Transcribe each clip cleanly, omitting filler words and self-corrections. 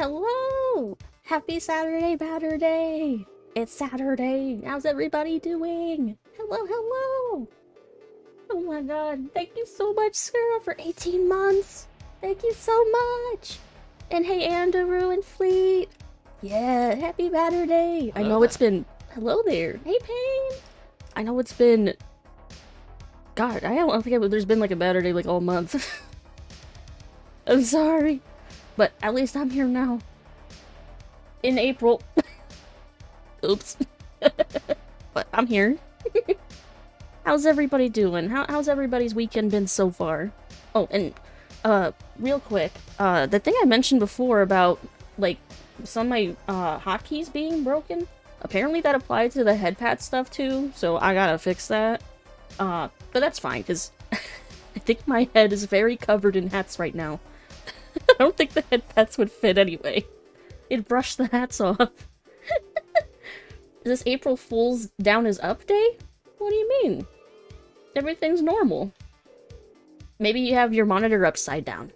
Hello! Happy Saturday, Batter Day! It's Saturday! How's everybody doing? Hello, hello! Oh my god, thank you so much, Sarah, for 18 months! Thank you so much! And hey, Andrew and Fleet! Yeah, happy Batter Day! I know it's been... Hello there! Hey, Payne! I know it's been... God, I don't think there's been like a Batter Day like all month. I'm sorry. But at least I'm here now. In April. Oops. But I'm here. How's everybody doing? How's everybody's weekend been so far? Oh, and real quick, the thing I mentioned before about like some of my hotkeys being broken, apparently that applied to the headpad stuff too, so I gotta fix that. But that's fine, because I think my head is very covered in hats right now. I don't think the headpats would fit anyway. It'd brush the hats off. Is this April Fool's down is up day? What do you mean? Everything's normal. Maybe you have your monitor upside down.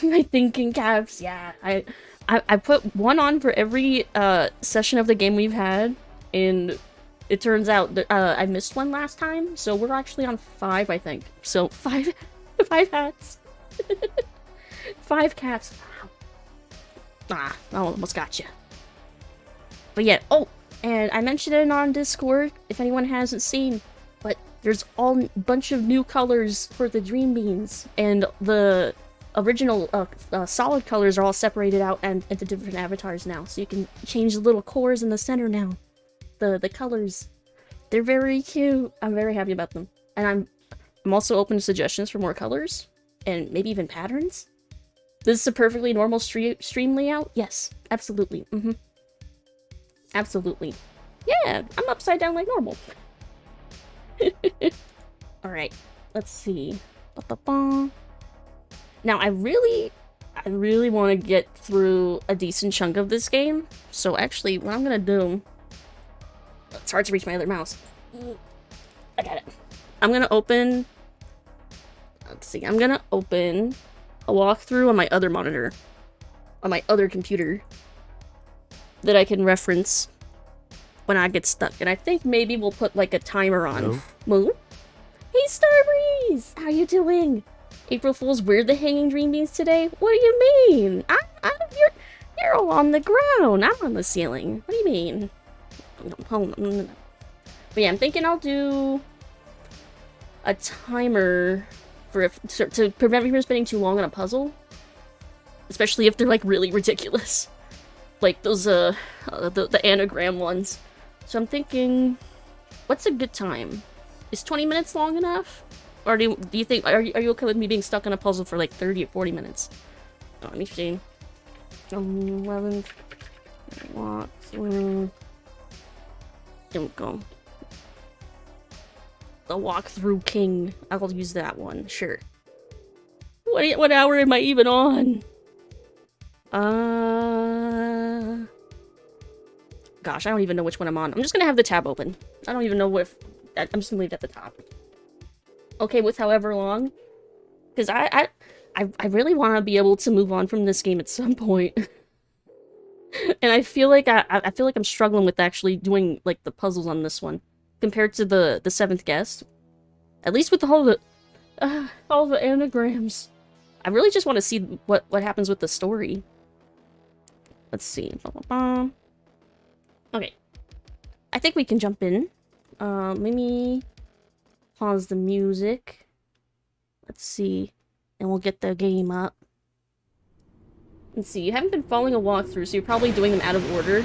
My thinking caps, yeah. I put one on for every session of the game we've had, and it turns out that I missed one last time, so we're actually on 5, I think. So 5 hats. 5 cats. Ah, I almost got you. But yeah, oh, and I mentioned it on Discord, if anyone hasn't seen, but there's a bunch of new colors for the Dream Beans, and the original solid colors are all separated out and into different avatars now, so you can change the little cores in the center now. The colors. They're very cute. I'm very happy about them. And I'm also open to suggestions for more colors, and maybe even patterns. This is a perfectly normal stream layout? Yes, absolutely. Absolutely. Yeah, I'm upside down like normal. Alright, let's see. Now, I really want to get through a decent chunk of this game. So actually, what I'm gonna do... It's hard to reach my other mouse. I got it. I'm gonna open... Let's see, I'm gonna open a walkthrough on my other monitor. On my other computer. That I can reference when I get stuck. And I think maybe we'll put like a timer on. Hello? Moon? Hey, Starbreeze! How you doing? April Fool's weird the hanging dream beans today? What do you mean? You're all on the ground. I'm on the ceiling. What do you mean? Hold on. But yeah, I'm thinking I'll do a timer for to prevent me from spending too long on a puzzle. Especially if they're like really ridiculous. Like those the anagram ones. So I'm thinking, what's a good time? Is 20 minutes long enough? Or do you think, are you okay with me being stuck on a puzzle for like 30 or 40 minutes? Oh, let me see. 11 walk through. There we go. The walkthrough king. I will use that one, sure. What hour am I even on? Gosh, I don't even know which one I'm on. I'm just gonna have the tab open. I don't even know if... I'm just gonna leave it at the top. Okay with however long. Because I really want to be able to move on from this game at some point. And I feel like I feel like I'm struggling with actually doing like the puzzles on this one. Compared to the 7th guest. At least with all the anagrams. I really just want to see what happens with the story. Let's see. Okay. I think we can jump in. Let me pause the music. Let's see. And we'll get the game up. Let's see. You haven't been following a walkthrough, so you're probably doing them out of order.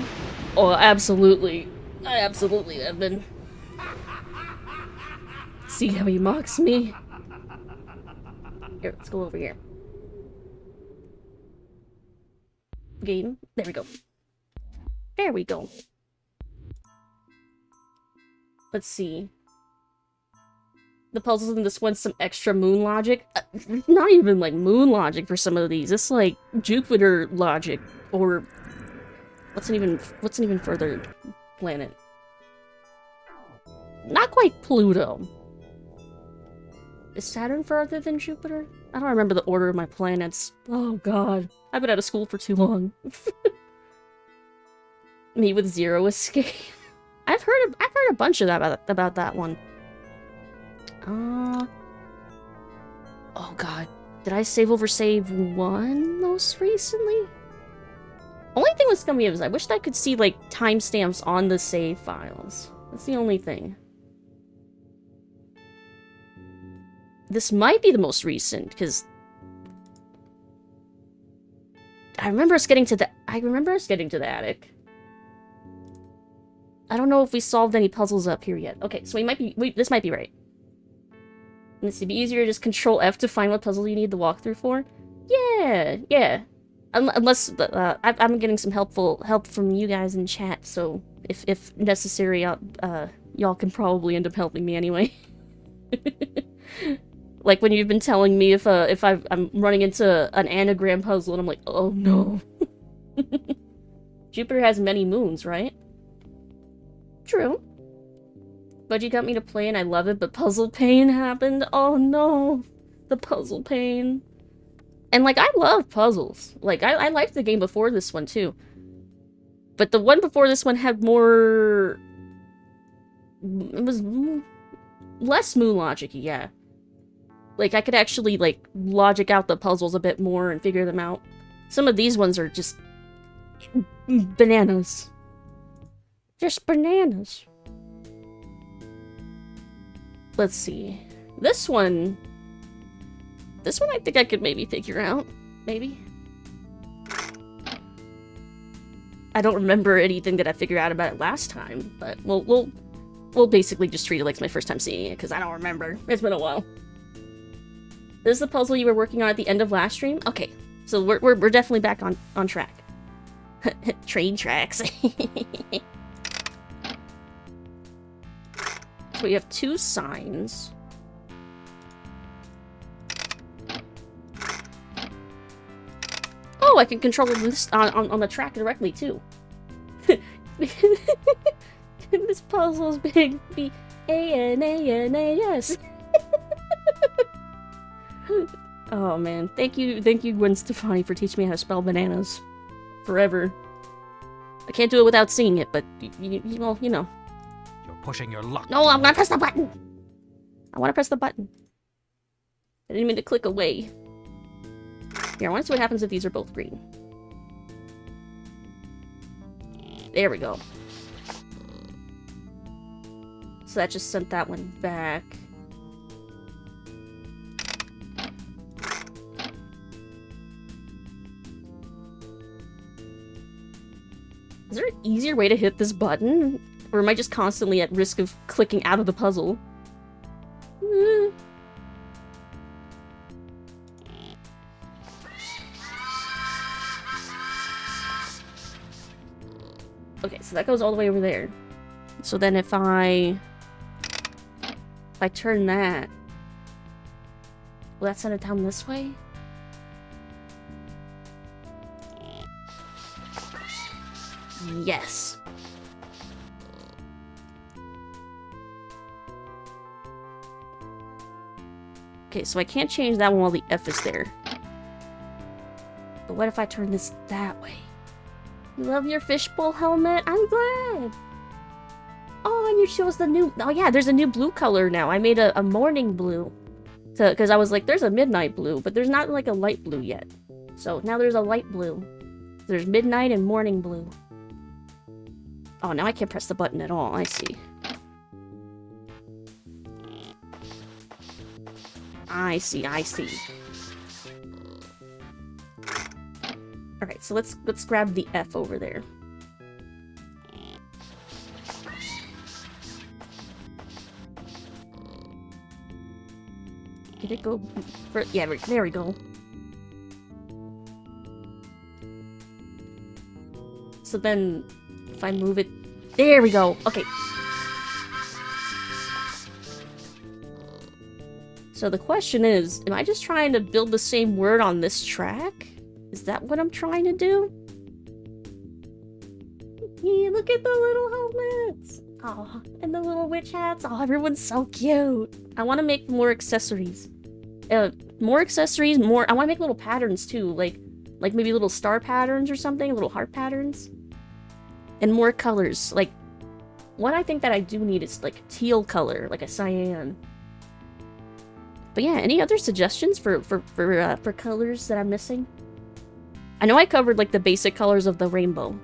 Oh, absolutely. I absolutely have been. See how he mocks me? Here, let's go over here. Game. There we go. There we go. Let's see. The puzzles in this one's some extra moon logic. Not even like moon logic for some of these. It's like Jupiter logic. Or what's an even further planet? Not quite Pluto. Is Saturn further than Jupiter? I don't remember the order of my planets. Oh god. I've been out of school for too long. Me with zero escape. I've heard a bunch of that about that one. Oh god. Did I save over save 1 most recently? Only thing with Scummy is I wished I could see, like, timestamps on the save files. That's the only thing. This might be the most recent, because I remember us getting to the attic. I don't know if we solved any puzzles up here yet. Okay, so this might be right. Let's see, it'd be easier to just control F to find what puzzle you need the walkthrough for. Yeah. Unless I'm getting some help from you guys in chat, so if necessary, y'all can probably end up helping me anyway. Like when you've been telling me if I'm running into an anagram puzzle and I'm like, oh no. Jupiter has many moons, right? True. But you got me to play and I love it, but puzzle pain happened. Oh no. The puzzle pain. And like, I love puzzles. Like, I liked the game before this one too. But the one before this one had more... It was less moon logic-y, yeah. Like, I could actually, like, logic out the puzzles a bit more and figure them out. Some of these ones are just... bananas. Just bananas. Let's see. This one I think I could maybe figure out. Maybe. I don't remember anything that I figured out about it last time, but we'll basically just treat it like it's my first time seeing it, because I don't remember. It's been a while. This is the puzzle you were working on at the end of last stream? Okay, so we're definitely back on track. Train tracks. So we have 2 signs. Oh, I can control this on the track directly too. This puzzle's big. B-A-N-A-N-A-S. Oh man, thank you, Gwen Stefani, for teaching me how to spell bananas. Forever. I can't do it without seeing it, but you know. You're pushing your luck. No, I'm gonna press the button. I want to press the button. I didn't mean to click away. Here, I want to see what happens if these are both green. There we go. So that just sent that one back. Is there an easier way to hit this button? Or am I just constantly at risk of clicking out of the puzzle? Okay, so that goes all the way over there. So then if I turn that, will that send it down this way? Yes. Okay, so I can't change that one while the F is there. But what if I turn this that way? You love your fishbowl helmet? I'm glad! Oh, and you chose the new... Oh yeah, there's a new blue color now. I made a morning blue. Because I was like, there's a midnight blue, but there's not like a light blue yet. So now there's a light blue. There's midnight and morning blue. Oh, now I can't press the button at all. I see. I see. Alright, so let's grab the F over there. Did it go for... Yeah, there we go. So then, if I move it... There we go! Okay. So the question is, am I just trying to build the same word on this track? Is that what I'm trying to do? Yeah, look at the little helmets! Oh, and the little witch hats. Oh, everyone's so cute. I want to make more accessories. I want to make little patterns too. Like, Like maybe little star patterns or something, little heart patterns. And more colors. Like, what I think that I do need is like teal color, like a cyan. But yeah, any other suggestions for colors that I'm missing? I know I covered like the basic colors of the rainbow,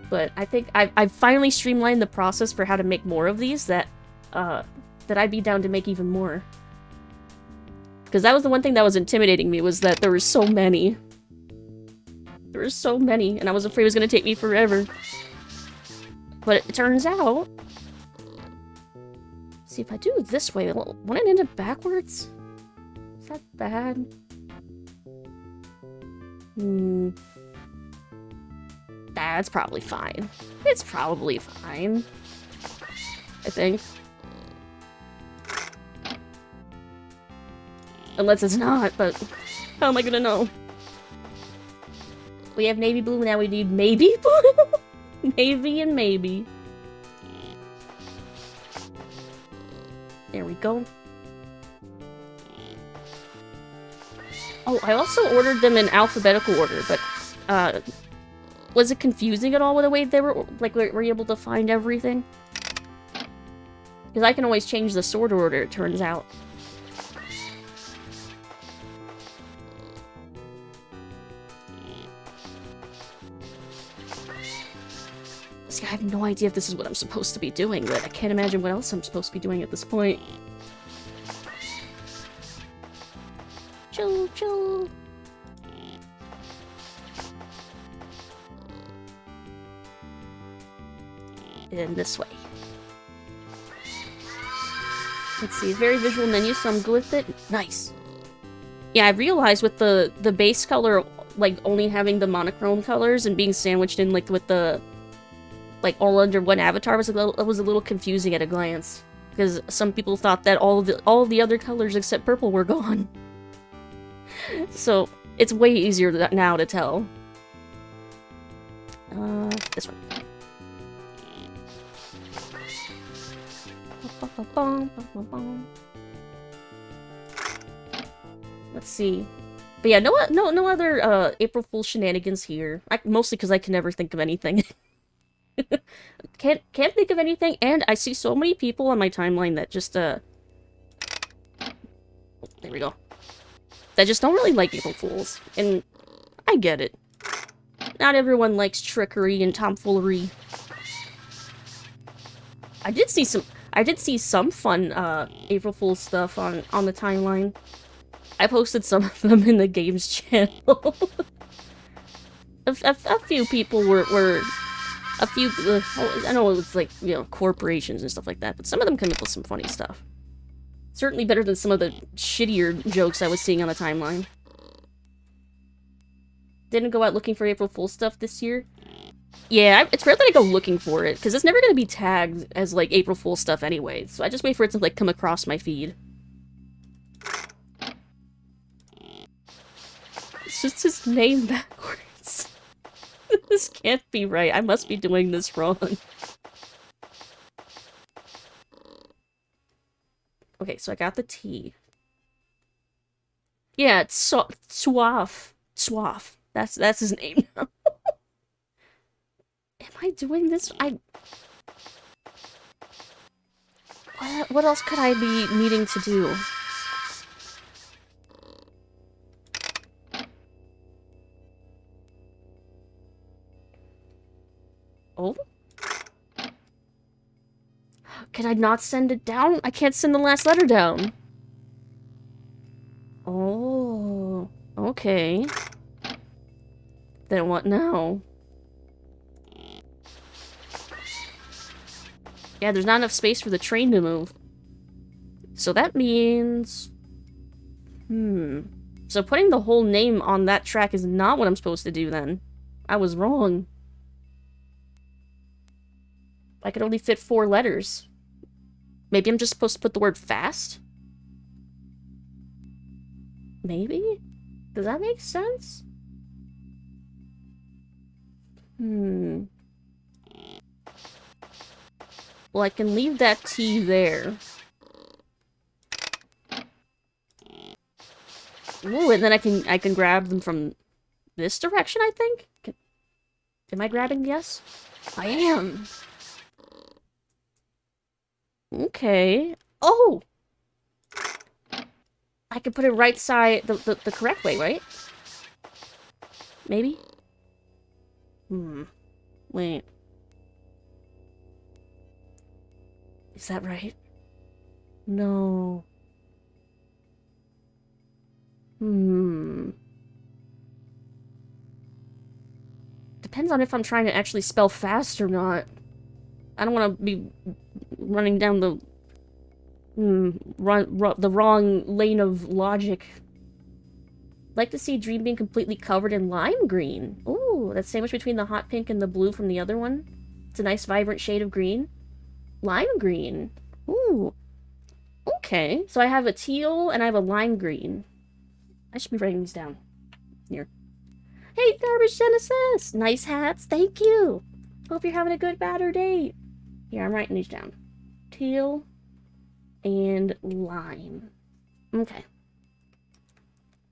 but I think I've finally streamlined the process for how to make more of these that I'd be down to make even more. Because that was the one thing that was intimidating me, was that there were so many. There were so many, and I was afraid it was going to take me forever. But it turns out... See, if I do it this way, won't it end up backwards? Is that bad? That's probably fine. It's probably fine. I think. Unless it's not, but how am I gonna know? We have navy blue, now we need maybe blue? Navy and maybe. There we go. Oh, I also ordered them in alphabetical order, but, was it confusing at all with the way they were, like, were you able to find everything? Because I can always change the sort order, it turns out. See, I have no idea if this is what I'm supposed to be doing, but I can't imagine what else I'm supposed to be doing at this point. Chill, chill. And this way. Let's see, very visual menu, so I'm good with it. Nice. Yeah, I realized with the base color, like, only having the monochrome colors and being sandwiched in, like, with the, like, all under one avatar was a little confusing at a glance. Because some people thought that all of the other colors except purple were gone. So, it's way easier now to tell. This one. Let's see. But yeah, no other April Fool's shenanigans here. Mostly because I can never think of anything. Can't think of anything, and I see so many people on my timeline that just there we go. That just don't really like April Fools, and I get it. Not everyone likes trickery and tomfoolery. I did see some fun April Fool's stuff on the timeline. I posted some of them in the games channel. a few people were a few. I know it was like, you know, corporations and stuff like that, but some of them came up with some funny stuff. Certainly better than some of the shittier jokes I was seeing on the timeline. Didn't go out looking for April Fool's stuff this year. Yeah, it's rare that I go looking for it, because it's never going to be tagged as, like, April Fool's stuff anyway, so I just wait for it to, like, come across my feed. It's just his name backwards. This can't be right. I must be doing this wrong. Okay, so I got the T. Yeah, it's Suaf. Suaf. That's his name. Am I doing this? What else could I be needing to do? Oh? Can I not send it down? I can't send the last letter down. Oh, okay. Then what now? Yeah, there's not enough space for the train to move. So that means... So putting the whole name on that track is not what I'm supposed to do then. I was wrong. I could only fit 4 letters. Maybe I'm just supposed to put the word fast? Maybe? Does that make sense? Well, I can leave that T there. Ooh, and then I can grab them from this direction, I think? Am I grabbing yes? I am. Okay. Oh! I could put it right side, the correct way, right? Maybe? Wait. Is that right? No. Depends on if I'm trying to actually spell fast or not. I don't want to be running down the the wrong lane of logic. Like to see Dream being completely covered in lime green. Ooh, that's sandwiched between the hot pink and the blue from the other one. It's a nice vibrant shade of green. Lime green. Ooh. Okay, so I have a teal and I have a lime green. I should be writing these down. Here. Hey, Garbage Genesis! Nice hats, thank you! Hope you're having a good batter day. Here, I'm writing these down. Teal and lime. Okay.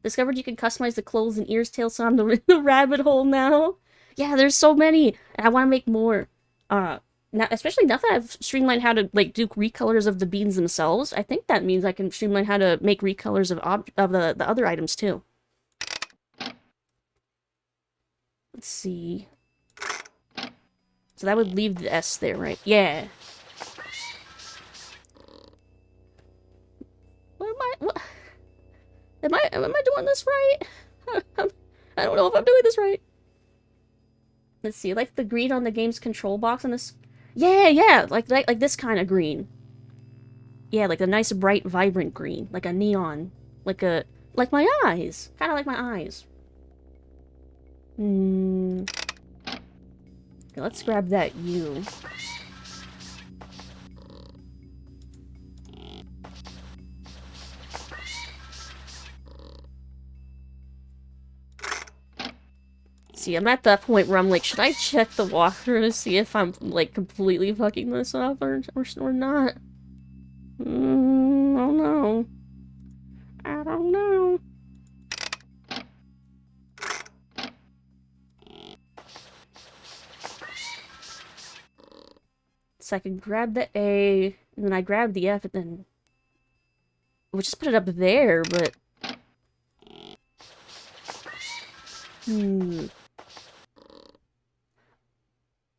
Discovered you can customize the clothes and ears, tail, so I'm the rabbit hole now. Yeah, there's so many, and I want to make more. Now, especially now that I've streamlined how to like do recolors of the beans themselves. I think that means I can streamline how to make recolors of the other items too. Let's see. So that would leave the S there, right? Yeah. What? Am I doing this right? I don't know if I'm doing this right. Let's see, like the green on the game's control box on this. Yeah, like this kind of green. Yeah, like a nice bright vibrant green, like a neon, like my eyes, kind of like my eyes. Okay, let's grab that U. See, I'm at that point where I'm like, should I check the walkthrough to see if I'm, like, completely fucking this up or not? I don't know. I don't know. So I can grab the A, and then I grab the F, and then we'll just put it up there, but...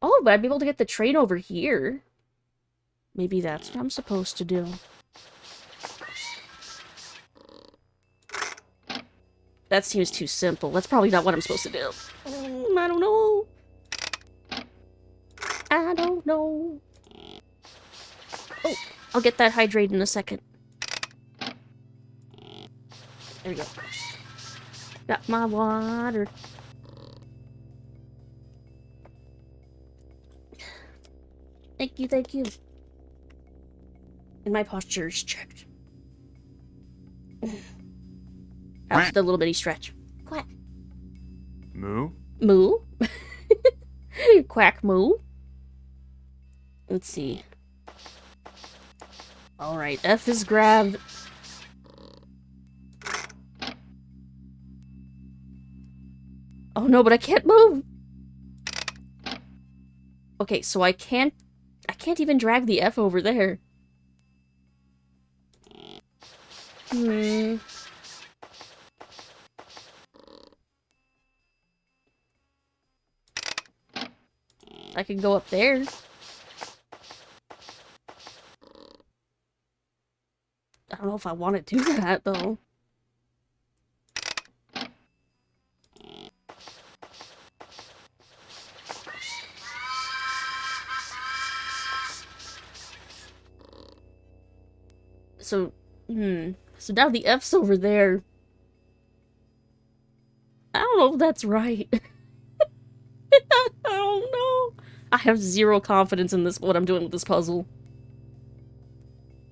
Oh, but I'd be able to get the train over here. Maybe that's what I'm supposed to do. That seems too simple. That's probably not what I'm supposed to do. I don't know. I don't know. Oh, I'll get that hydrated in a second. There we go. Got my water. Thank you. And my posture is checked. After the little bitty stretch. Quack. Moo? Moo? Quack moo. Let's see. Alright, F is grabbed. Oh no, but I can't move! Okay, so I can't even drag the F over there. I can go up there. I don't know if I want to do that, though. So, so now the F's over there. I don't know if that's right. I don't know. I have zero confidence in this, what I'm doing with this puzzle.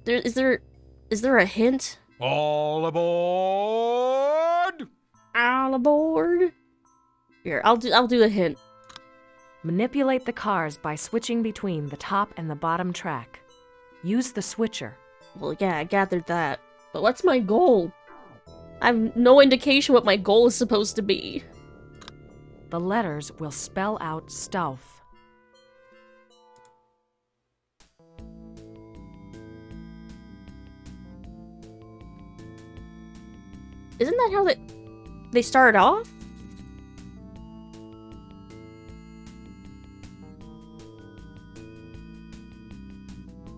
Is there a hint? All aboard! All aboard? Here, I'll do the hint. Manipulate the cars by switching between the top and the bottom track. Use the switcher. Well, yeah, I gathered that. But what's my goal? I have no indication what my goal is supposed to be. The letters will spell out stealth. Isn't that how they started off?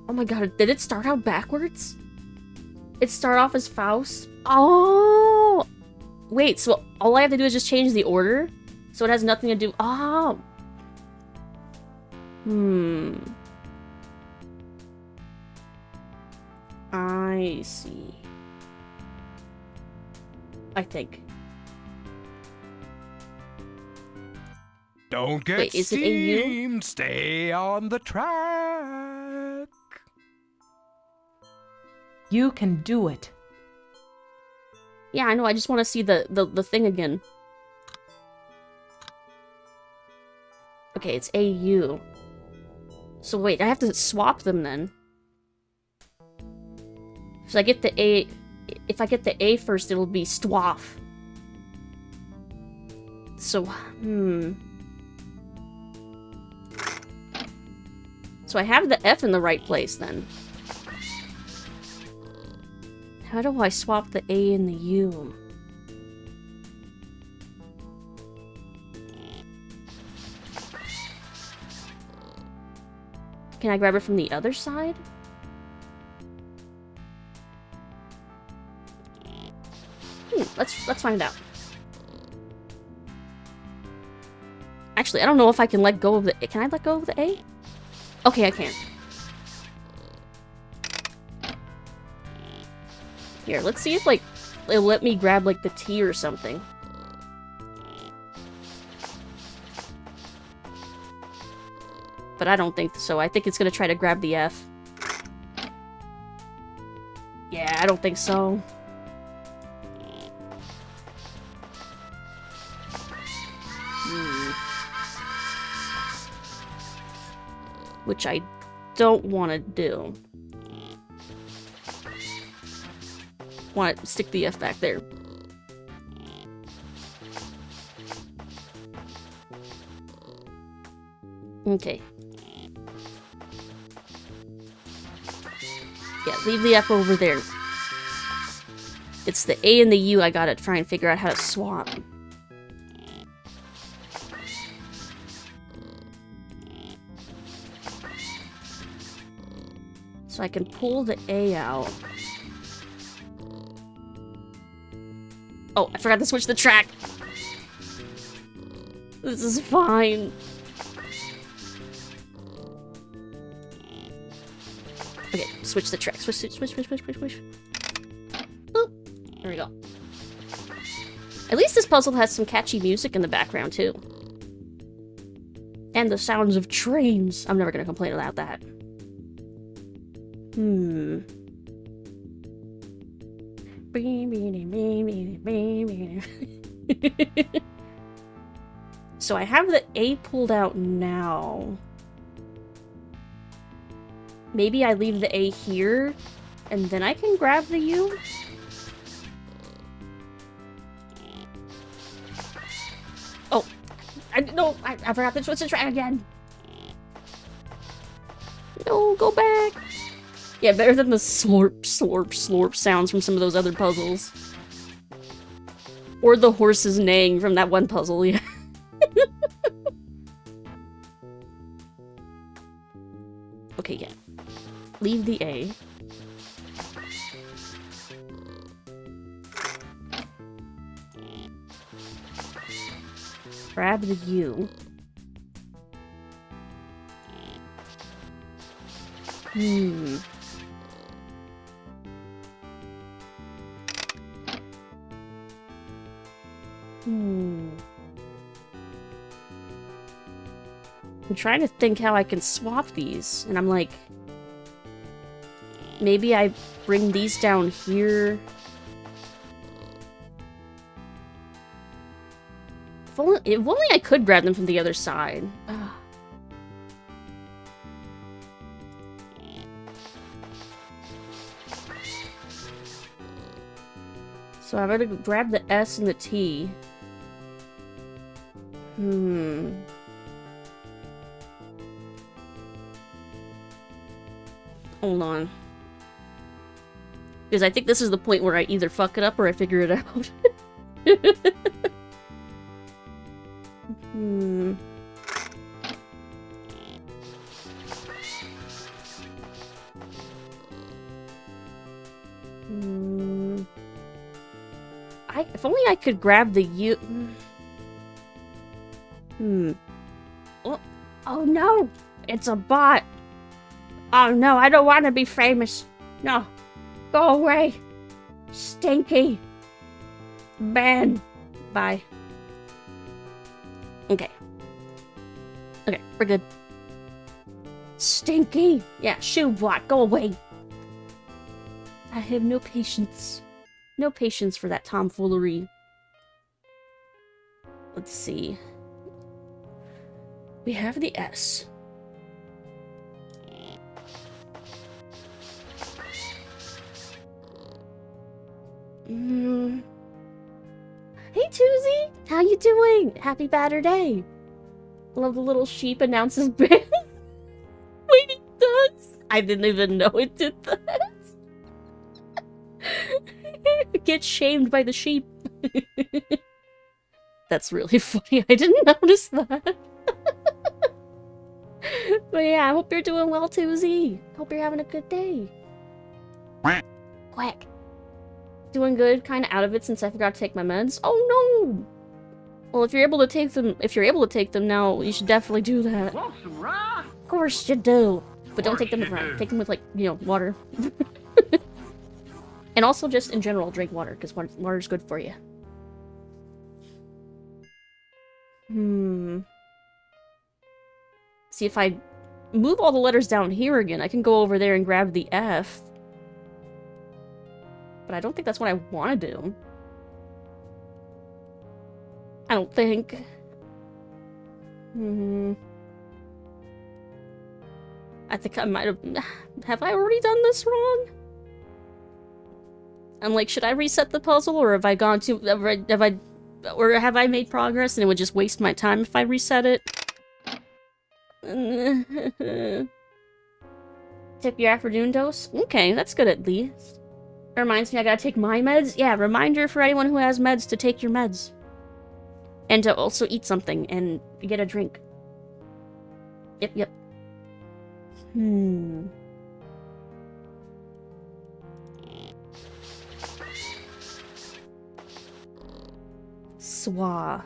Oh my god, did it start out backwards? It started off as Faust? Oh! Wait, so all I have to do is just change the order? So it has nothing to do... Oh! I see. I think. Don't get Wait, is it AU? steamed. Stay on the track. You can do it. Yeah, I know, I just want to see the thing again. Okay, it's AU. So wait, I have to swap them then. So I get the A... If I get the A first, it'll be Stwaff. So, So I have the F in the right place then. How do I swap the A and the U? Can I grab it from the other side? Let's find out. Actually, I don't know if I can let go of the... Can I let go of the A? Okay, I can. Here, let's see if, like, it'll let me grab, like, the T or something. But I don't think so. I think it's gonna try to grab the F. Yeah, I don't think so. Which I don't want to do. Want to stick the F back there. Okay. Yeah, leave the F over there. It's the A and the U I gotta try and figure out how to swap. So I can pull the A out. Oh, I forgot to switch the track. This is fine. Okay, switch the track. Switch. Boop. There we go. At least this puzzle has some catchy music in the background, too. And the sounds of trains. I'm never gonna complain about that. So I have the A pulled out now. Maybe I leave the A here, and then I can grab the U? Oh, I forgot to switch the track again. No, go back. Yeah, better than the slurp, slurp, slurp sounds from some of those other puzzles. Or the horses neighing from that one puzzle, yeah. Okay, yeah. Leave the A. Grab the U. I'm trying to think how I can swap these, and I'm like... Maybe I bring these down here. If only I could grab them from the other side. Ugh. So I'm gonna grab the S and the T. Hold on. Because I think this is the point where I either fuck it up or I figure it out. If only I could grab the Oh no! It's a bot! Oh no, I don't want to be famous! No! Go away! Stinky! Ban! Bye. Okay. Okay, we're good. Stinky! Yeah, shoe bot, go away! I have no patience. No patience for that tomfoolery. Let's see. We have the S. Hey, Tuesy! How you doing? Happy Batter Day! Love the little sheep announces ban. Wait, it does? I didn't even know it did that. Get shamed by the sheep. That's really funny. I didn't notice that. But yeah, I hope you're doing well, Tuesy. Hope you're having a good day. Quack. Doing good, kind of out of it since I forgot to take my meds. Oh no! Well, if you're able to take them, now, you should definitely do that. Of course you do. But don't take them with raw. Take them with, like, you know, water. And also just in general, drink water, because water's good for you. See, if I move all the letters down here again, I can go over there and grab the F. But I don't think that's what I want to do. I don't think. I think I might have... Have I already done this wrong? I'm like, should I reset the puzzle, or have I gone to... Have I made progress and it would just waste my time if I reset it? Tip your afternoon dose? Okay, that's good at least. It reminds me I gotta take my meds. Yeah, reminder for anyone who has meds to take your meds. And to also eat something and get a drink. Yep. Swa.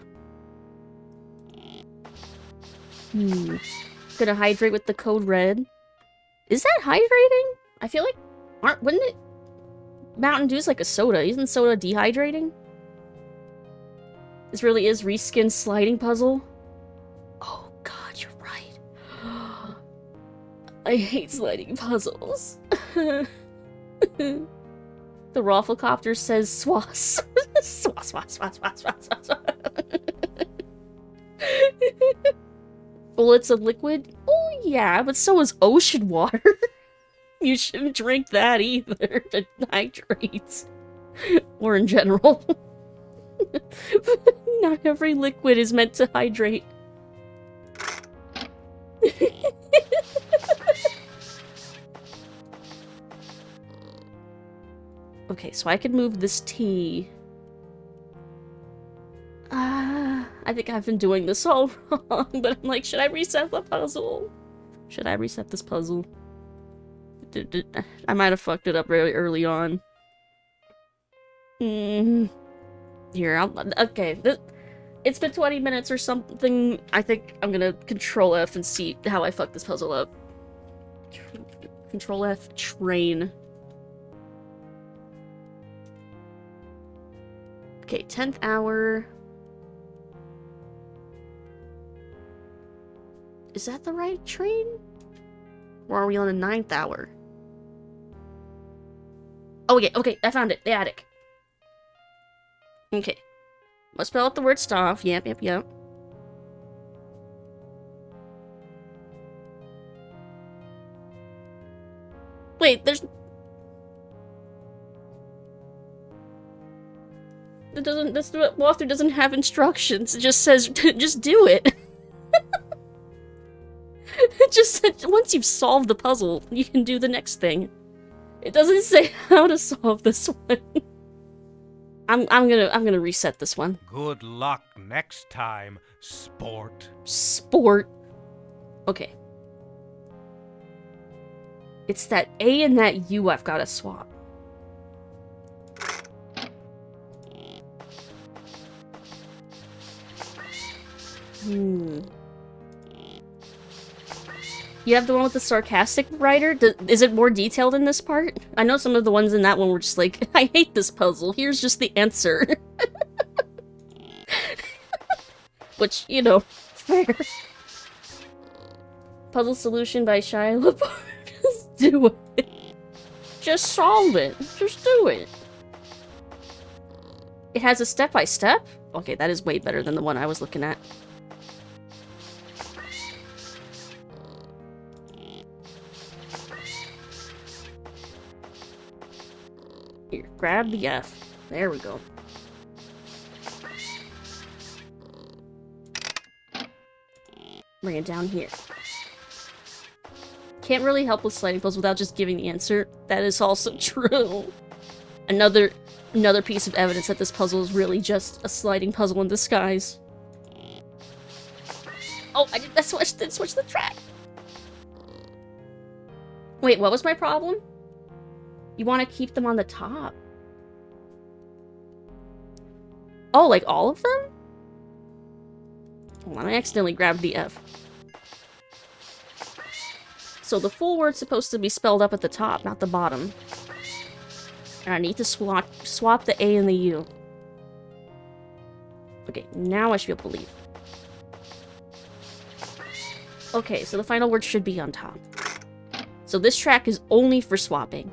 Gonna hydrate with the code red. Is that hydrating? I feel like... Wouldn't it... Mountain Dew's like a soda. Isn't soda dehydrating? This really is Reskin's sliding puzzle. Oh god, you're right. I hate sliding puzzles. The Rafflecopter says swass. Swass. Bullets of liquid? Oh yeah, but so is ocean water. You shouldn't drink that either. It hydrates. Or in general. Not every liquid is meant to hydrate. Okay, so I can move this T. I think I've been doing this all wrong, but I'm like, should I reset the puzzle? Should I reset this puzzle? I might have fucked it up really early on. Here, okay. It's been 20 minutes or something. I think I'm gonna Control F and see how I fuck this puzzle up. Control F, train. Okay, 10th hour. Is that the right train? Or are we on the 9th hour? Oh, yeah, okay, I found it. The attic. Okay. Must spell out the word stuff. Yep. Wait, there's... It doesn't. This walkthrough doesn't have instructions. It just says, just do it. It just said once you've solved the puzzle, you can do the next thing. It doesn't say how to solve this one. I'm gonna reset this one. Good luck next time, sport. Sport. Okay. It's that A and that U I've gotta swap. You have the one with the sarcastic writer? Is it more detailed in this part? I know some of the ones in that one were just like, I hate this puzzle, here's just the answer. Which, you know, fair. Puzzle solution by Shia LaBeouf. Just do it. Just solve it. Just do it. It has a step-by-step? Okay, that is way better than the one I was looking at. Here, grab the F. There we go. Bring it down here. Can't really help with sliding puzzles without just giving the answer. That is also true. Another piece of evidence that this puzzle is really just a sliding puzzle in disguise. Oh, I did switch the track. Wait, what was my problem? You want to keep them on the top. Oh, like all of them? Hold on, I accidentally grabbed the F. So the full word's supposed to be spelled up at the top, not the bottom. And I need to swap the A and the U. Okay, now I should be able to leave. Okay, so the final word should be on top. So this track is only for swapping.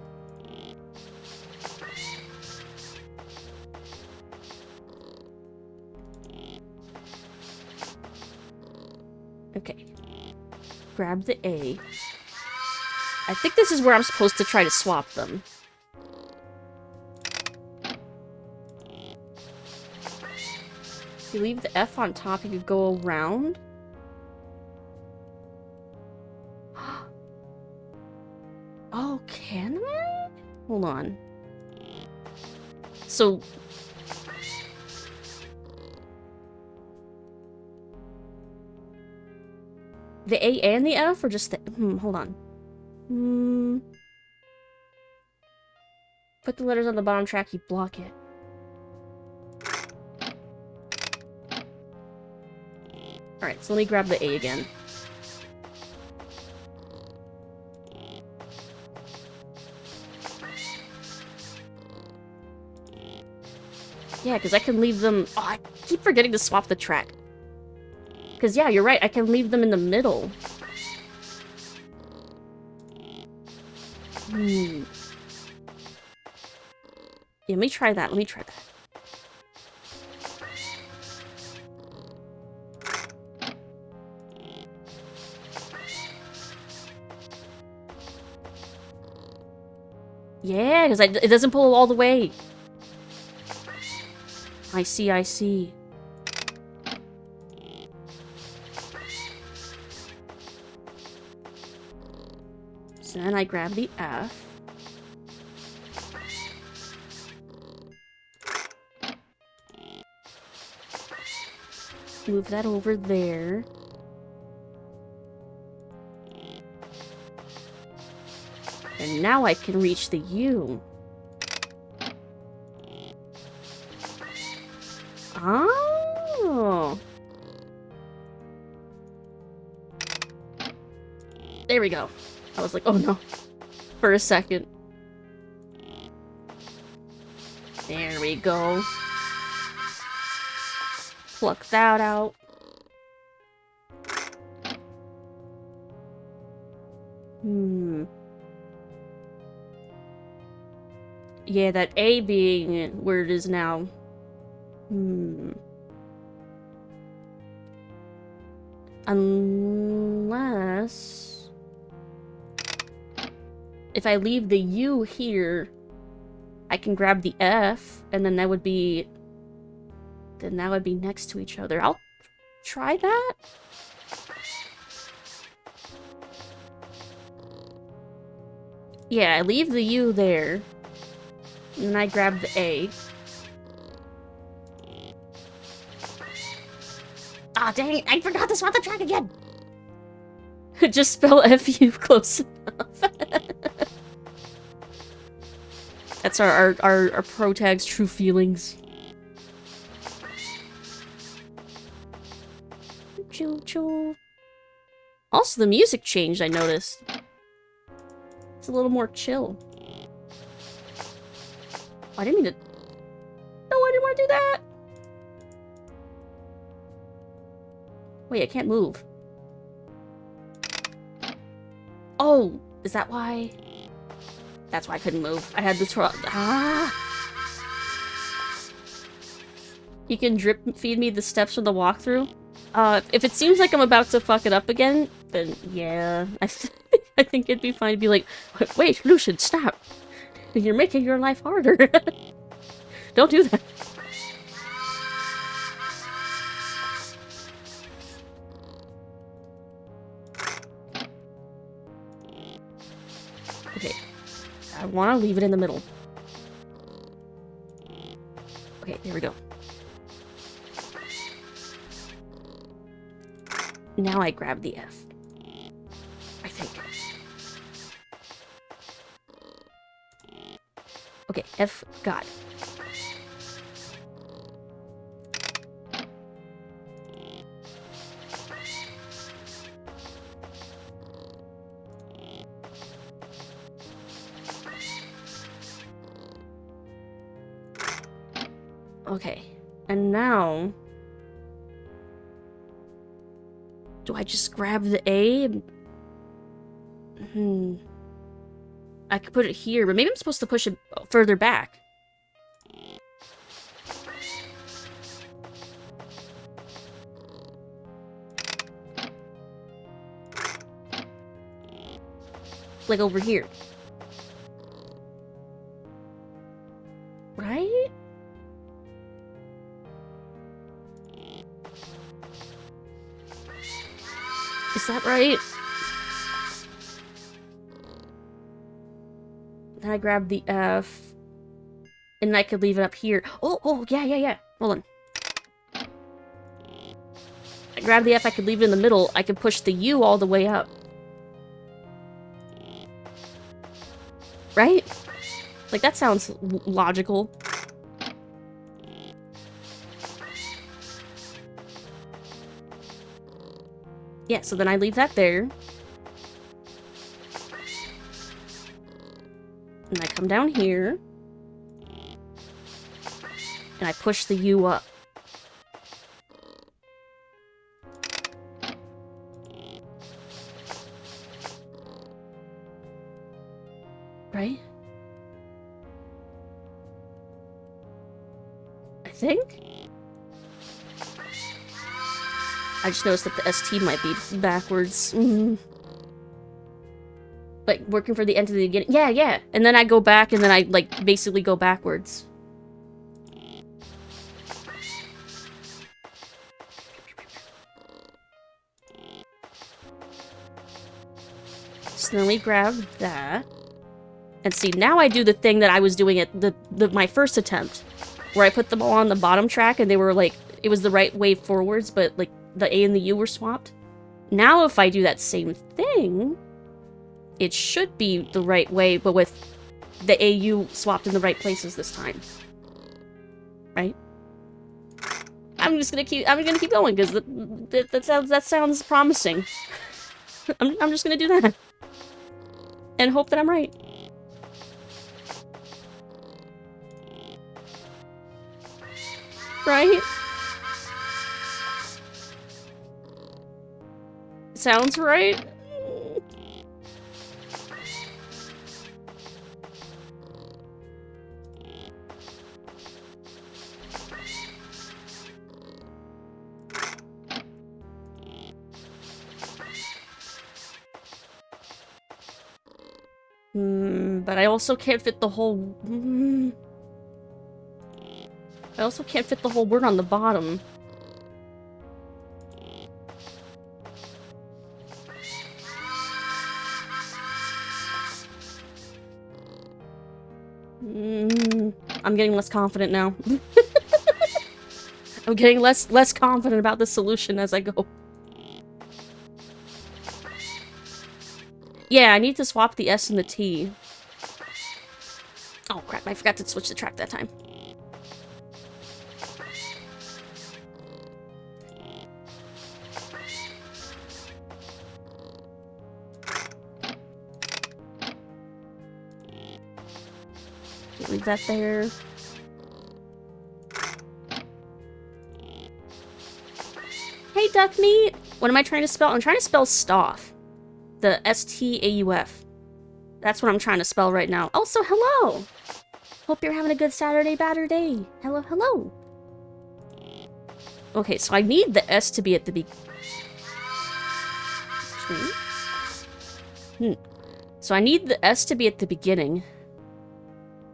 Okay. Grab the A. I think this is where I'm supposed to try to swap them. If you leave the F on top, you could go around. Oh, can I? Hold on. So... the A and the F, or just the... hold on. Put the letters on the bottom track, you block it. Alright, so let me grab the A again. Yeah, because I can leave them... Oh, I keep forgetting to swap the track. Because, yeah, you're right, I can leave them in the middle. Yeah, let me try that, Yeah, because it doesn't pull all the way. I see. So then I grab the F. Move that over there. And now I can reach the U. Oh. There we go. I was like, oh no. For a second. There we go. Pluck that out. Yeah, that A being where it is now. Unless... if I leave the U here, I can grab the F, and then that would be then that would be next to each other. I'll try that. Yeah, I leave the U there. And then I grab the A. Ah, dang it, I forgot to swap the track again! Just spell FU close enough. That's our pro tag's true feelings. Choo choo. Also, the music changed, I noticed. It's a little more chill. Oh, I didn't mean to... No, I didn't want to do that! Wait, I can't move. Oh, is that why? That's why I couldn't move. I had this... Ah! You can drip feed me the steps from the walkthrough? If it seems like I'm about to fuck it up again, then yeah. I think it'd be fine to be like, wait, Lucid, stop. You're making your life harder. Don't do that. Okay. I want to leave it in the middle. Okay, there we go. Now I grab the F. I think. Okay, F, God. Okay, and now... Do I just grab the A? I could put it here, but maybe I'm supposed to push it further back. Like over here. Right? Is that right? Then I grab the F. And I could leave it up here. Oh, yeah. Hold on. I grab the F, I could leave it in the middle. I could push the U all the way up. Right? Like, that sounds logical. Yeah, so then I leave that there. And I come down here. And I push the U up. Right? I think? I just noticed that the ST might be backwards. Like, working for the end of the beginning. Yeah. And then I go back, and then I, like, basically go backwards. So then we grab that. And see, now I do the thing that I was doing at my first attempt. Where I put them all on the bottom track, and they were, like, it was the right way forwards, but, like, the A and the U were swapped. Now if I do that same thing, it should be the right way, but with the AU swapped in the right places this time. Right? I'm gonna keep going, because that sounds promising. I'm just gonna do that. And hope that I'm right. Right? Sounds right. But I also can't fit the whole... I also can't fit the whole word on the bottom. I'm getting less confident now. I'm getting less confident about the solution as I go. Yeah, I need to swap the S and the T. Oh crap, I forgot to switch the track that time. Leave that there. Hey, duck meat! What am I trying to spell? I'm trying to spell Stauf. The S-T-A-U-F. That's what I'm trying to spell right now. Also, hello! Hope you're having a good Saturday batter day. Hello, hello. Okay, so I need the S to be at the So I need the S to be at the beginning.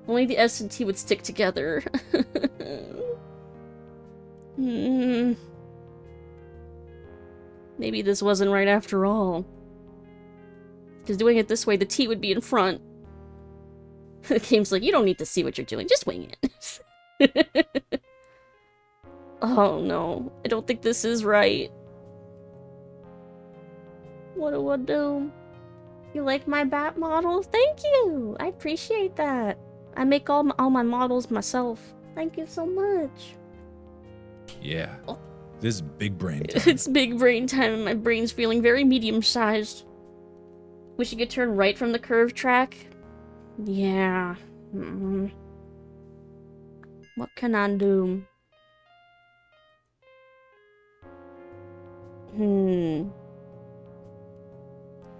Only the S and T would stick together. Maybe this wasn't right after all. Because doing it this way, the T would be in front. The game's like, you don't need to see what you're doing, just wing it. Oh no, I don't think this is right. What do I do? You like my bat model? Thank you! I appreciate that. I make all my models myself. Thank you so much. Yeah, this is big brain time. It's big brain time and my brain's feeling very medium-sized. Wish you could turn right from the curved track. Yeah. What can I do?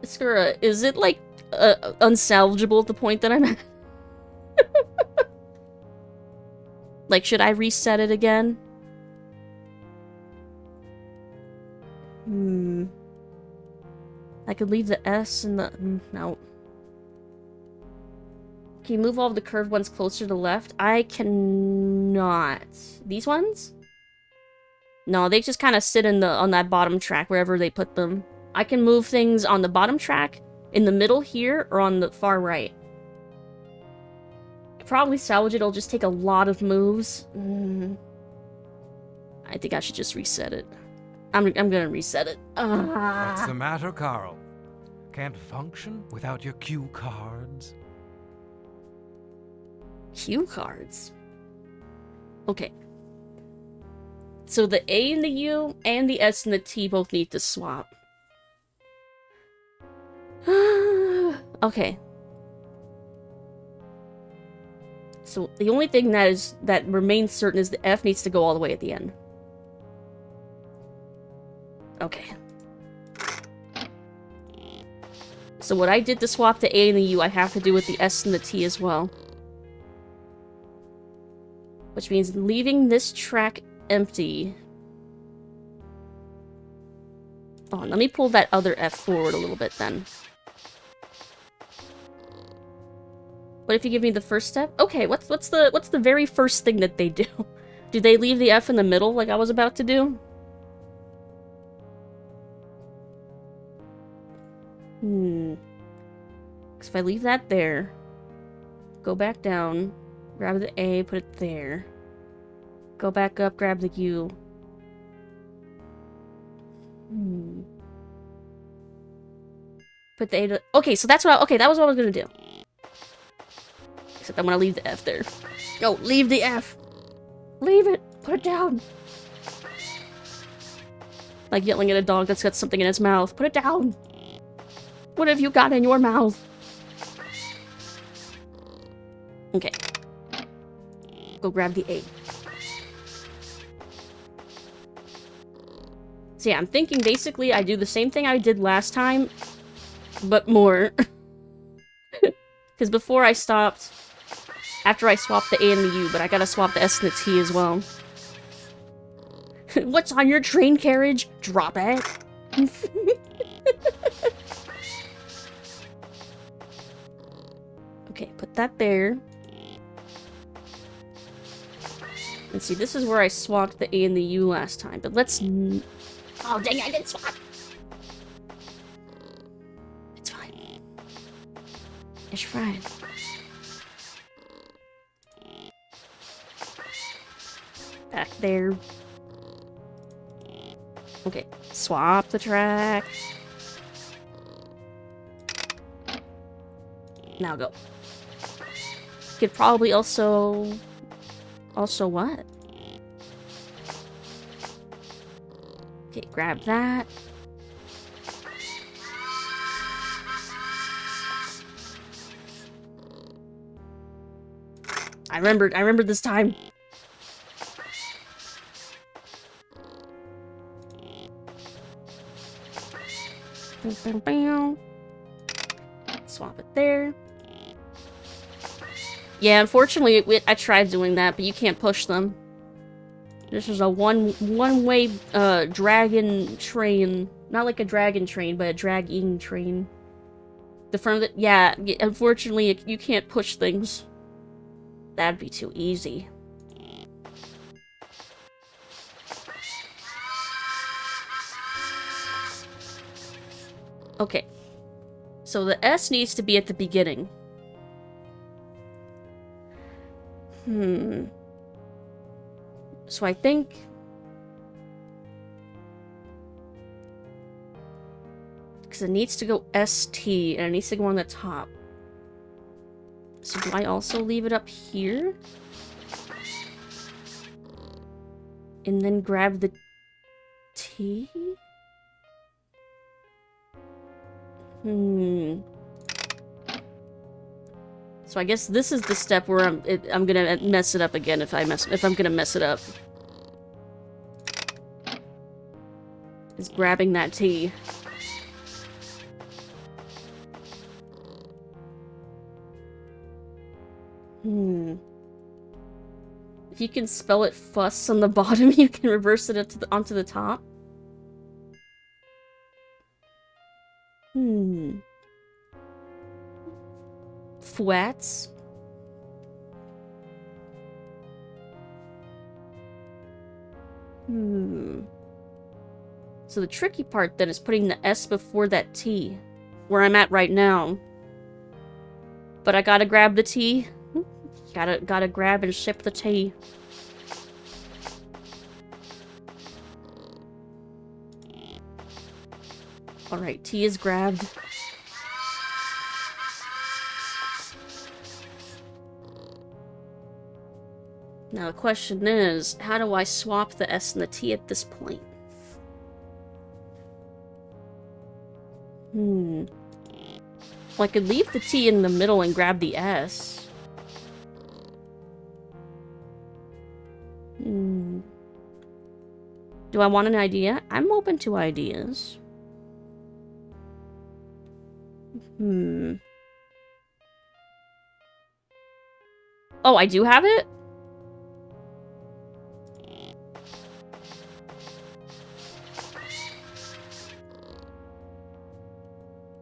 Skura, is it like unsalvageable at the point that I'm at? Like, should I reset it again? I could leave the S and the... no. Can you move all of the curved ones closer to the left? I cannot. These ones? No, they just kind of sit in on that bottom track, wherever they put them. I can move things on the bottom track, in the middle here, or on the far right. Probably salvage it, it'll just take a lot of moves. I think I should just reset it. I'm gonna reset it. What's the matter, Karl? Can't function without your cue cards? Cue cards? Okay. So the A and the U and the S and the T both need to swap. Okay. So the only thing that remains certain is the F needs to go all the way at the end. Okay. So what I did to swap the A and the U, I have to do with the S and the T as well. Which means leaving this track empty. Oh, let me pull that other F forward a little bit then. What if you give me the first step? Okay, what's the very first thing that they do? Do they leave the F in the middle like I was about to do? Because if I leave that there, go back down, grab the A, put it there. Go back up, grab the U. Put the A to... Okay, so that's what okay, that was what I was gonna do. Except I'm gonna leave the F there. No, leave the F! Leave it! Put it down! Like yelling at a dog that's got something in its mouth. Put it down! What have you got in your mouth? Okay. Go grab the A. So yeah, I'm thinking basically I do the same thing I did last time, but more. Because before I stopped, after I swapped the A and the U, but I gotta swap the S and the T as well. What's on your train carriage? Drop it. Okay, put that there. And see, this is where I swapped the A and the U last time, but let's... Oh, dang, I didn't swap! It's fine. It's fine. Back there. Okay, swap the track. Now go. Could probably also... Also what? Okay, grab that. I remembered this time. Swap it there. Yeah, unfortunately, I tried doing that, but you can't push them. This is a one-way dragon train. Not like a dragon train, but a dragging train. The front of it, yeah, unfortunately, you can't push things. That'd be too easy. Okay. So the S needs to be at the beginning. So I think... Because it needs to go ST, and it needs to go on the top. So do I also leave it up here? And then grab the T? So I guess this is the step where I'm gonna mess it up again if I'm gonna mess it up. Is grabbing that T. If you can spell it fuss on the bottom, you can reverse it onto the top. Flats. So the tricky part then is putting the S before that T, where I'm at right now. But I gotta grab the T. Gotta grab and ship the T. Alright, T is grabbed. Now the question is, how do I swap the S and the T at this point? Well, I could leave the T in the middle and grab the S. Do I want an idea? I'm open to ideas. Oh, I do have it?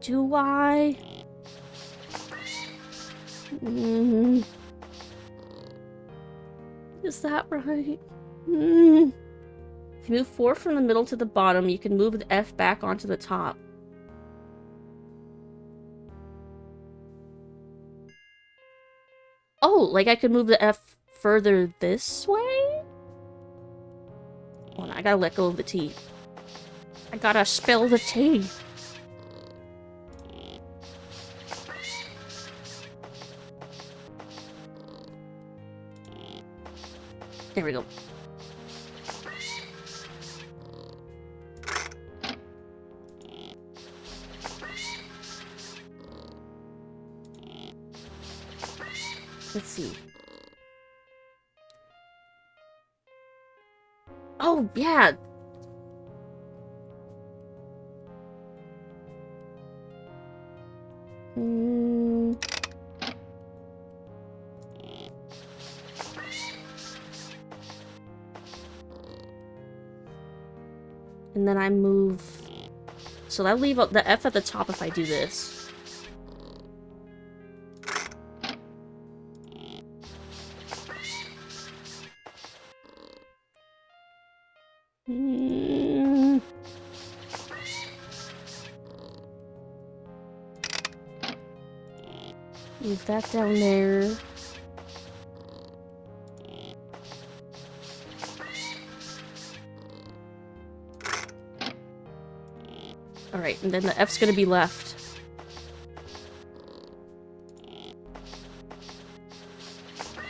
Do I? Is that right? If you move 4 from the middle to the bottom, you can move the F back onto the top. Oh, like I could move the F further this way? Hold on, I gotta let go of the T. I gotta spill the tea. There we go. Let's see. Oh, yeah. And then I move... So I'll leave the F at the top if I do this. Move that down there. Alright, and then the F's gonna be left.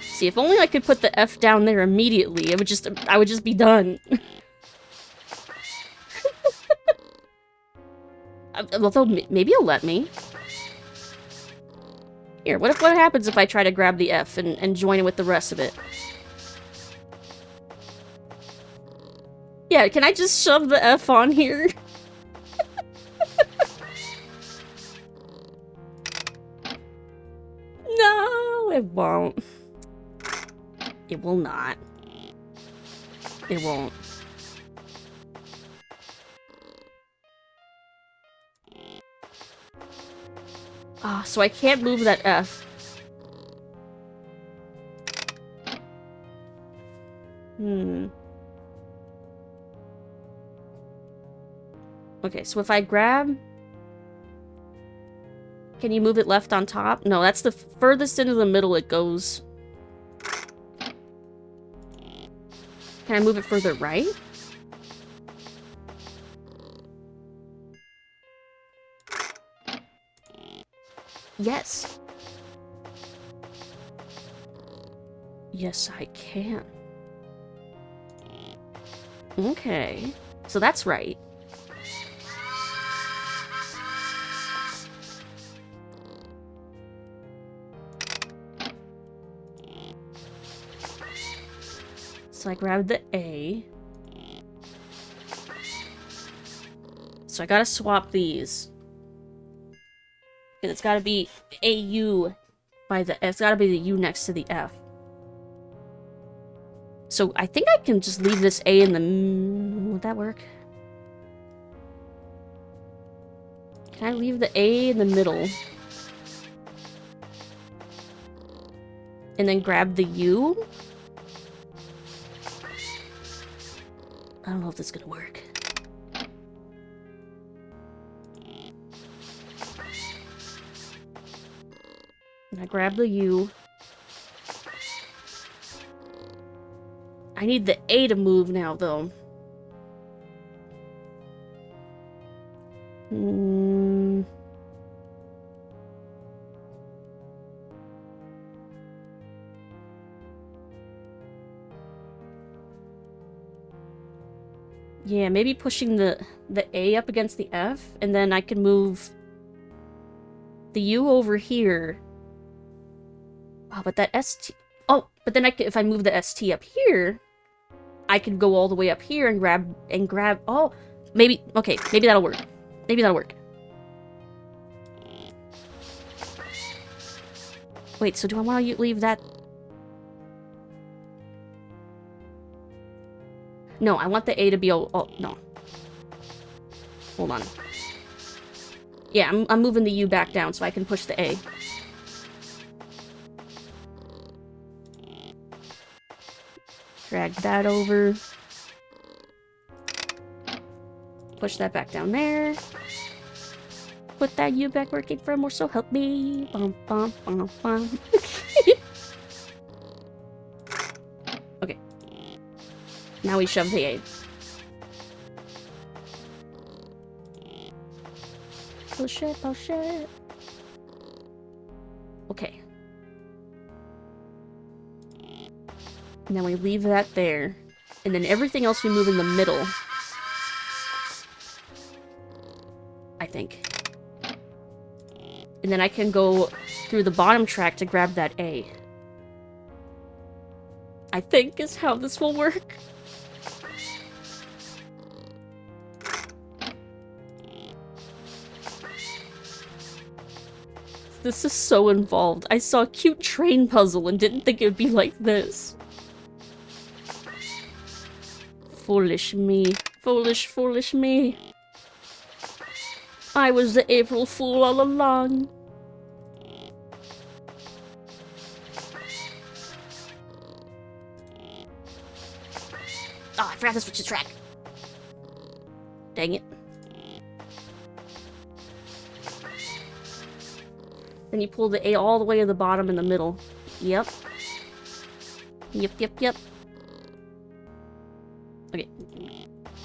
See, if only I could put the F down there immediately, I would just be done. Although, maybe it'll let me. Here, what happens if I try to grab the F and join it with the rest of it? Yeah, can I just shove the F on here? No, it won't. It will not. It won't. Ah, so I can't move that F. Okay, so if I grab... Can you move it left on top? No, that's the furthest into the middle it goes. Can I move it further right? Yes. Yes, I can. Okay. So that's right. So I grabbed the A. So I gotta swap these. Because it's gotta be AU by the... It's gotta be the U next to the F. So I think I can just leave this A in the... Would that work? Can I leave the A in the middle? And then grab the U? I don't know if this is gonna work. And I grab the U. I need the A to move now, though. Yeah, maybe pushing the A up against the F, and then I can move the U over here. Oh, but that ST... Oh, but then if I move the ST up here, I can go all the way up here and grab... Oh, maybe... Okay, maybe that'll work. Maybe that'll work. Wait, so do I want to leave that... No, I want the A to be... Oh, no. Hold on. Yeah, I'm moving the U back down so I can push the A. Drag that over. Push that back down there. Put that U back where it came from, or so help me. Bum, bum, bum, bum. Okay. Now we shove the A. Push it, push it. Okay. And then we leave that there. And then everything else we move in the middle. I think. And then I can go through the bottom track to grab that A. I think is how this will work. This is so involved. I saw a cute train puzzle and didn't think it would be like this. Foolish me. Foolish, foolish me. I was the April Fool all along. Oh, I forgot to switch the track. Dang it. Then you pull the A all the way to the bottom in the middle. Yep. Yep, yep, yep. Okay.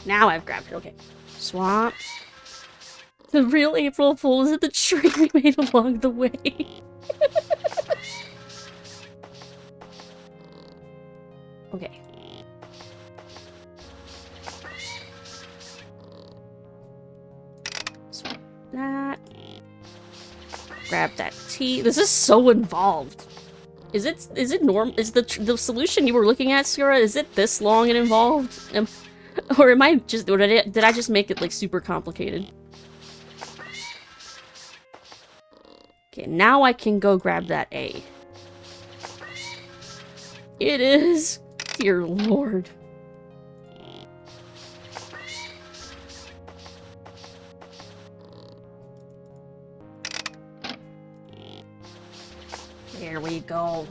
Now I've grabbed it. Okay. Swap. The real April Fool is at the tree we made along the way. Okay. Swap that. Grab that T. This is so involved. Is it norm? Is the solution you were looking at, Sierra? Is it this long and involved? Or am I just, or did I just make it like super complicated? Okay, now I can go grab that A. It is, dear Lord. There we go.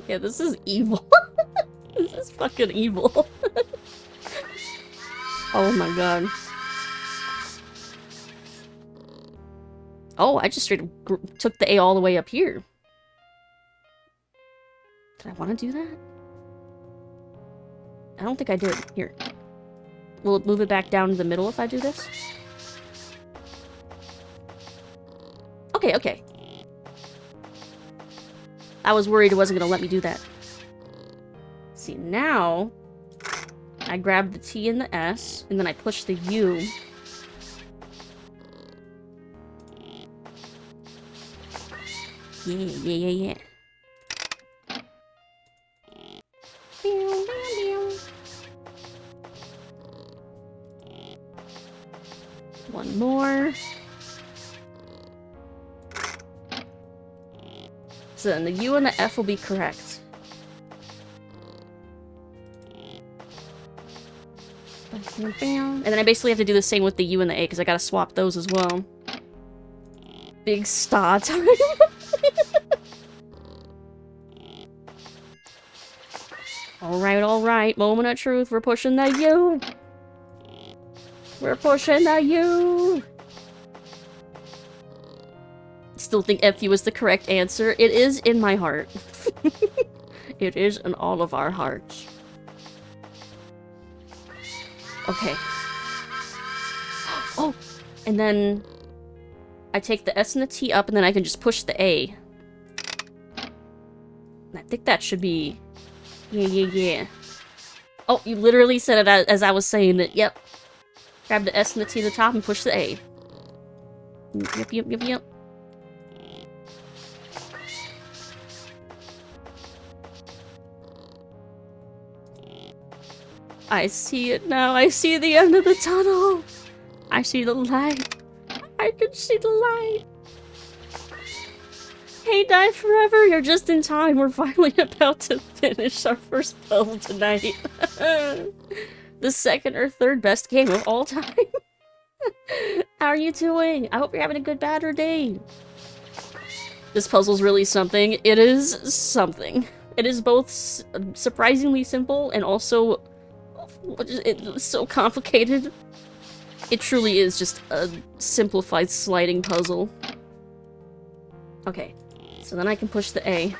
Yeah, this is evil. This is fucking evil. Oh my god. Oh, I just straight took the A all the way up here. Did I want to do that? I don't think I did. Here. Will it move it back down to the middle if I do this? Okay, okay. I was worried it wasn't going to let me do that. See, now I grab the T and the S, and then I push the U. Yeah. One more. So then the U and the F will be correct. And then I basically have to do the same with the U and the A, because I gotta swap those as well. Big star time. Alright. Moment of truth. We're pushing the U. We're pushing the U. Still think FU is the correct answer. It is in my heart. It is in all of our hearts. Okay. Oh! And then I take the S and the T up, and then I can just push the A. I think that should be... Yeah. Oh, you literally said it as I was saying it. Yep. Grab the S and the T at the top and push the A. Yep. I see it now. I see the end of the tunnel. I see the light. I can see the light. Hey, Die Forever, you're just in time. We're finally about to finish our first puzzle tonight. The second or third best game of all time. How are you doing? I hope you're having a good, bad, or day. This puzzle's really something. It is something. It is both surprisingly simple and also it's so complicated. It truly is just a simplified sliding puzzle. Okay, so then I can push the A.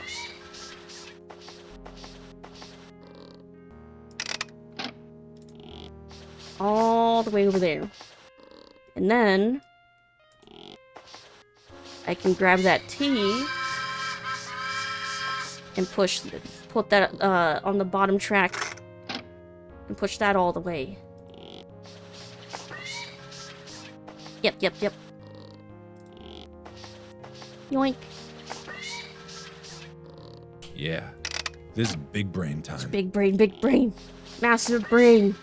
All the way over there. And then I can grab that T and put that on the bottom track and push that all the way. Yep. Yoink. Yeah, this is big brain time. It's big brain. Massive brain.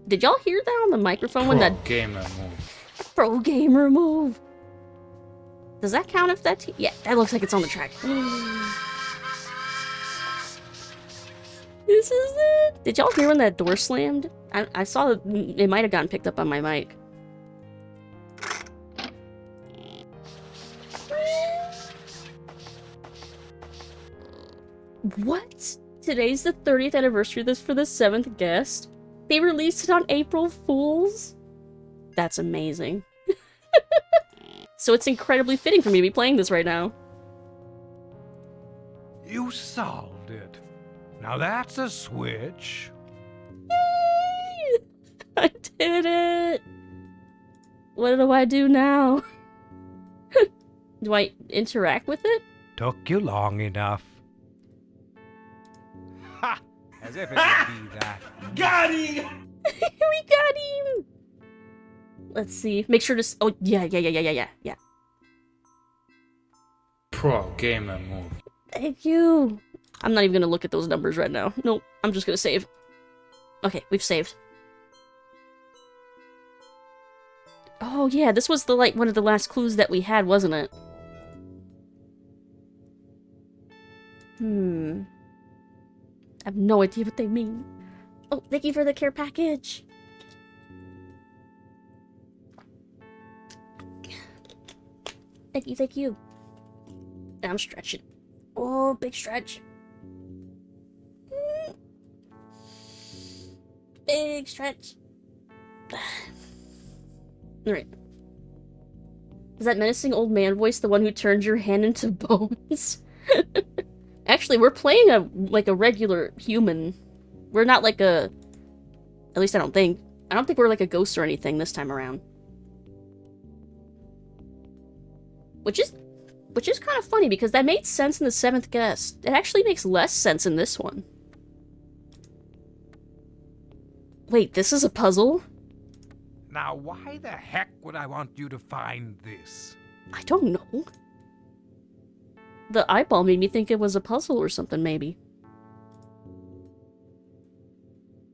Did y'all hear that on the microphone when that gamer move. pro gamer move? Does that count if that's... Yeah, that looks like it's on the track. This is it. Did y'all hear when that door slammed? I saw that it might have gotten picked up on my mic. What? Today's the 30th anniversary of this for the 7th guest. They released it on April Fools? That's amazing. So it's incredibly fitting for me to be playing this right now. You solved it. Now that's a switch. Yay! I did it! What do I do now? Do I interact with it? Took you long enough. Ha! As if it would be that. Got him! We got him! Let's see. Make sure to... Oh, yeah. Pro gamer move. Thank you. I'm not even gonna look at those numbers right now. Nope. I'm just gonna save. Okay, we've saved. Oh, yeah. This was the, like, one of the last clues that we had, wasn't it? I have no idea what they mean. Oh, thank you for the care package. Thank you. I'm stretching. Oh, big stretch. Big stretch. Alright. Is that menacing old man voice the one who turned your hand into bones? Actually, we're playing a regular human. We're not like a... At least I don't think. I don't think we're like a ghost or anything this time around. Which is kind of funny, because that made sense in the 7th Guest. It actually makes less sense in this one. Wait, this is a puzzle? Now why the heck would I want you to find this? I don't know. The eyeball made me think it was a puzzle or something, maybe.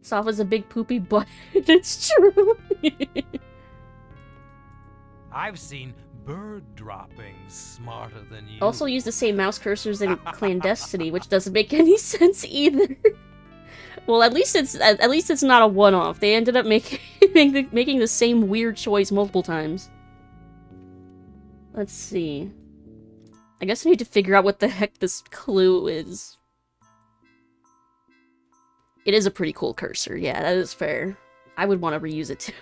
Soft as a big poopy butt. It's true. I've seen bird droppings smarter than you. Also use the same mouse cursors in Clandestiny, which doesn't make any sense either. Well, at least it's not a one-off. They ended up making the same weird choice multiple times. Let's see. I guess I need to figure out what the heck this clue is. It is a pretty cool cursor. Yeah, that is fair. I would want to reuse it too.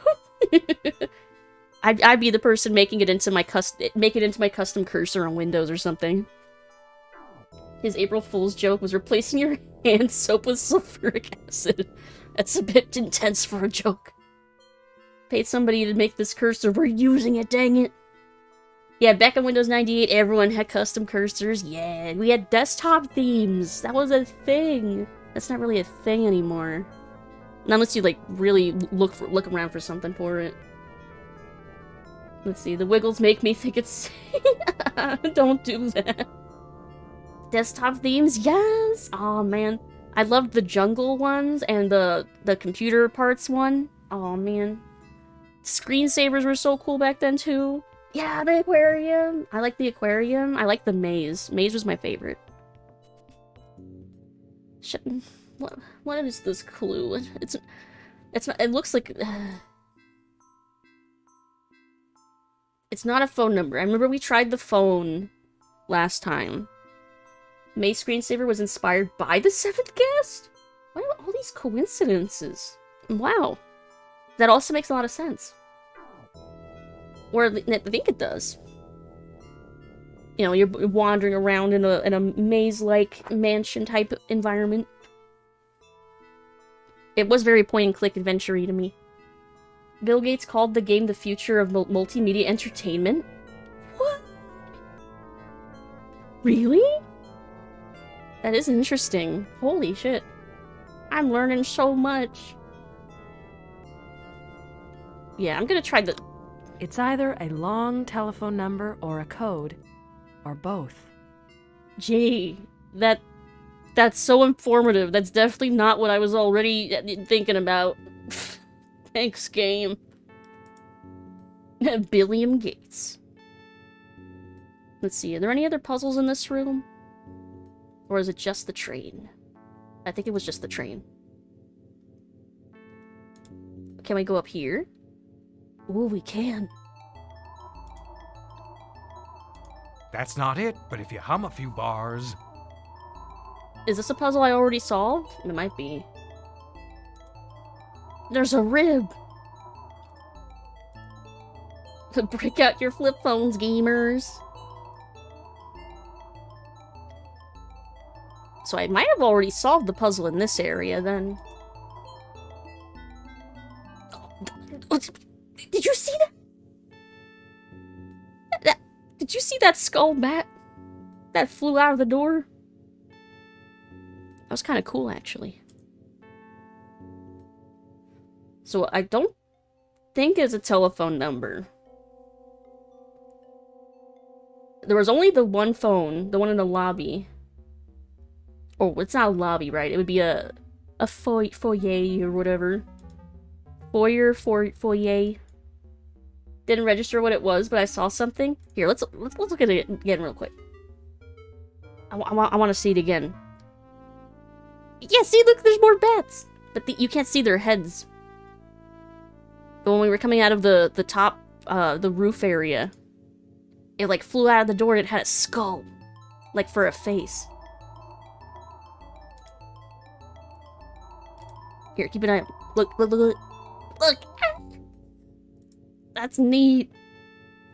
I'd be the person making it into my custom cursor on Windows or something. His April Fool's joke was replacing your hand soap with sulfuric acid. That's a bit intense for a joke. Paid somebody to make this cursor. We're using it, dang it. Yeah, back on Windows 98, everyone had custom cursors. Yeah, we had desktop themes. That was a thing. That's not really a thing anymore. Not unless you, like, really look around for something for it. Let's see, the wiggles make me think it's... Don't do that. Desktop themes, yes! Oh man. I loved the jungle ones and the computer parts one. Oh man. Screensavers were so cool back then too. Yeah, the aquarium. I like the aquarium. I like the maze. Maze was my favorite. What is this clue? It's not, it looks like... It's not a phone number. I remember we tried the phone last time. Maze screensaver was inspired by the 7th Guest? Why are all these coincidences? Wow. That also makes a lot of sense. Or I think it does. You know, you're wandering around in a maze-like mansion-type environment. It was very point-and-click adventure-y to me. Bill Gates called the game the future of multimedia entertainment? What? Really? That is interesting. Holy shit. I'm learning so much. Yeah, I'm gonna try the... It's either a long telephone number or a code, or both. Gee, that's so informative. That's definitely not what I was already thinking about. Thanks, game. Billiam Gates. Let's see, are there any other puzzles in this room? Or is it just the train? I think it was just the train. Can we go up here? Ooh, we can. That's not it, but if you hum a few bars... Is this a puzzle I already solved? It might be. There's a rib! Break out your flip phones, gamers. So I might have already solved the puzzle in this area, then. Did you see that? Did you see that skull bat that flew out of the door? That was kind of cool, actually. So I don't think it's a telephone number. There was only the one phone, the one in the lobby. Oh, it's not a lobby, right? It would be a foyer or whatever. Foyer. Didn't register what it was, but I saw something. Here, let's look at it again real quick. I want to see it again. Yeah, see, look, there's more bats, but you can't see their heads. But when we were coming out of the top, the roof area, it like flew out of the door and it had a skull, like for a face. Here, keep an eye out. Look. Look! That's neat.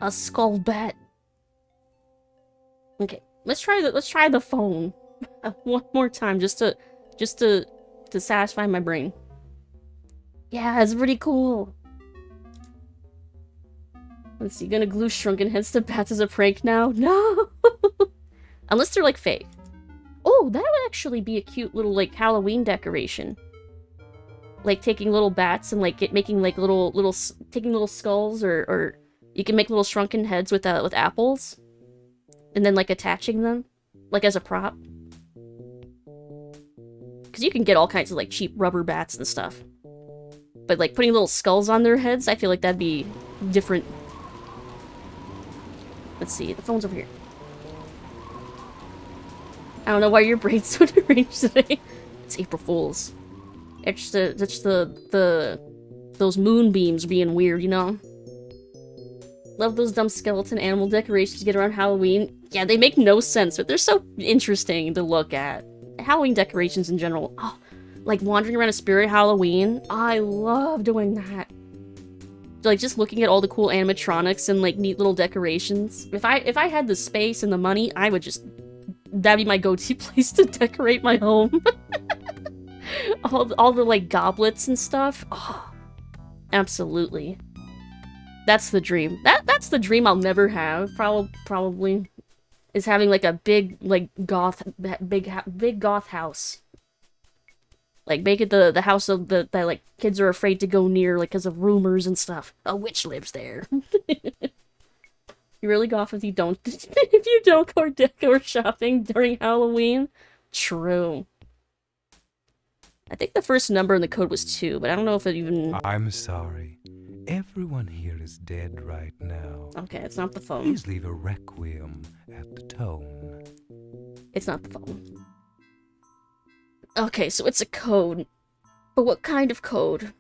A skull bat. Okay, let's try the phone one more time just to satisfy my brain. Yeah, it's pretty cool. Let's see, gonna glue shrunken heads to bats as a prank now? No! Unless they're like fake. Oh, that would actually be a cute little like Halloween decoration. Like taking little bats and like making like taking little skulls, or you can make little shrunken heads with apples, and then like attaching them like as a prop. Because you can get all kinds of like cheap rubber bats and stuff, but like putting little skulls on their heads, I feel like that'd be different. Let's see, the phone's over here. I don't know why your brain's so deranged today. It's April Fool's. It's those moonbeams being weird, you know? Love those dumb skeleton animal decorations you get around Halloween. Yeah, they make no sense, but they're so interesting to look at. Halloween decorations in general. Oh, like wandering around a spirit Halloween. I love doing that. Like just looking at all the cool animatronics and like neat little decorations. If I had the space and the money, I would just... That'd be my go-to place to decorate my home. all the like goblets and stuff. Oh, absolutely. That's the dream. That's the dream I'll never have. Probably is having like a big like big goth house. Like make it the house of that like kids are afraid to go near, like because of rumors and stuff. A witch lives there. You really goth if you don't go decor shopping during Halloween. True. I think the first number in the code was 2, but I don't know if it even... I'm sorry. Everyone here is dead right now. Okay, it's not the phone. Please leave a requiem at the tone. It's not the phone. Okay, so it's a code. But what kind of code?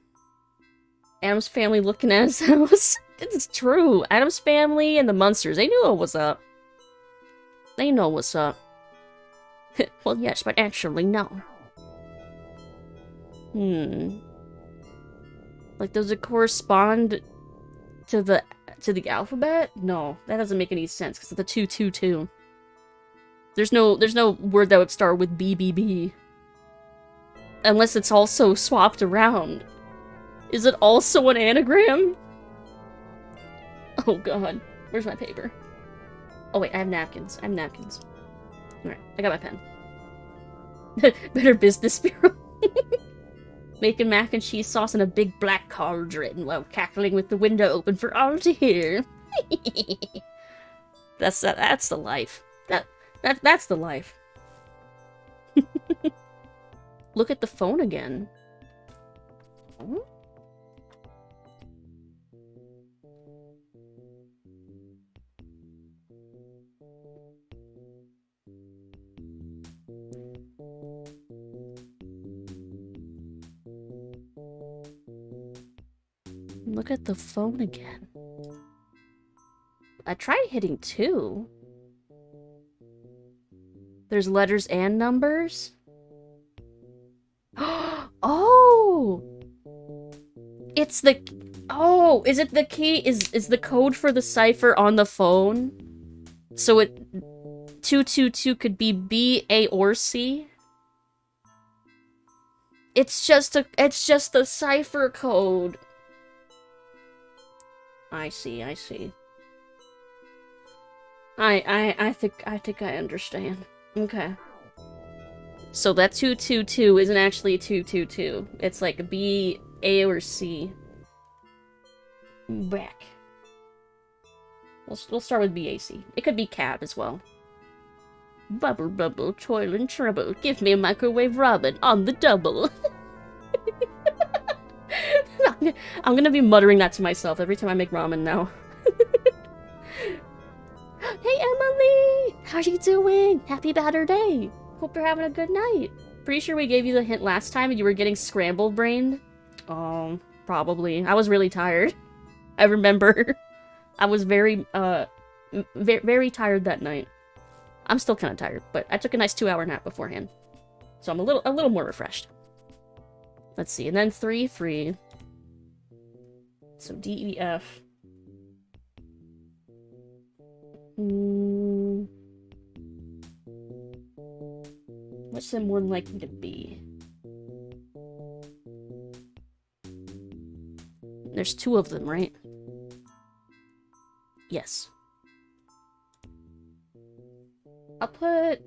Adam's family looking at his house? It's true. Adam's family and the Munsters, they knew what was up. They know what's up. Well, yes, but actually, no. Like, does it correspond to the alphabet? No, that doesn't make any sense because of the 222. There's no word that would start with BBB. Unless it's also swapped around. Is it also an anagram? Oh god, where's my paper? Oh wait, I have napkins. Alright, I got my pen. Better Business Bureau. Making mac and cheese sauce in a big black cauldron while cackling with the window open for all to hear. That's the life. That's the life. Look at the phone again. Oh? Look at the phone again. I tried hitting 2. There's letters and numbers? Oh! It's the Oh, is it the key? Is the code for the cipher on the phone? So it 222 could be B, A, or C? It's just the cipher code. I see. I think I understand. Okay. So that 222 isn't actually 222. It's like a B, A, or C. Back. We'll start with BAC. It could be cab as well. Bubble bubble, toil and trouble. Give me a microwave robin on the double. I'm gonna be muttering that to myself every time I make ramen now. Hey Emily! How you doing? Happy Batter Day! Hope you're having a good night. Pretty sure we gave you the hint last time and you were getting scrambled brained. Probably. I was really tired. I remember. I was very tired that night. I'm still kind of tired, but I took a nice 2-hour nap beforehand. So I'm a little more refreshed. Let's see, and then 3, 3. So D, E, F. What's the more likely to be? There's 2 of them, right? Yes. I'll put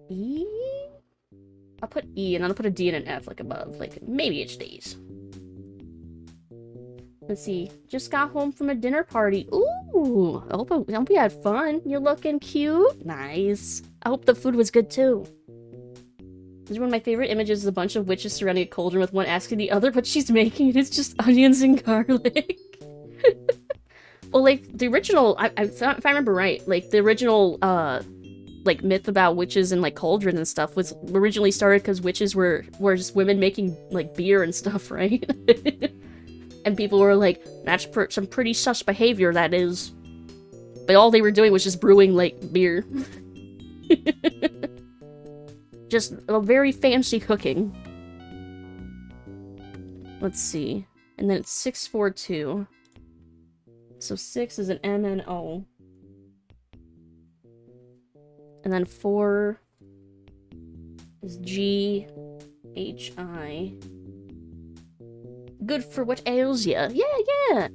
E? I'll put E and I'll put a D and an F like above. Like maybe it stays. Let's see. Just got home from a dinner party. Ooh! I hope you had fun. You're looking cute. Nice. I hope the food was good too. This is one of my favorite images is a bunch of witches surrounding a cauldron with one asking the other what she's making, and it's just onions and garlic. Well, like, the original, if I remember right, like, the original, like, myth about witches and, like, cauldron and stuff was originally started because witches were just women making, like, beer and stuff, right? And people were like, that's some pretty sus behavior, that is. But all they were doing was just brewing, like, beer. Just a very fancy cooking. Let's see. And then it's 642. So 6 is an M and O. And then 4 is G, H, I. Good for what ails ya. Yeah.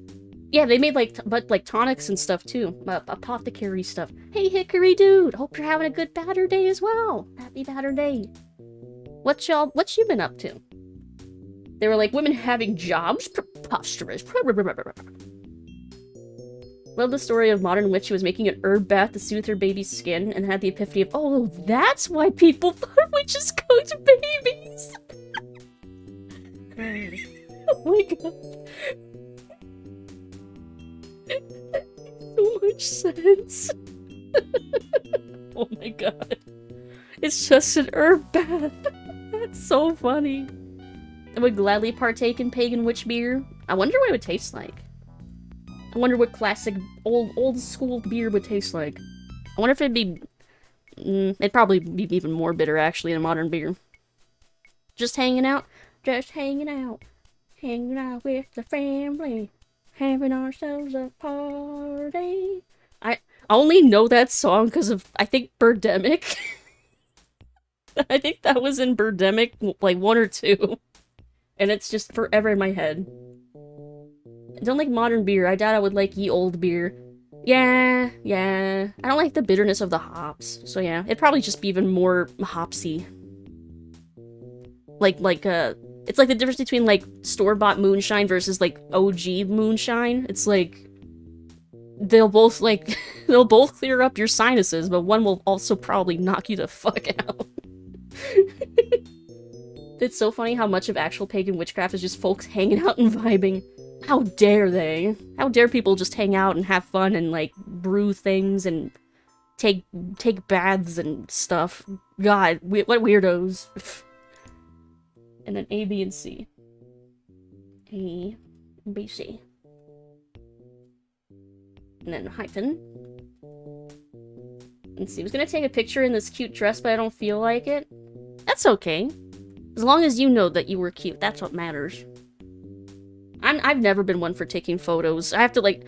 Yeah, they made like tonics and stuff too. Apothecary stuff. Hey Hickory dude, hope you're having a good Batter Day as well. Happy Batter Day. What you been up to? They were like, women having jobs? Preposterous. Love the story of modern witch who was making an herb bath to soothe her baby's skin and had the epiphany of, oh, that's why people thought witches cooked babies. Oh my god. So much sense. Oh my god. It's just an herb bath. That's so funny. I would gladly partake in pagan witch beer. I wonder what it would taste like. I wonder what classic, old school beer would taste like. I wonder if it'd be... it'd probably be even more bitter, actually, than modern beer. Just hanging out. Just hanging out. Hanging out with the family. Having ourselves a party. I only know that song because of, I think, Birdemic. I think that was in Birdemic, like, 1 or 2. And it's just forever in my head. I don't like modern beer. I doubt I would like ye old beer. Yeah. I don't like the bitterness of the hops. So yeah, it'd probably just be even more hopsy. It's like the difference between, like, store-bought moonshine versus, like, OG moonshine. It's like, they'll both clear up your sinuses, but one will also probably knock you the fuck out. It's so funny how much of actual pagan witchcraft is just folks hanging out and vibing. How dare they? How dare people just hang out and have fun and, like, brew things and take baths and stuff. God, what weirdos. And then A, B, and C. A, B, C. And then hyphen. And see, I was gonna take a picture in this cute dress, but I don't feel like it. That's okay. As long as you know that you were cute, that's what matters. I've never been one for taking photos. I have to, like...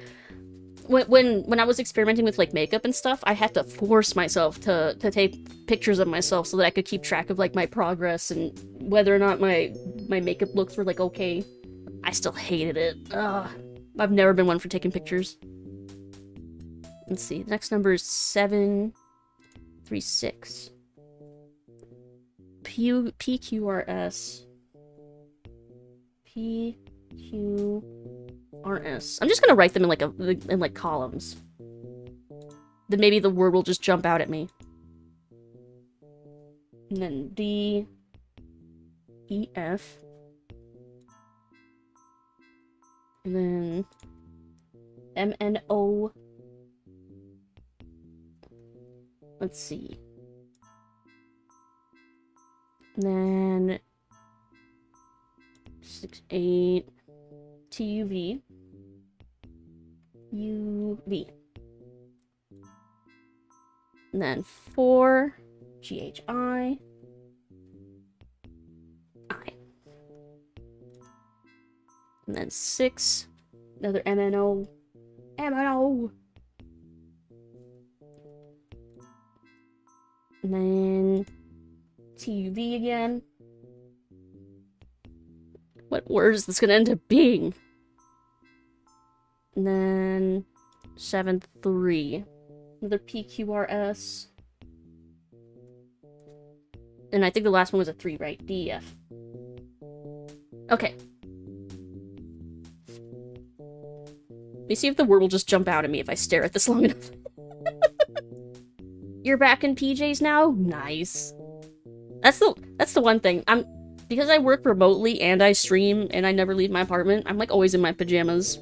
When I was experimenting with, like, makeup and stuff, I had to force myself to take pictures of myself so that I could keep track of, like, my progress and whether or not my makeup looks were, like, okay. I still hated it. Ugh. I've never been one for taking pictures. Let's see. The next number is 736. PQRS. PQRS. I'm just gonna write them in like columns. Then maybe the word will just jump out at me. And then D, E, F. And then M, N, O. Let's see. And then 6, 8, T, U, V. U, V. And then 4, G, H, I. I. And then 6, another M, N, O. M, N, O. And then TUV again. What word is this gonna end up being? And then 7, 3. Another PQRS. And I think the last one was a 3, right? DEF. Okay. Let me see if the word will just jump out at me if I stare at this long enough. You're back in PJs now? Nice. That's the one thing. Because I work remotely and I stream and I never leave my apartment, I'm like always in my pajamas.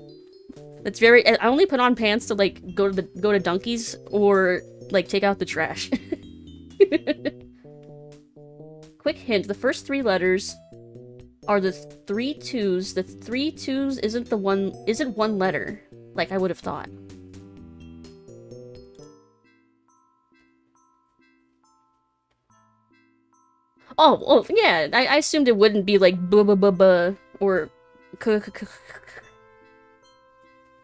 It's very I only put on pants to like go to Dunkies or like take out the trash. Quick hint, the first 3 letters are the 3 twos. The 3 twos isn't one letter, like I would have thought. Oh, well, yeah, I assumed it wouldn't be like blah blah blah blah or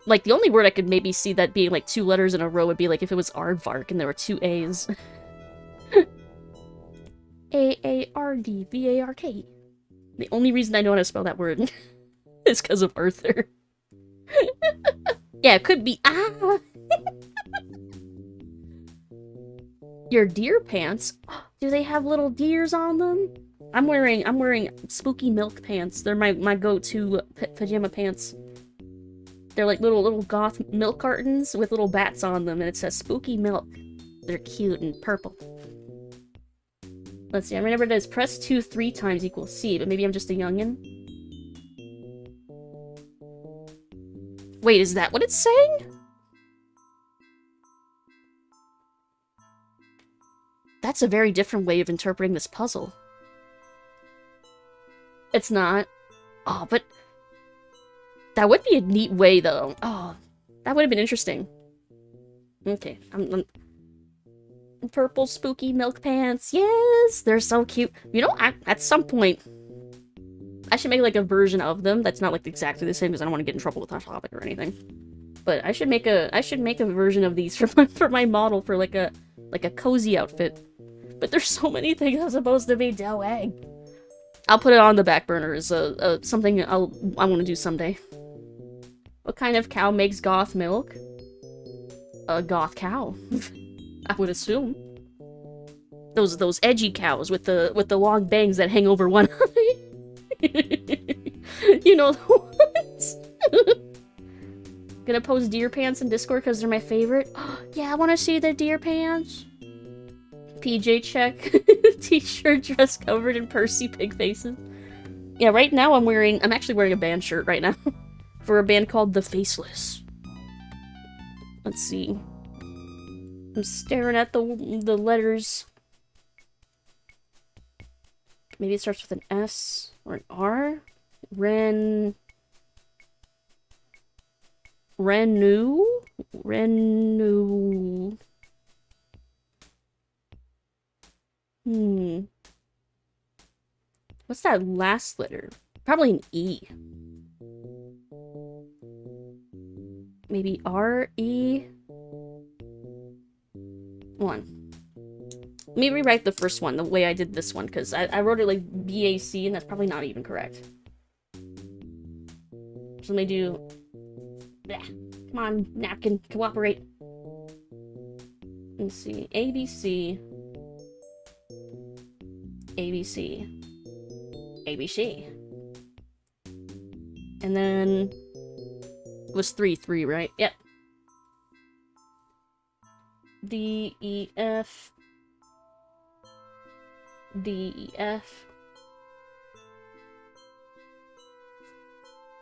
like the only word I could maybe see that being like 2 letters in a row would be like if it was aardvark and there were 2 A's. A-A-R-D-V-A-R-K. The only reason I know how to spell that word is because of Arthur. Yeah, it could be Your deer pants? Do they have little deers on them? I'm wearing spooky milk pants. They're my go-to pajama pants. They're like little goth milk cartons with little bats on them, and it says spooky milk. They're cute and purple. Let's see, I remember it as press 2 3 times equals C, but maybe I'm just a youngin'. Wait, is that what it's saying? That's a very different way of interpreting this puzzle. It's not. Oh, but... that would be a neat way, though. Oh, that would have been interesting. Okay, I'm purple spooky milk pants. Yes, they're so cute. You know, at some point, I should make like a version of them that's not like exactly the same because I don't want to get in trouble with that topic or anything. But I should make a version of these for my model for like a cozy outfit. But there's so many things I'm supposed to be doing. I'll put it on the back burner as something I want to do someday. What kind of cow makes goth milk? A goth cow. I would assume. Those edgy cows with the long bangs that hang over one eye. You know the ones. Gonna post deer pants in Discord because they're my favorite. Yeah, I want to see the deer pants. PJ check. T-shirt dress covered in Percy pig faces. Yeah, right now I'm actually wearing a band shirt right now. For a band called The Faceless. Let's see. I'm staring at the letters. Maybe it starts with an S or an R? Renu? What's that last letter? Probably an E. Maybe R-E? One. Let me rewrite the first one the way I did this one, because I wrote it like B-A-C, and that's probably not even correct. So let me do... Blah. Come on, napkin, cooperate. Let's see. ABC. ABC. ABC. And then... It was 3, right? Yep. D, E, F. D, E, F.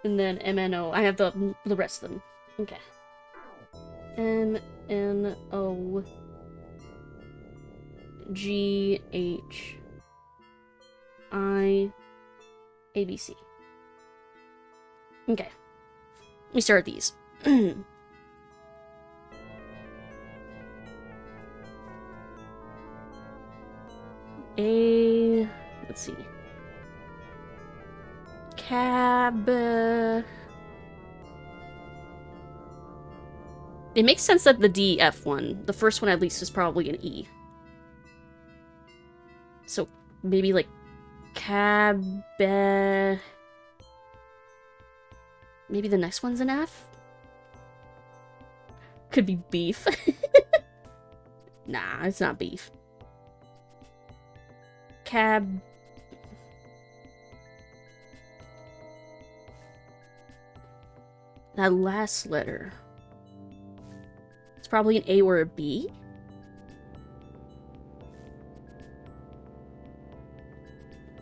And then M, N, O. I have the rest of them. Okay. M, N, O. G, H. I. A, B, C. Okay. Let me start these. Let's see. Cab. It makes sense that the D, F one, the first one at least, is probably an E. So maybe like cab. Maybe the next one's an F? Could be beef. Nah, it's not beef. Cab. That last letter. It's probably an A or a B.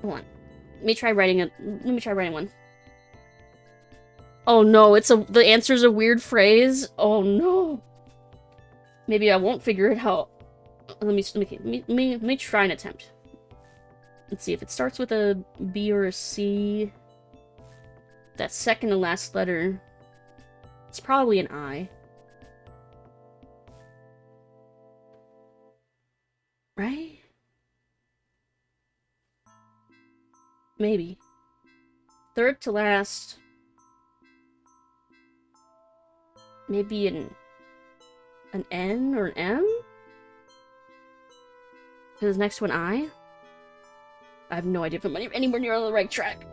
Hold on. Let me try writing one. Oh no, the answer's a weird phrase. Oh no. Maybe I won't figure it out. Let me try an attempt. Let's see if it starts with a B or a C. That second to last letter. It's probably an I. Right? Maybe. Third to last. Maybe an N or an M? Is the next one I? I have no idea if I'm anywhere near on the right track.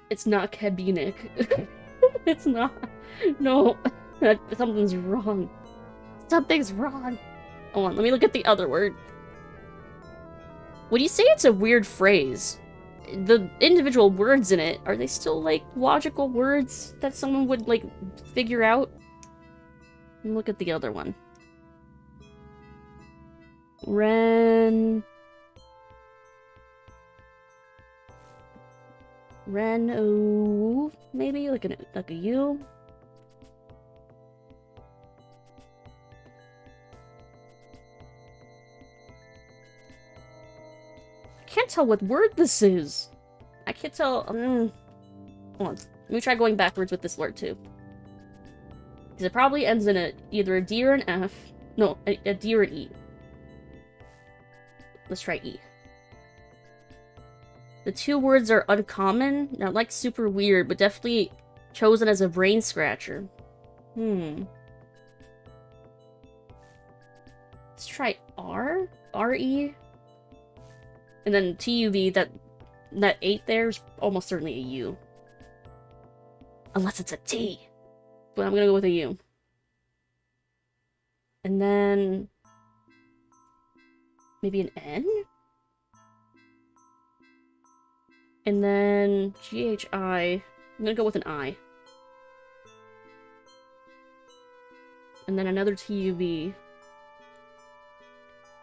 It's not Kabinic. It's not. No. Something's wrong. Something's wrong. Hold on, let me look at the other word. When you say it's a weird phrase, the individual words in it, are they still, like, logical words that someone would, like, figure out? Let me look at the other one. Reno, maybe? Like a U? Can't tell what word this is. I can't tell. Hold on. Let me try going backwards with this word too. Because it probably ends in either a D or an F. No, a D or an E. Let's try E. The two words are uncommon, not like super weird, but definitely chosen as a brain scratcher. Let's try R? R-E? And then TUV, that 8 there is almost certainly a U. Unless it's a T. But I'm gonna go with a U. And then... maybe an N? And then GHI. I'm gonna go with an I. And then another TUV.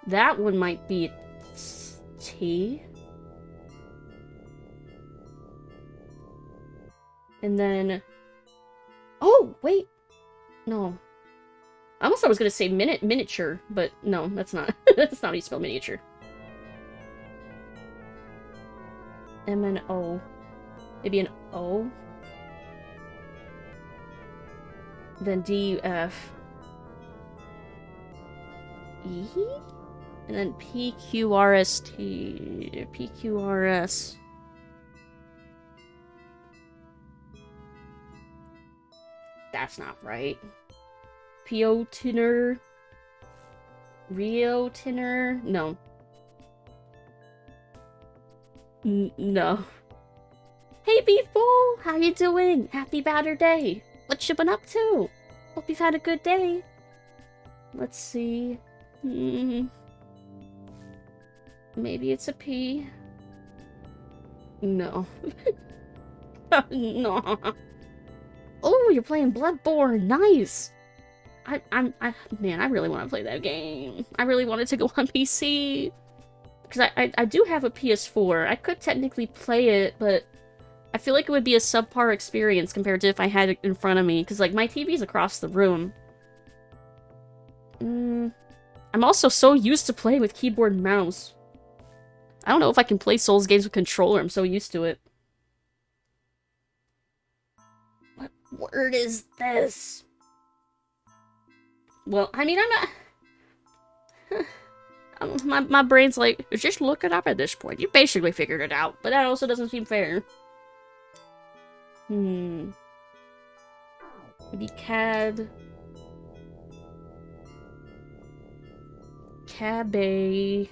That one might be T. And then... oh, wait! No. I almost thought I was gonna say miniature, but no, that's not. That's not how you spell miniature. M-N-O. Maybe an O. Then D, F. E? And then P, Q, R, S, T. P, Q, R, S. That's not right. P-O, Tinner. Rio, Tinner. No. No. Hey, Beefball! How you doing? Happy Batter Day! What you been up to? Hope you've had a good day. Let's see. Maybe it's a P. No. No. Oh, you're playing Bloodborne. Nice. Man, I really want to play that game. I really wanted to go on PC. Because I do have a PS4. I could technically play it, but I feel like it would be a subpar experience compared to if I had it in front of me. Because, like, my TV's across the room. I'm also so used to playing with keyboard and mouse. I don't know if I can play Souls games with controller. I'm so used to it. What word is this? Well, I mean, I'm not... my brain's like, just look it up at this point. You basically figured it out, but that also doesn't seem fair. Maybe cad... Cabay...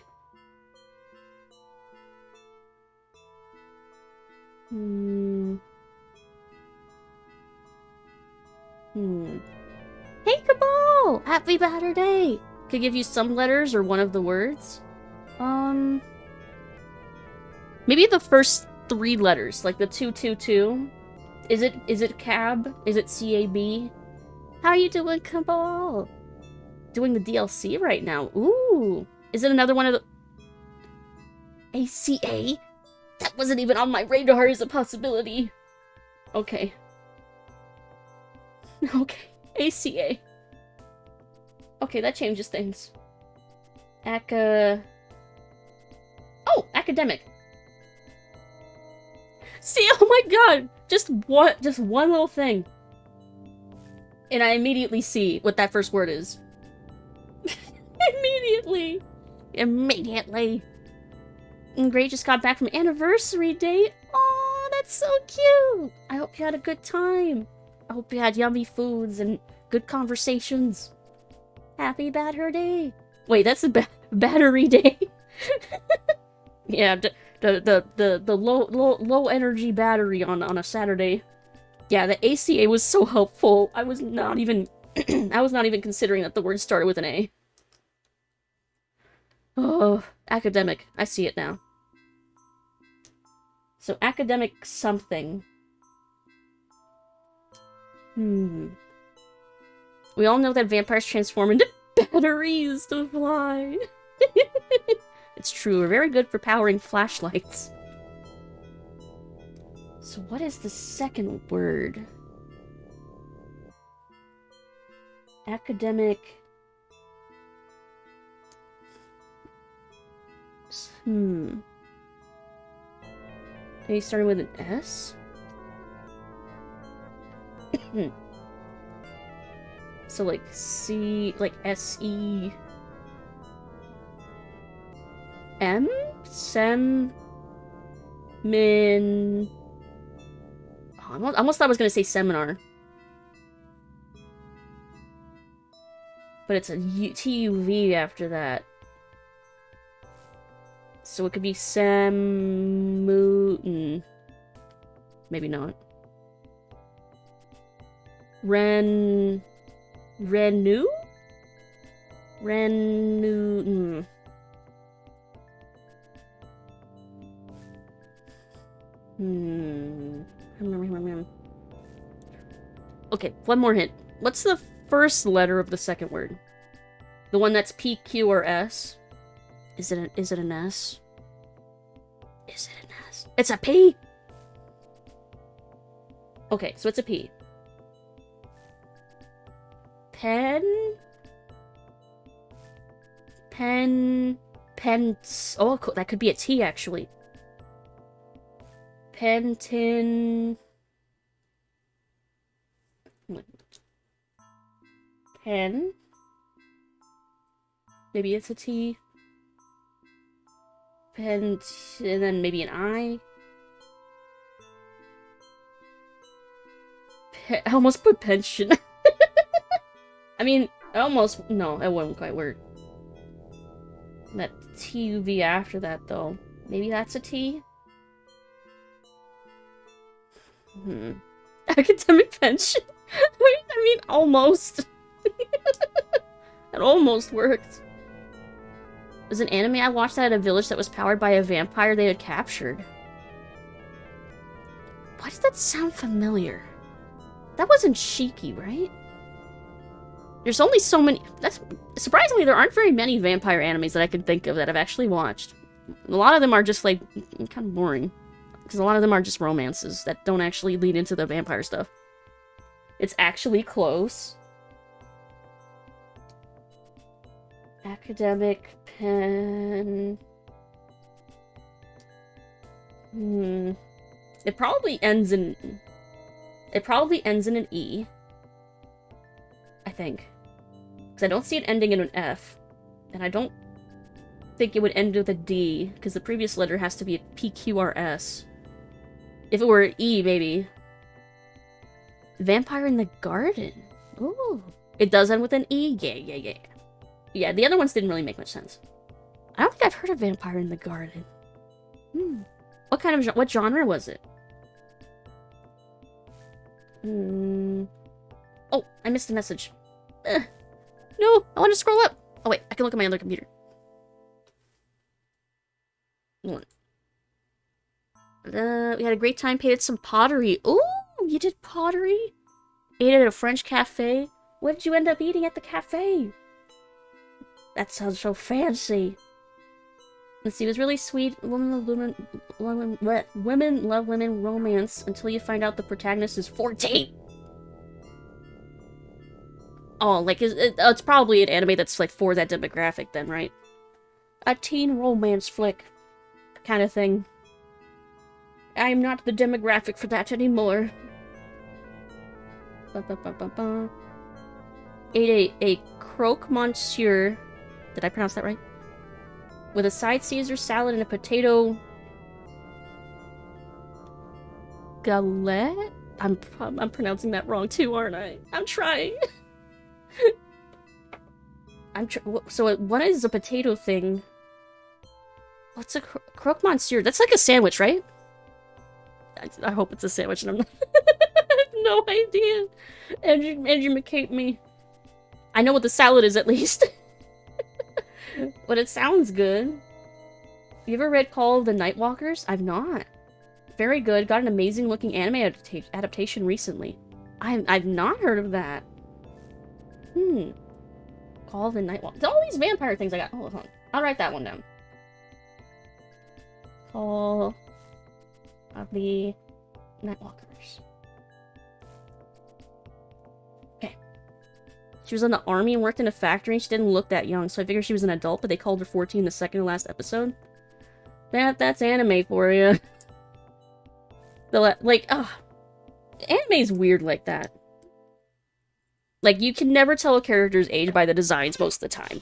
Hey, Cabal! Happy Batter Day! Could give you some letters or one of the words. Maybe the first 3 letters, like the 222. Is it cab? Is it CAB? How are you doing, Cabal? Doing the DLC right now. Ooh! Is it another one of the... ACA? That wasn't even on my radar as a possibility. Okay. Okay. ACA. Okay, that changes things. Oh, academic. See, oh my god! Just one little thing. And I immediately see what that first word is. Immediately! Immediately! And Gray just got back from anniversary date. Oh, that's so cute! I hope you had a good time. I hope you had yummy foods and good conversations. Happy Batter Day. Wait, that's a battery day. Yeah, the low energy battery on a Saturday. Yeah, the ACA was so helpful. I was not even considering that the word started with an A. Oh, academic. I see it now. So academic something. We all know that vampires transform into batteries to fly. It's true, we're very good for powering flashlights. So what is the second word? Academic... Maybe starting with an S? So like C, like S-E... M? Sem... Min... Oh, I almost thought I was gonna say seminar. But it's a T-U-V after that. So it could be Maybe not. Renew? Okay, one more hint. What's the first letter of the second word? The one that's P, Q, or S? Is it an S? Is it an S? It's a P! Okay, so it's a P. Pence. Oh, that could be a T, actually. Pentin... Pen? Maybe it's a T. And then maybe an I. I almost put pension. I mean, almost... No, it wouldn't quite work. That TUV after that, though. Maybe that's a T? Academic pension? I mean, almost. It almost worked. There's an anime I watched at a village that was powered by a vampire they had captured. Why does that sound familiar? That wasn't Shiki, right? There's only so many... Surprisingly, there aren't very many vampire animes that I can think of that I've actually watched. A lot of them are just, like, kind of boring. Because a lot of them are just romances that don't actually lead into the vampire stuff. It's actually close. Academic pen... It probably ends in... It probably ends in an E. I think. Because I don't see it ending in an F. And I don't think it would end with a D, because the previous letter has to be a PQRS. If it were an E, maybe. Vampire in the Garden. Ooh. It does end with an E? Yeah. Yeah, the other ones didn't really make much sense. I don't think I've heard of Vampire in the Garden. What kind of... What genre was it? Oh, I missed a message. No, I want to scroll up. Oh wait, I can look at my other computer. Hold on. We had a great time, painted some pottery. Ooh, you did pottery? Ate at a French cafe? What did you end up eating at the cafe? That sounds so fancy. Let's see, it was really sweet. Women love women romance until you find out the protagonist is 14. Oh, like, it's probably an anime that's, like, for that demographic then, right? A teen romance flick kind of thing. I am not the demographic for that anymore. Ate a croque monsieur. Did I pronounce that right? With a side Caesar salad and a potato... galette? I'm pronouncing that wrong too, aren't I? I'm trying. So what is a potato thing? What's a croque monsieur? That's like a sandwich, right? I hope it's a sandwich and I'm not... I have no idea. Educate me. I know what the salad is at least. But it sounds good. You ever read Call of the Nightwalkers? I've not. Very good. Got an amazing looking anime adaptation recently. I've not heard of that. Call of the Nightwalkers. All these vampire things I got. Hold on. I'll write that one down. Call of the Nightwalkers. Okay. She was in the army and worked in a factory and she didn't look that young, so I figured she was an adult, but they called her 14 in the second to last episode. That's anime for you. Anime's weird like that. Like, you can never tell a character's age by the designs most of the time.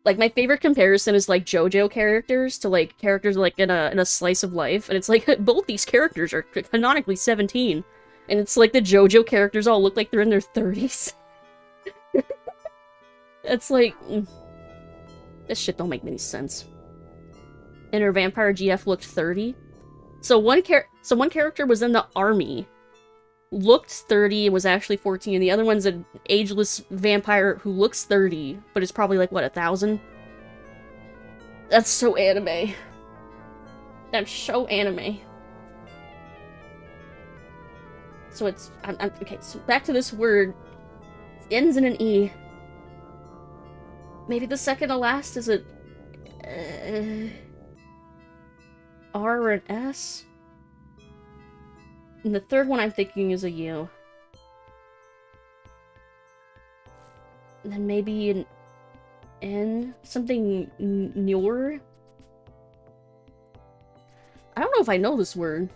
Like, my favorite comparison is, like, JoJo characters to, like, characters, like, in a slice of life. And it's like, both these characters are canonically 17. And it's like the JoJo characters all look like they're in their 30s. It's like... This shit don't make any sense. And her vampire GF looked 30. So one character was in the army, looked 30 and was actually 14, and the other one's an ageless vampire who looks 30, but is probably like, what, 1,000? That's so anime. That's so anime. So it's... okay, so back to this word. It ends in an E. Maybe the second to last is a... R or an S? And the third one I'm thinking is a U. And then maybe an N? Something Nyor? I don't know if I know this word.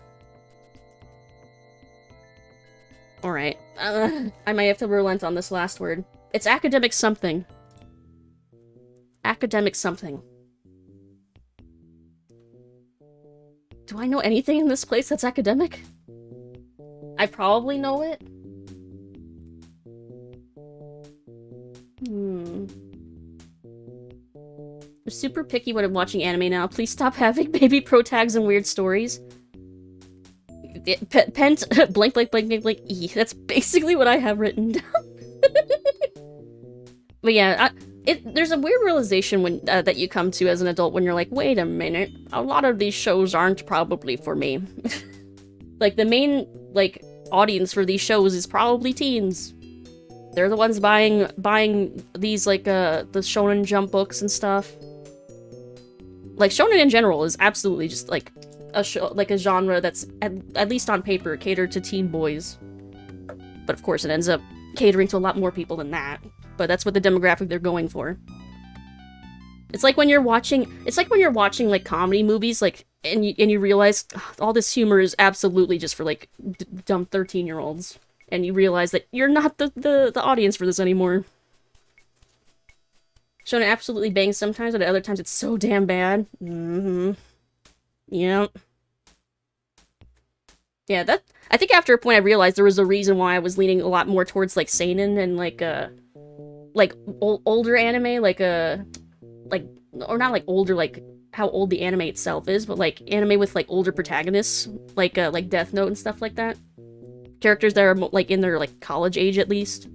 Alright. I might have to relent on this last word. It's academic something. Academic something. Do I know anything in this place that's academic? I probably know it. I'm super picky when I'm watching anime now. Please stop having baby pro tags and weird stories. Pent blank blank blank blank blank E. That's basically what I have written down. But yeah, there's a weird realization when that you come to as an adult when you're like, wait a minute, a lot of these shows aren't probably for me. Like the main audience for these shows is probably teens. They're the ones buying these the Shonen Jump books and stuff. Like shonen in general is absolutely just a genre that's at least on paper catered to teen boys. But of course it ends up catering to a lot more people than that. But that's what the demographic they're going for. It's like when you're watching comedy movies and you realize all this humor is absolutely just for dumb 13-year-olds. And you realize that you're not the audience for this anymore. Shonen absolutely bangs sometimes, but at other times it's so damn bad. Yep. Yeah, I think after a point I realized there was a reason why I was leaning a lot more towards seinen and older anime, or not older how old the anime itself is, but anime with older protagonists, like Death Note and stuff like that. Characters that are in their college age at least,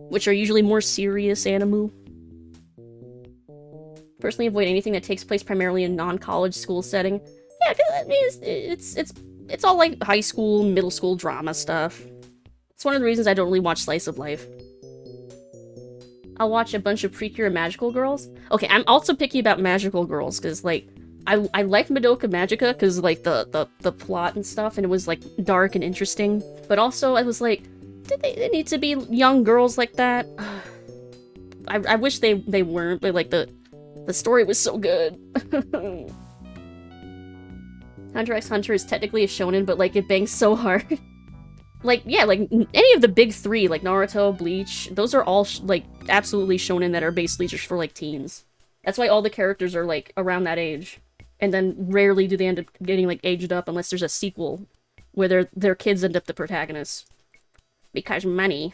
which are usually more serious anime. Personally, avoid anything that takes place primarily in non-college school setting. Yeah, I mean it's all high school, middle school drama stuff. It's one of the reasons I don't really watch slice of life. I'll watch a bunch of Precure and Magical Girls. Okay, I'm also picky about Magical Girls because I like Madoka Magica because the plot and stuff, and it was dark and interesting. But also I was did they need to be young girls like that? I wish they weren't, but the story was so good. Hunter x Hunter is technically a shonen, but it bangs so hard. Any of the big three, Naruto, Bleach, those are all absolutely shonen that are basically just for teens. That's why all the characters are around that age. And then rarely do they end up getting aged up unless there's a sequel where their kids end up the protagonists. Because money.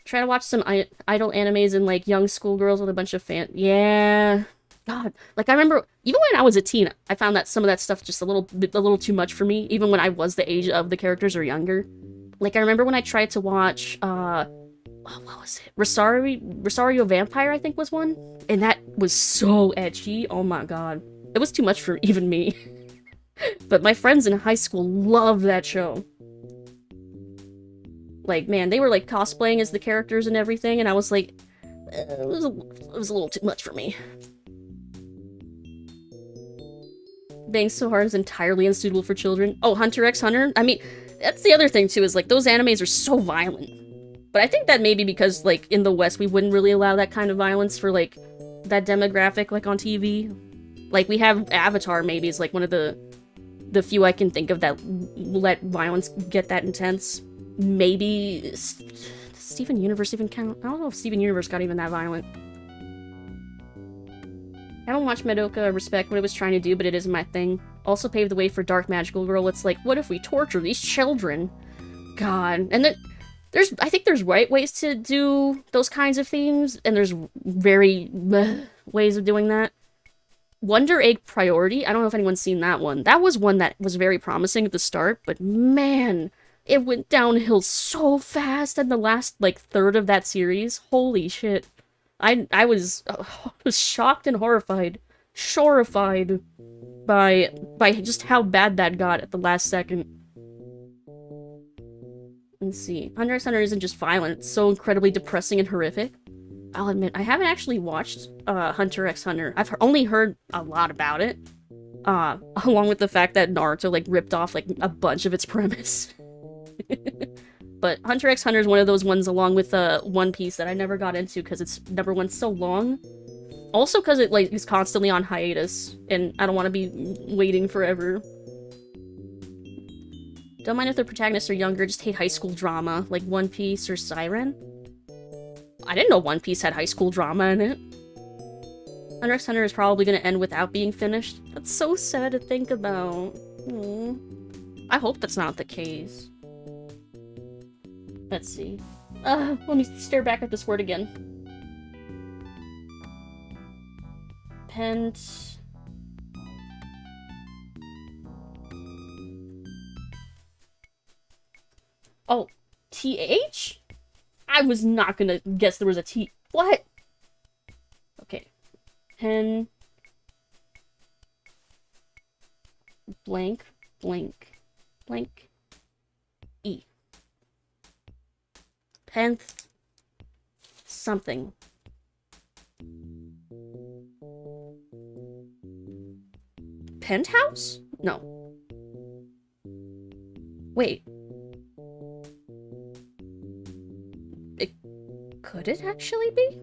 Try to watch some idol animes and young schoolgirls with a bunch of yeah. God, I remember even when I was a teen, I found that some of that stuff just a little too much for me, even when I was the age of the characters or younger. I remember when I tried to watch what was it? Rosario Vampire, I think was one. And that was so edgy. Oh my god. It was too much for even me. But my friends in high school loved that show. Man, they were cosplaying as the characters and everything, and I was it was a little too much for me. Being so hard is entirely unsuitable for children. Oh, Hunter x Hunter? I mean, that's the other thing too, is those animes are so violent. But I think that maybe because in the West we wouldn't really allow that kind of violence for that demographic on TV. We have Avatar maybe is one of the few I can think of that let violence get that intense. Maybe does Steven Universe even count? I don't know if Steven Universe got even that violent. I don't watch Madoka. I respect what it was trying to do, but it isn't my thing. Also paved the way for Dark Magical Girl. It's what if we torture these children? God. And then I think there's right ways to do those kinds of themes, and there's very ways of doing that. Wonder Egg Priority. I don't know if anyone's seen that one. That was one that was very promising at the start, but man, it went downhill so fast in the last third of that series. Holy shit. I was shocked and horrified by just how bad that got at the last second. Let's see. Hunter x Hunter isn't just violent, it's so incredibly depressing and horrific. I'll admit, I haven't actually watched Hunter x Hunter. I've only heard a lot about it. Along with the fact that Naruto ripped off a bunch of its premise. But Hunter x Hunter is one of those ones along with One Piece that I never got into because it's, number one, so long, Also because it, like, is constantly on hiatus, and I don't want to be waiting forever. Don't mind if the protagonists are younger, just hate high school drama, like One Piece or Siren. I didn't know One Piece had high school drama in it. Hunter x Hunter is probably going to end without being finished. That's so sad to think about. I hope that's not the case. Let's see. Let me stare back at this word again. Pent... Oh, TH? I was not gonna guess there was a T. What? Okay. Pen... Blank, blank, blank, E. Penth... something. Penthouse? No. Wait. Could it actually be?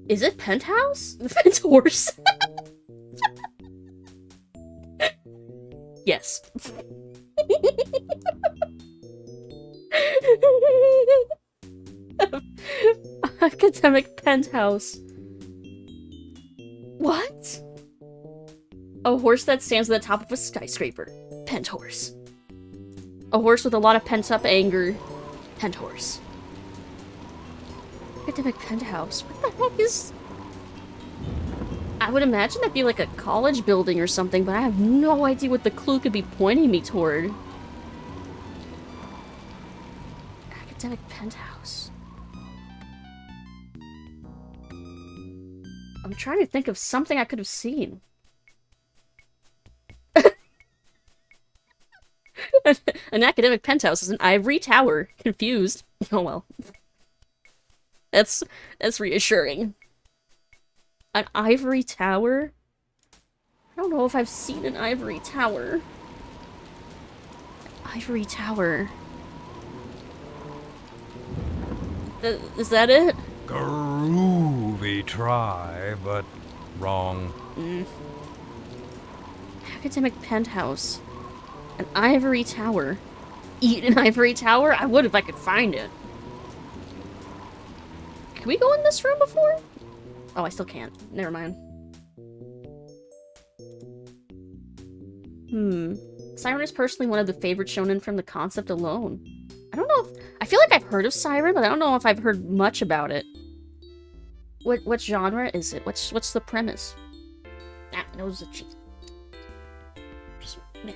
Is it Penthouse? The Pent Horse? Yes. Academic Penthouse. What? A horse that stands at the top of a skyscraper. Pent Horse. A horse with a lot of pent-up anger. Pent Horse. Academic Penthouse. What the heck is... I would imagine that'd be like a college building or something, but I have no idea what the clue could be pointing me toward. Academic Penthouse. I'm trying to think of something I could have seen. An academic penthouse is an ivory tower. Confused. Oh well. That's reassuring. An ivory tower? I don't know if I've seen an ivory tower. Ivory tower. Is that it? Groovy try, but wrong. Academic penthouse. An ivory tower. Eat an ivory tower? I would if I could find it. Can we go in this room before? Oh, I still can't. Never mind. Siren is personally one of the favorite shonen from the concept alone. I don't know if... I feel like I've heard of Siren, but I don't know if I've heard much about it. What genre is it? What's the premise? Ah, that was a cheat. Just, meh.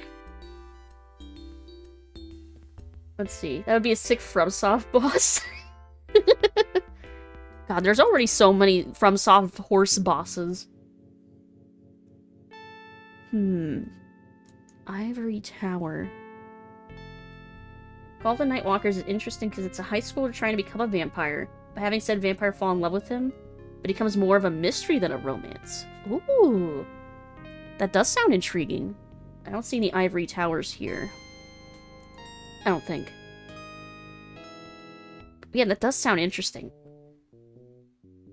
Let's see. That would be a sick FromSoft boss. God, there's already so many FromSoft horse bosses. Ivory Tower. Call of the Nightwalkers is interesting because it's a high schooler trying to become a vampire. But having said vampire fall in love with him, it becomes more of a mystery than a romance. Ooh. That does sound intriguing. I don't see any ivory towers here. I don't think. But yeah, that does sound interesting.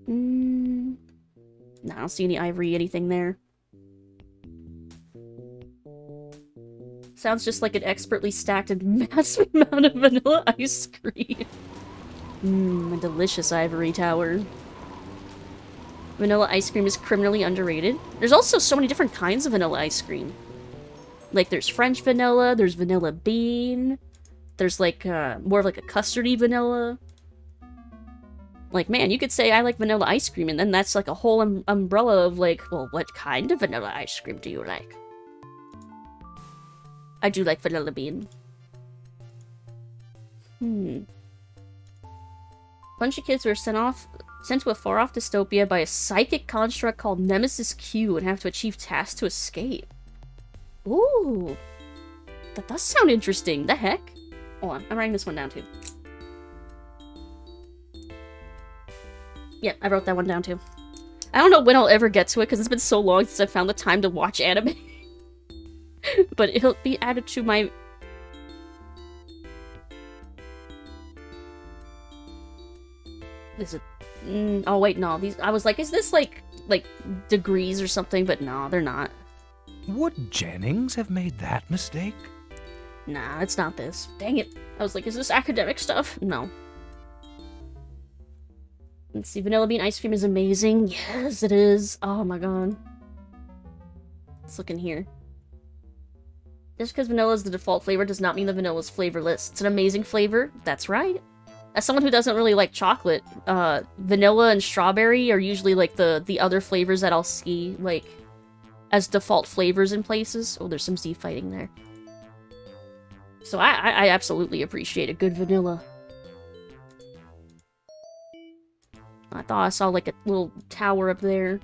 No, I don't see any ivory anything there. Sounds just like an expertly stacked and massive amount of vanilla ice cream. A delicious ivory tower. Vanilla ice cream is criminally underrated. There's also so many different kinds of vanilla ice cream. Like, there's French vanilla, there's vanilla bean, there's, like, more of, like, a custardy vanilla. Like, man, you could say I like vanilla ice cream, and then that's, like, a whole umbrella of, like, well, what kind of vanilla ice cream do you like? I do like vanilla bean. Bunch of kids were sent to a far-off dystopia by a psychic construct called Nemesis Q and have to achieve tasks to escape. Ooh. That does sound interesting. The heck? Hold on, I'm writing this one down too. Yep, I wrote that one down too. I don't know when I'll ever get to it because it's been so long since I found the time to watch anime. But it'll be added to my... Is it? Oh wait, no. These. I was like, is this like degrees or something? But no, they're not. Would Jennings have made that mistake? Nah, it's not this. Dang it. I was like, is this academic stuff? No. Let's see. Vanilla bean ice cream is amazing. Yes, it is. Oh my god. Let's look in here. Just because vanilla is the default flavor does not mean the vanilla is flavorless. It's an amazing flavor. That's right. As someone who doesn't really like chocolate, vanilla and strawberry are usually like the other flavors that I'll see like as default flavors in places. Oh, there's some Z fighting there. So I absolutely appreciate a good vanilla. I thought I saw like a little tower up there.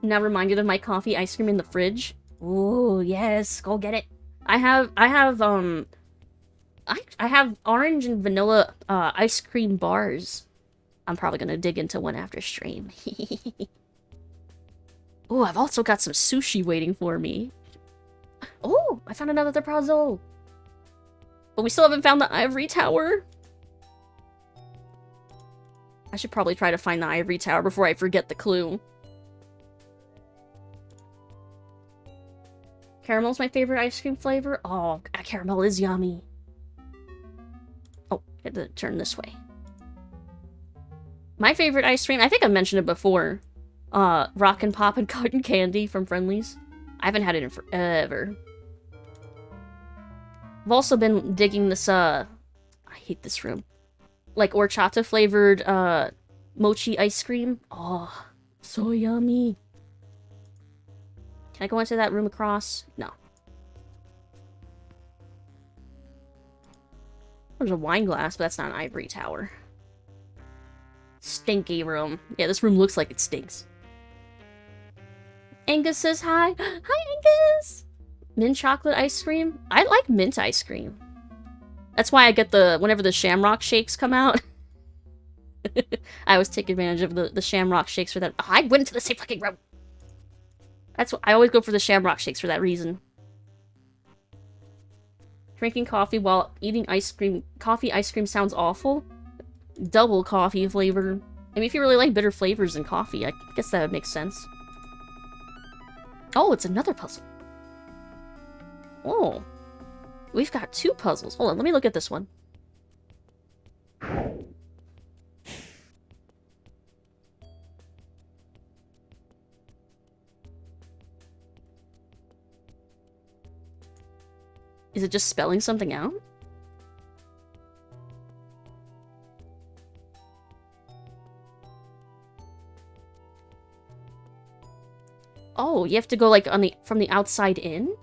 Now reminded of my coffee ice cream in the fridge. Oh yes, go get it. I have orange and vanilla ice cream bars. I'm probably gonna dig into one after stream. Oh, I've also got some sushi waiting for me. Oh, I found another puzzle. But we still haven't found the ivory tower. I should probably try to find the ivory tower before I forget the clue. Caramel's my favorite ice cream flavor. Oh, caramel is yummy. Oh, I had to turn this way. My favorite ice cream, I think I mentioned it before. Rockin' Poppin' Cotton Candy from Friendly's. I haven't had it in forever. I've also been digging this, I hate this room. Like horchata flavored, mochi ice cream. Oh, so yummy. Can I go into that room across? No. There's a wine glass, but that's not an ivory tower. Stinky room. Yeah, this room looks like it stinks. Angus says hi. Hi, Angus! Mint chocolate ice cream? I like mint ice cream. That's why I get whenever the shamrock shakes come out. I always take advantage of the shamrock shakes for that. Oh, I went into the same fucking room! That's what I always go for the shamrock shakes for that reason. Drinking coffee while eating ice cream. Coffee ice cream sounds awful. Double coffee flavor. I mean, if you really like bitter flavors in coffee, I guess that would make sense. Oh, it's another puzzle. Oh. We've got 2 puzzles. Hold on, let me look at this one. Is it just spelling something out? Oh, you have to go like from the outside in?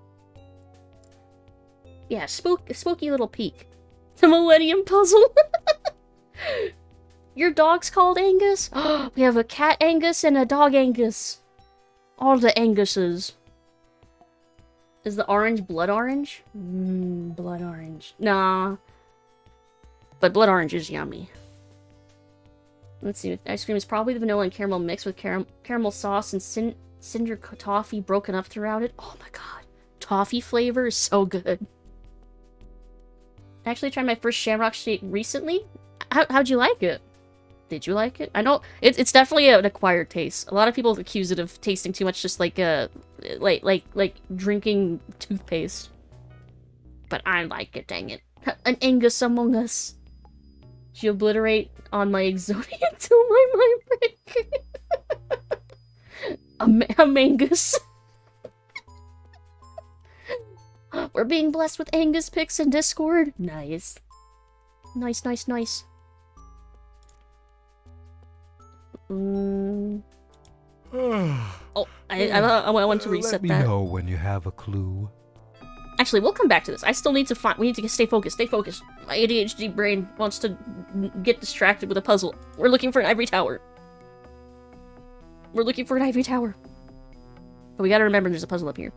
Yeah, spooky little peek. The Millennium Puzzle. Your dog's called Angus? We have a cat Angus and a dog Angus. All the Anguses. Is the orange blood orange? Blood orange. Nah. But blood orange is yummy. Let's see. Ice cream is probably the vanilla and caramel mix with caramel sauce and cinder toffee broken up throughout it. Oh my god. Toffee flavor is so good. I actually tried my first shamrock shake recently. How'd you like it? Did you like it? I know it's definitely an acquired taste. A lot of people accuse it of tasting too much, just like drinking toothpaste. But I like it, dang it. An Angus among us. She obliterate on my Exodia until my mind break. A Mangus. We're being blessed with Angus pics in Discord. Nice. Nice, nice, nice. Oh, I want to reset Let me that. know when you have a clue. Actually, we'll come back to this. I still need to find. We need to stay focused. Stay focused. My ADHD brain wants to get distracted with a puzzle. We're looking for an ivory tower. We're looking for an ivory tower. But we gotta remember there's a puzzle up here.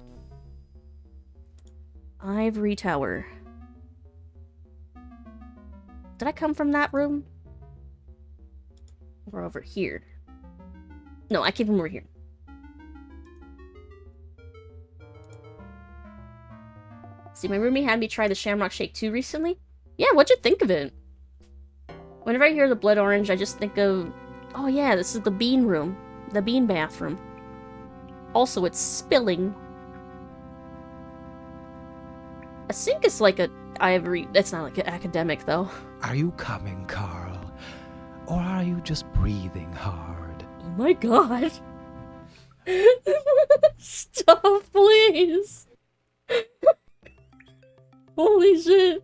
Ivory tower. Did I come from that room? Or over here? No, I came from over here. See, my roomie had me try the Shamrock Shake 2 recently. Yeah, what'd you think of it? Whenever I hear the blood orange, I just think of... Oh yeah, this is the bean room. The bean bathroom. Also, it's spilling. A sink is like a ivory... It's not like an academic, though. Are you coming, Karl? Or are you just breathing hard? Oh my god. Stop, please. Holy shit.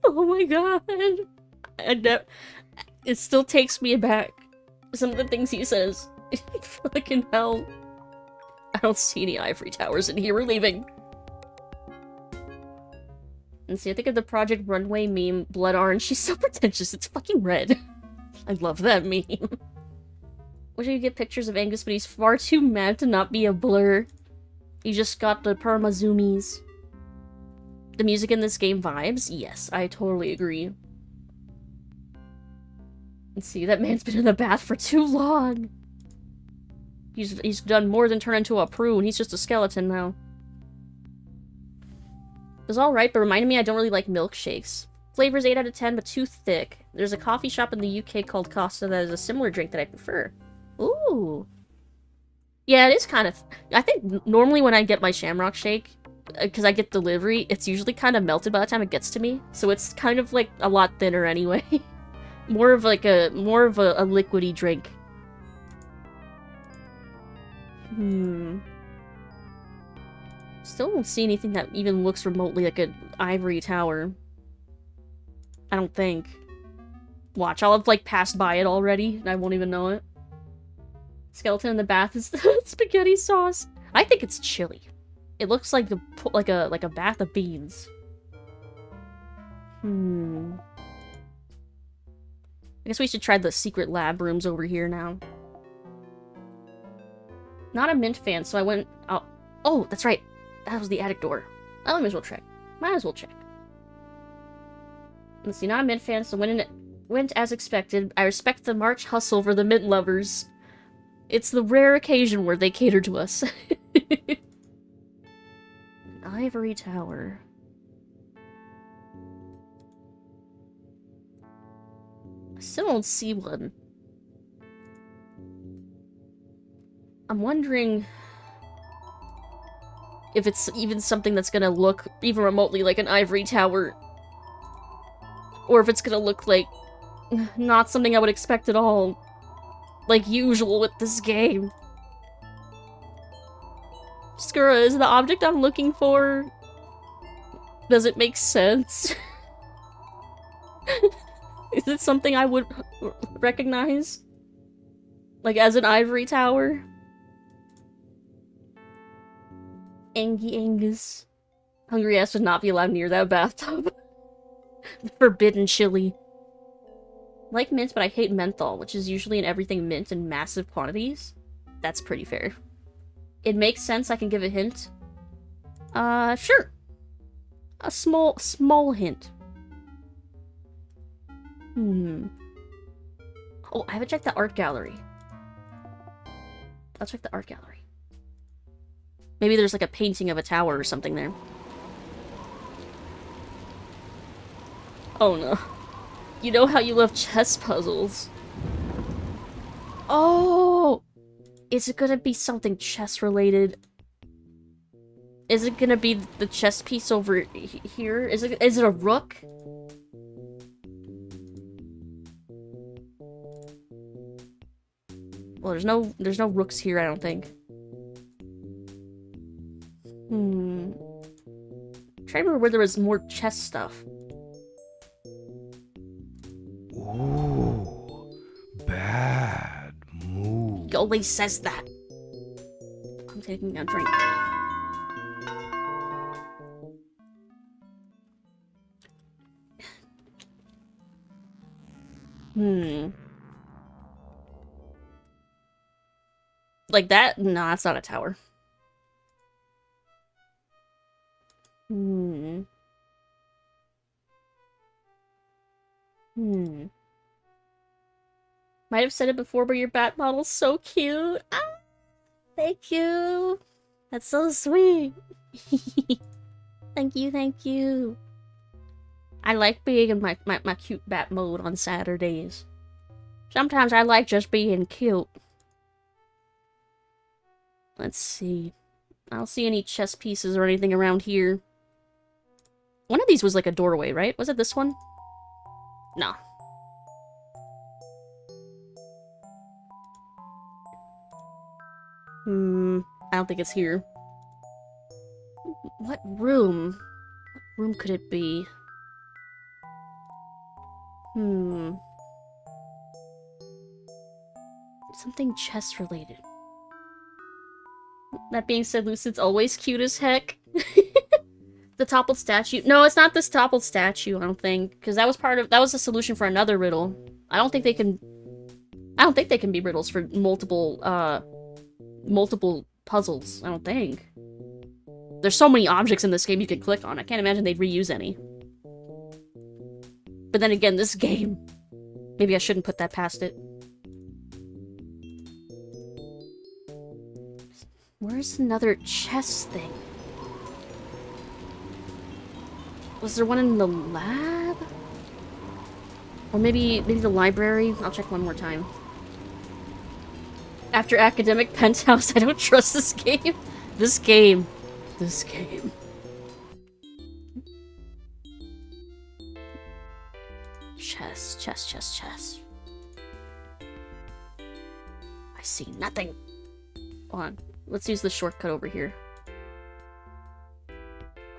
Oh my god. It still takes me aback. Some of the things he says. Fucking hell. I don't see any ivory towers in here. We're leaving. And see, I think of the Project Runway meme, blood orange. She's so pretentious. It's fucking red. I love that meme. Wish I could get pictures of Angus, but he's far too mad to not be a blur. He just got the perma zoomies. The music in this game vibes? Yes, I totally agree. And see, that man's been in the bath for too long. He's done more than turn into a prune. He's just a skeleton now. It was alright, but reminded me I don't really like milkshakes. Flavor's 8 out of 10, but too thick. There's a coffee shop in the UK called Costa that has a similar drink that I prefer. Ooh. Yeah, it is kind of... I think normally when I get my Shamrock Shake, because I get delivery, it's usually kind of melted by the time it gets to me. So it's kind of like a lot thinner anyway. more of a liquidy drink. Still don't see anything that even looks remotely like an ivory tower. I don't think. Watch, I'll have like passed by it already and I won't even know it. Skeleton in the bath is spaghetti sauce. I think it's chili. It looks like a bath of beans. I guess we should try the secret lab rooms over here now. Not a mint fan, so I went out. Oh, that's right. That was the attic door. I might as well check. Let's see, not a mint fan, so went as expected. I respect the March hustle for the mint lovers. It's the rare occasion where they cater to us. Ivory tower. I still don't see one. I'm wondering if it's even something that's gonna look even remotely like an ivory tower. Or if it's gonna look like not something I would expect at all. Like usual with this game. Skura, is the object I'm looking for... Does it make sense? Is it something I would recognize? Like as an ivory tower? Angus. Hungry ass would not be allowed near that bathtub. Forbidden chili. Like mint, but I hate menthol, which is usually in everything mint in massive quantities. That's pretty fair. It makes sense, I can give a hint. Sure. A small hint. Oh, I haven't checked the art gallery. I'll check the art gallery. Maybe there's like a painting of a tower or something there. Oh no. You know how you love chess puzzles. Oh! Is it gonna be something chess related? Is it gonna be the chess piece over here? Is it a rook? Well, there's no rooks here, I don't think. I'm trying to remember where there was more chess stuff. Ooh, bad move. He always says that. I'm taking a drink. Like that? No, that's not a tower. Might have said it before, but your bat model's so cute. Ah, thank you. That's so sweet. Thank you, thank you. I like being in my cute bat mode on Saturdays. Sometimes I like just being cute. Let's see. I don't see any chess pieces or anything around here. One of these was like a doorway, right? Was it this one? Nah. I don't think it's here. What room? What room could it be? Something chess related. That being said, Lucid's always cute as heck. The toppled statue. No, it's not this toppled statue, I don't think. Because that was a solution for another riddle. I don't think they can be riddles for multiple puzzles, I don't think. There's so many objects in this game you could click on. I can't imagine they'd reuse any. But then again, this game. Maybe I shouldn't put that past it. Where's another chess thing? Was there one in the lab? Or maybe the library? I'll check one more time. After Academic Penthouse, I don't trust this game. This game. Chess. I see nothing. Hold on. Let's use the shortcut over here.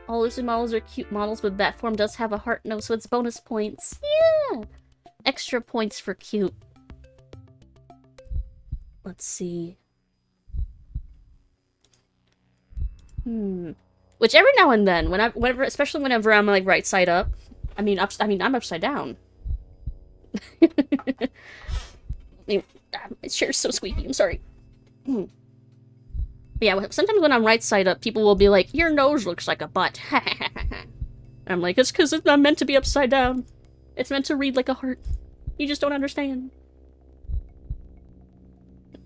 All Lucid models are cute models, but that form does have a heart nose, so it's bonus points. Yeah! Extra points for cute. Let's see. Which every now and then, especially whenever I'm like right side up. I'm upside down. It's sure so squeaky. I'm sorry. But yeah, sometimes when I'm right side up, people will be like, "Your nose looks like a butt." I'm like, it's because it's not meant to be upside down. It's meant to read like a heart. You just don't understand.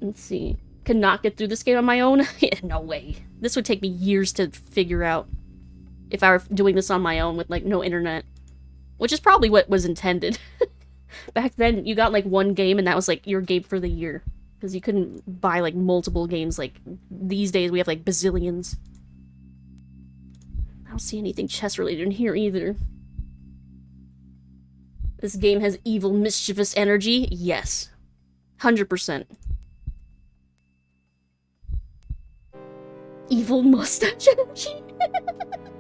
Let's see. Cannot get through this game on my own? No way. This would take me years to figure out if I were doing this on my own with, like, no internet. Which is probably what was intended. Back then, you got, like, one game and that was, like, your game for the year. Because you couldn't buy, like, multiple games. Like, these days we have, like, bazillions. I don't see anything chess-related in here either. This game has evil, mischievous energy? Yes. 100%. Evil mustache energy? At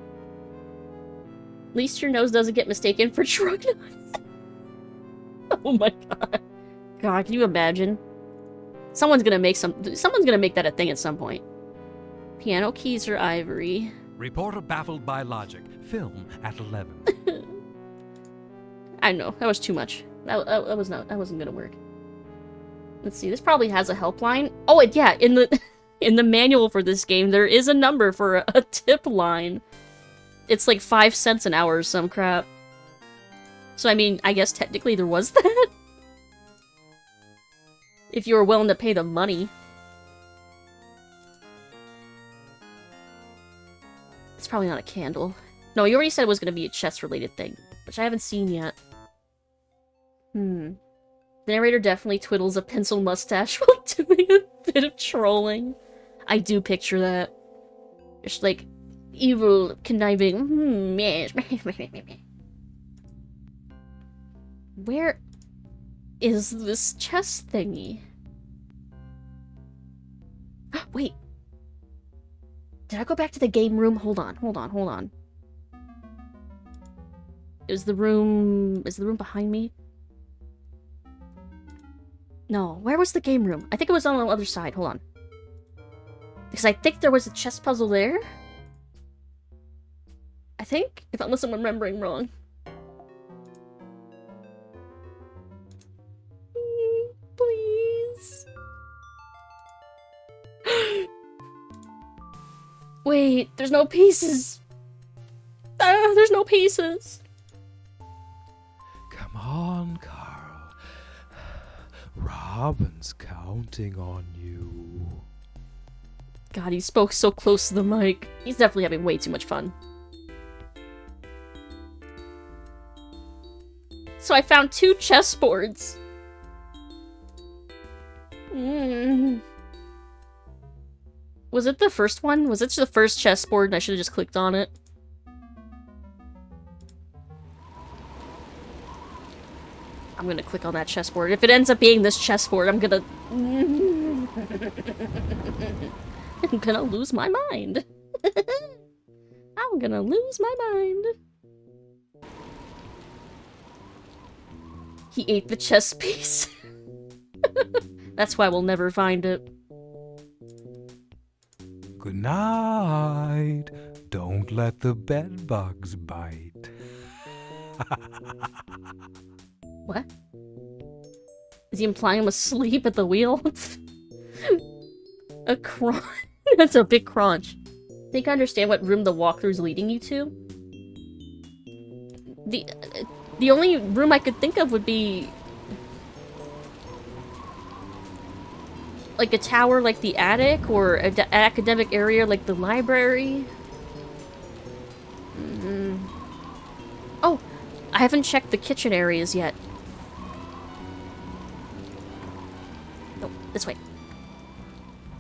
least your nose doesn't get mistaken for truck nuts. Oh my god. God, can you imagine? Someone's gonna make that a thing at some point. Piano keys are ivory. Reporter baffled by logic. Film at 11. I know, that was too much. That wasn't gonna work. Let's see, this probably has a helpline. Oh, yeah, in the manual for this game, there is a number for a tip line. It's like 5 cents an hour or some crap. So, I mean, I guess technically there was that. If you were willing to pay the money. It's probably not a candle. No, you already said it was going to be a chess-related thing, which I haven't seen yet. The narrator definitely twiddles a pencil mustache while doing a bit of trolling. I do picture that. It's like evil, conniving. Where is this chess thingy? Wait. Did I go back to the game room? Hold on. Is the room behind me? No, where was the game room? I think it was on the other side. Hold on. Because I think there was a chess puzzle there. I think, unless I'm remembering wrong. Please. Wait, there's no pieces. There's no pieces. Come on, Karl. Robin's counting on you. God, he spoke so close to the mic. He's definitely having way too much fun. So I found 2 chessboards. Was it the first one? Was it the first chessboard and I should have just clicked on it? I'm gonna click on that chessboard. If it ends up being this chessboard, I'm gonna... I'm gonna lose my mind. I'm gonna lose my mind. He ate the chess piece. That's why we'll never find it. Good night. Don't let the bed bugs bite. What? Is he implying I'm asleep at the wheel? A crunch. That's a big crunch. Think I understand what room the walkthrough's leading you to? The only room I could think of would be like a tower like the attic, or an academic area like the library. Oh, I haven't checked the kitchen areas yet. No, this way.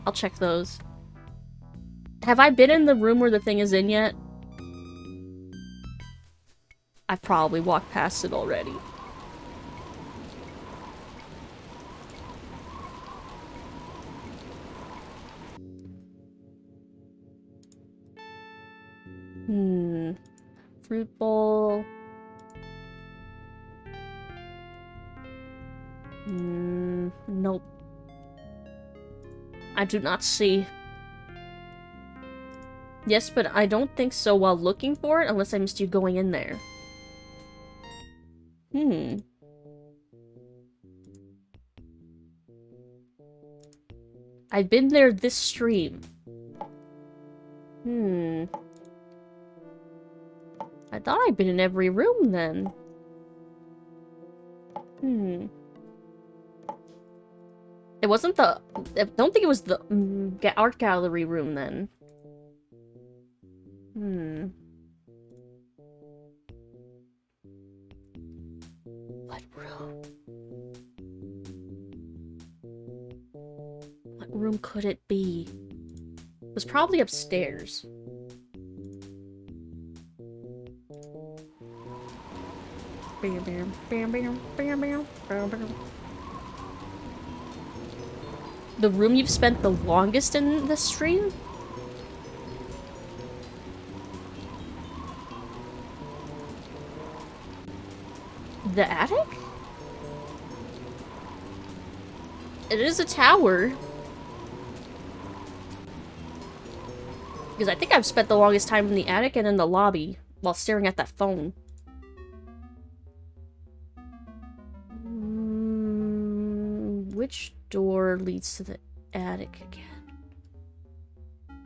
I'll check those. Have I been in the room where the thing is in yet? I've probably walked past it already. Fruit bowl. Nope. I do not see. Yes, but I don't think so while looking for it, unless I missed you going in there. I've been there this stream. I thought I'd been in every room then. It wasn't the... I don't think it was the art gallery room then. What room? What room could it be? It was probably upstairs. Bam, bam, bam, bam, bam, bam, bam, bam. The room you've spent the longest in this stream? The attic? It is a tower. Because I think I've spent the longest time in the attic and in the lobby while staring at that phone. Which door leads to the attic again?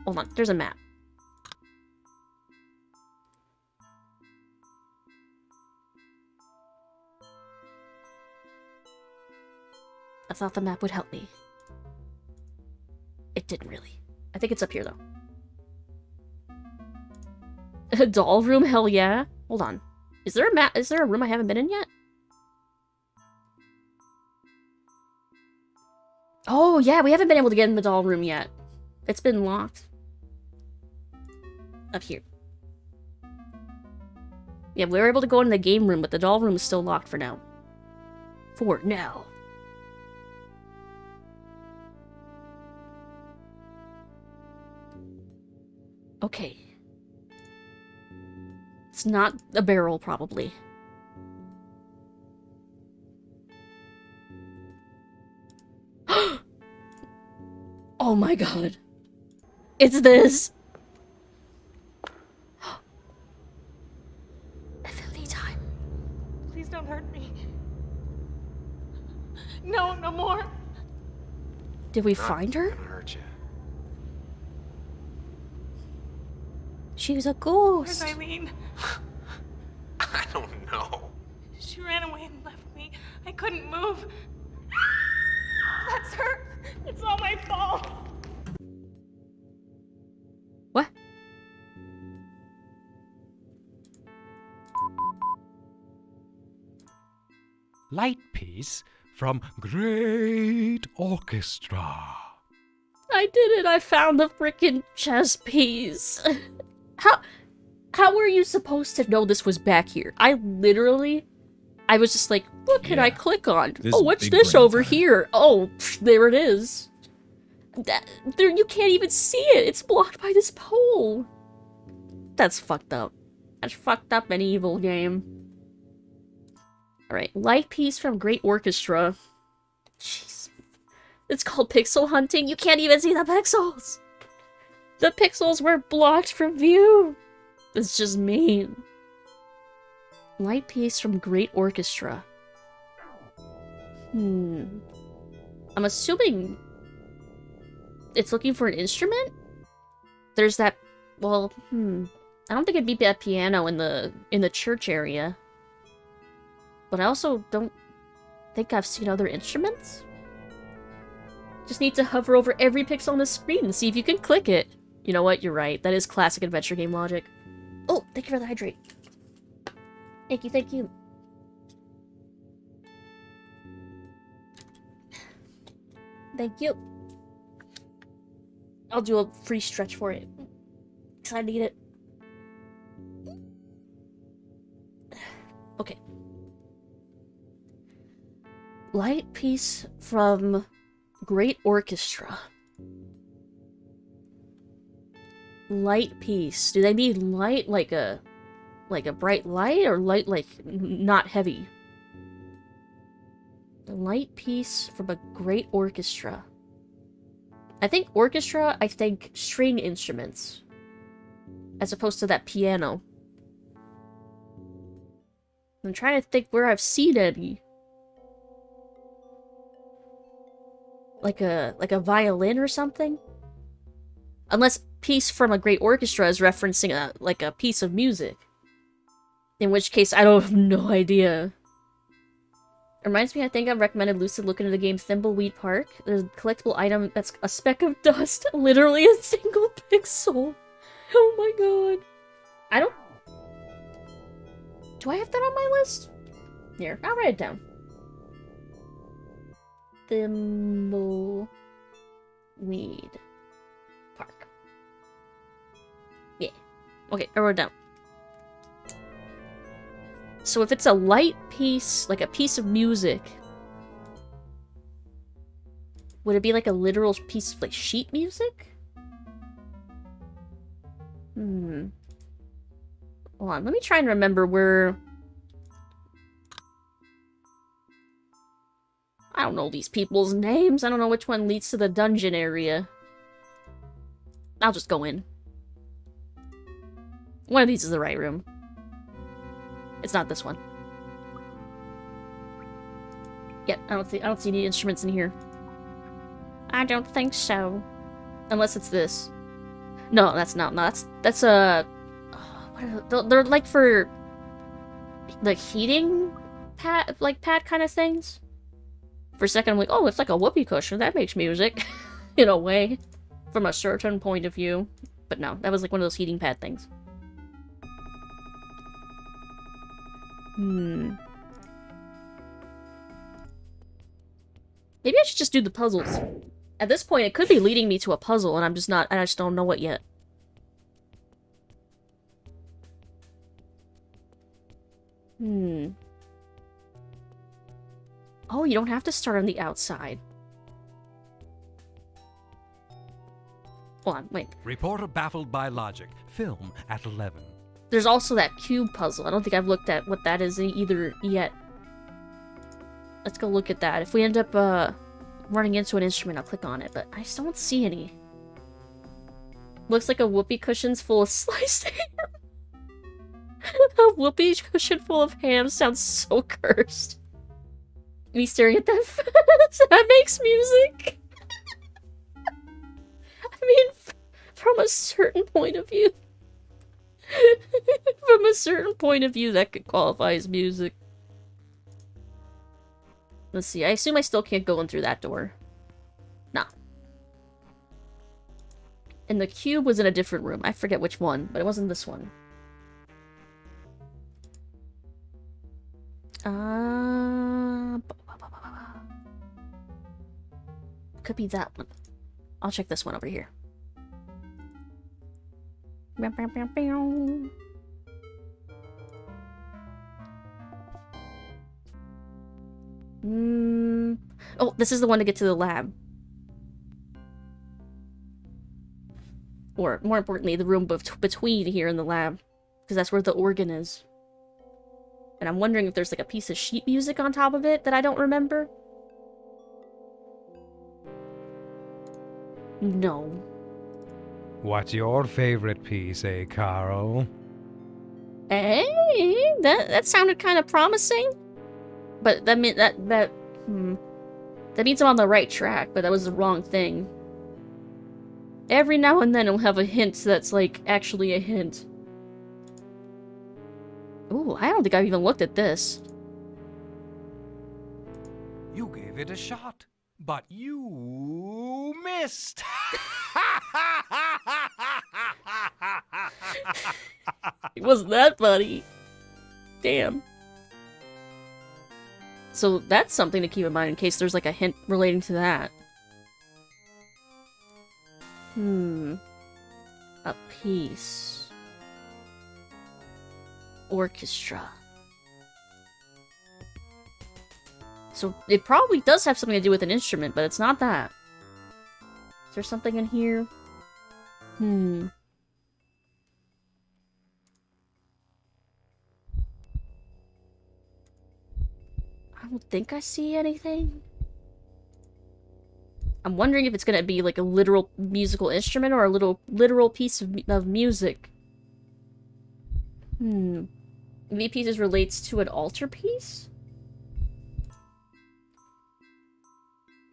Hold on, there's a map. I thought the map would help me. It didn't really. I think it's up here, though. A doll room? Hell yeah. Hold on. Is there a map? Is there a room I haven't been in yet? Oh, yeah, we haven't been able to get in the doll room yet. It's been locked. Up here. Yeah, we were able to go in the game room, but the doll room is still locked for now. For now. Okay. It's not a barrel, probably. Oh my god. It's this! If any time. Please don't hurt me. No, no more. Did we find her? Gonna hurt you. She was a ghost. Where's Eileen? I don't know. She ran away and left me. I couldn't move. That's her. It's all my fault. What? light piece from great orchestra. I did it! I found the frickin' chess piece! How were you supposed to know this was back here? I was just like, what can I click on? This Oh, what's big this brain over time. here? Oh, there it is. There, you can't even see it. It's blocked by this pole. That's fucked up. That's fucked up and evil game. Alright, light piece from Great Orchestra. Jeez. It's called pixel hunting. You can't even see the pixels. The pixels were blocked from view. It's just mean. Light piece from Great Orchestra. I'm assuming it's looking for an instrument? There's that, well, I don't think it'd be that piano in the church area. But I also don't think I've seen other instruments. Just need to hover over every pixel on the screen and see if you can click it. You know what? You're right. That is classic adventure game logic. Oh, thank you for the hydrate. Thank you, thank you. Thank you. I'll do a free stretch for it. Because I need it. Okay. Light piece from Great Orchestra. Light piece. Do they need light like a bright light, or light like not heavy? The light piece from a Great Orchestra. I think orchestra, I think string instruments. As opposed to that piano. I'm trying to think where I've seen any. Like a violin or something? Unless piece from a Great Orchestra is referencing a piece of music. In which case, I don't have no idea. It reminds me, I think I've recommended Lucid look into the game Thimbleweed Park. There's a collectible item that's a speck of dust. Literally a single pixel. Oh my god. I don't... Do I have that on my list? Here, I'll write it down. Thimbleweed Park. Yeah. Okay, I wrote it down. So if it's a light piece, like a piece of music, would it be like a literal piece of like sheet music? Hold on, let me try and remember where... I don't know these people's names. I don't know which one leads to the dungeon area. I'll just go in. One of these is the right room. It's not this one. Yep, I don't see any instruments in here. I don't think so. Unless it's this. No, that's not. No, that's a... they're like for... like heating pad kind of things. For a second I'm like, oh, it's like a whoopee cushion. That makes music. In a way. From a certain point of view. But no, that was like one of those heating pad things. Maybe I should just do the puzzles. At this point, it could be leading me to a puzzle, and I just don't know it yet. Oh, you don't have to start on the outside. Hold on, wait. Reporter baffled by logic. Film at 11. There's also that cube puzzle. I don't think I've looked at what that is either yet. Let's go look at that. If we end up running into an instrument, I'll click on it, but I just don't see any. Looks like a whoopee cushion's full of sliced ham. A whoopee cushion full of ham sounds so cursed. Me staring at that that makes music. I mean, from a certain point of view. From a certain point of view, that could qualify as music. Let's see, I assume I still can't go in through that door. Nah. And the cube was in a different room. I forget which one, but it wasn't this one. could be that one. I'll check this one over here. Oh, this is the one to get to the lab. Or, more importantly, the room between here and the lab. Because that's where the organ is. And I'm wondering if there's like a piece of sheet music on top of it that I don't remember. No. What's your favorite piece, eh, Karl? Hey, that sounded kind of promising. But that means that means I'm on the right track, but that was the wrong thing. Every now and then it'll have a hint that's like actually a hint. Ooh, I don't think I've even looked at this. You gave it a shot, but you missed. It wasn't that funny. Damn. So that's something to keep in mind in case there's like a hint relating to that. A piece. Orchestra. So it probably does have something to do with an instrument, but it's not that. Is there something in here? I don't think I see anything. I'm wondering if it's gonna be like a literal musical instrument or a literal piece of music. V pieces relates to an altarpiece?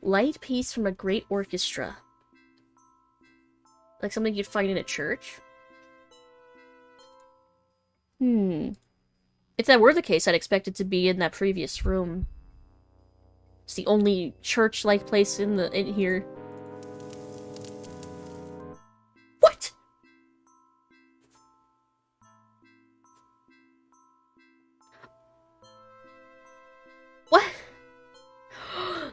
Light piece from a great orchestra. Like something you'd find in a church? If that were the case, I'd expect it to be in that previous room. It's the only church-like place in here. What? What?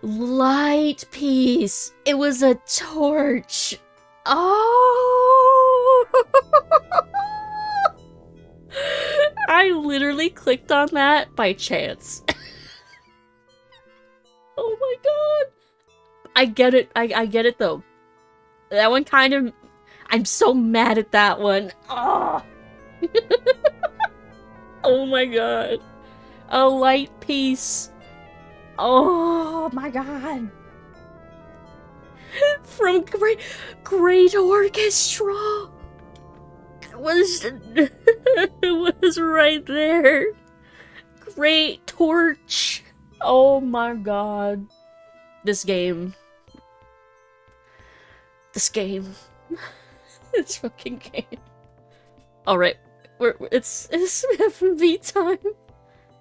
Light piece. It was a torch. Oh! I literally clicked on that by chance. Oh my god. I get it. I get it though. That one kind of... I'm so mad at that one. Oh, oh my god. A light piece. Oh my god. From great orchestra. It was right there. Great torch. Oh my god. This game. This fucking game. Alright. It's FMV time.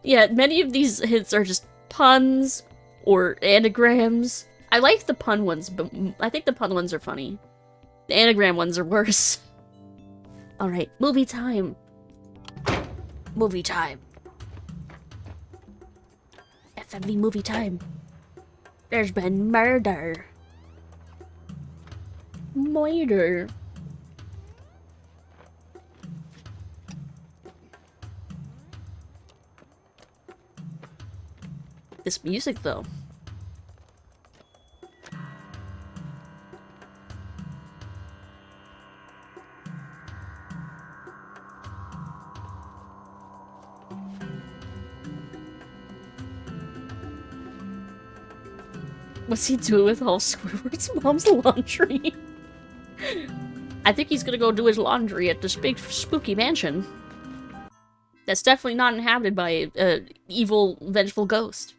Yeah, many of these hints are just puns or anagrams. I like the pun ones, but I think the pun ones are funny. The anagram ones are worse. Alright, movie time. Movie time. FMV movie time. There's been murder. Murder. This music, though. What's he doing with all Squidward's mom's laundry? I think he's gonna go do his laundry at this big spooky mansion. That's definitely not inhabited by an evil, vengeful ghost.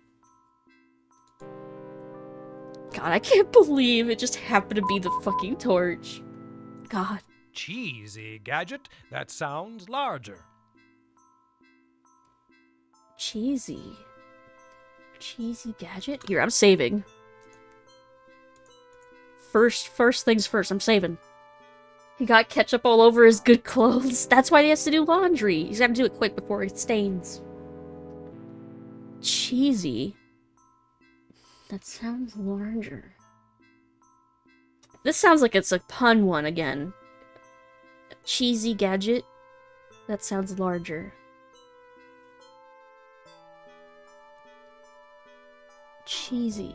God, I can't believe it just happened to be the fucking torch. God. Cheesy gadget that sounds larger. Cheesy. Cheesy gadget? Here, I'm saving. First things first, I'm saving. He got ketchup all over his good clothes. That's why he has to do laundry. He's got to do it quick before it stains. Cheesy? That sounds larger. This sounds like it's a pun one again. Cheesy gadget. That sounds larger. Cheesy.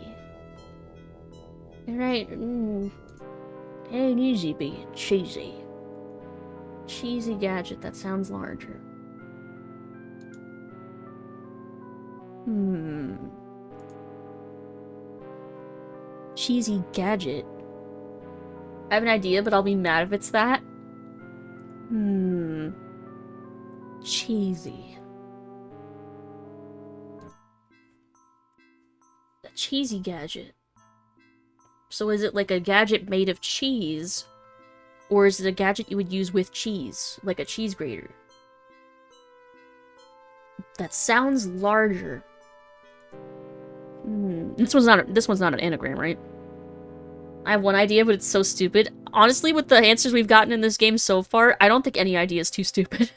Alright. Ain't easy being cheesy. Cheesy gadget that sounds larger. Cheesy gadget. I have an idea, but I'll be mad if it's that. Cheesy. A cheesy gadget. So is it like a gadget made of cheese? Or is it a gadget you would use with cheese? Like a cheese grater? That sounds larger. This one's not an anagram, right? I have one idea, but it's so stupid. Honestly, with the answers we've gotten in this game so far, I don't think any idea is too stupid.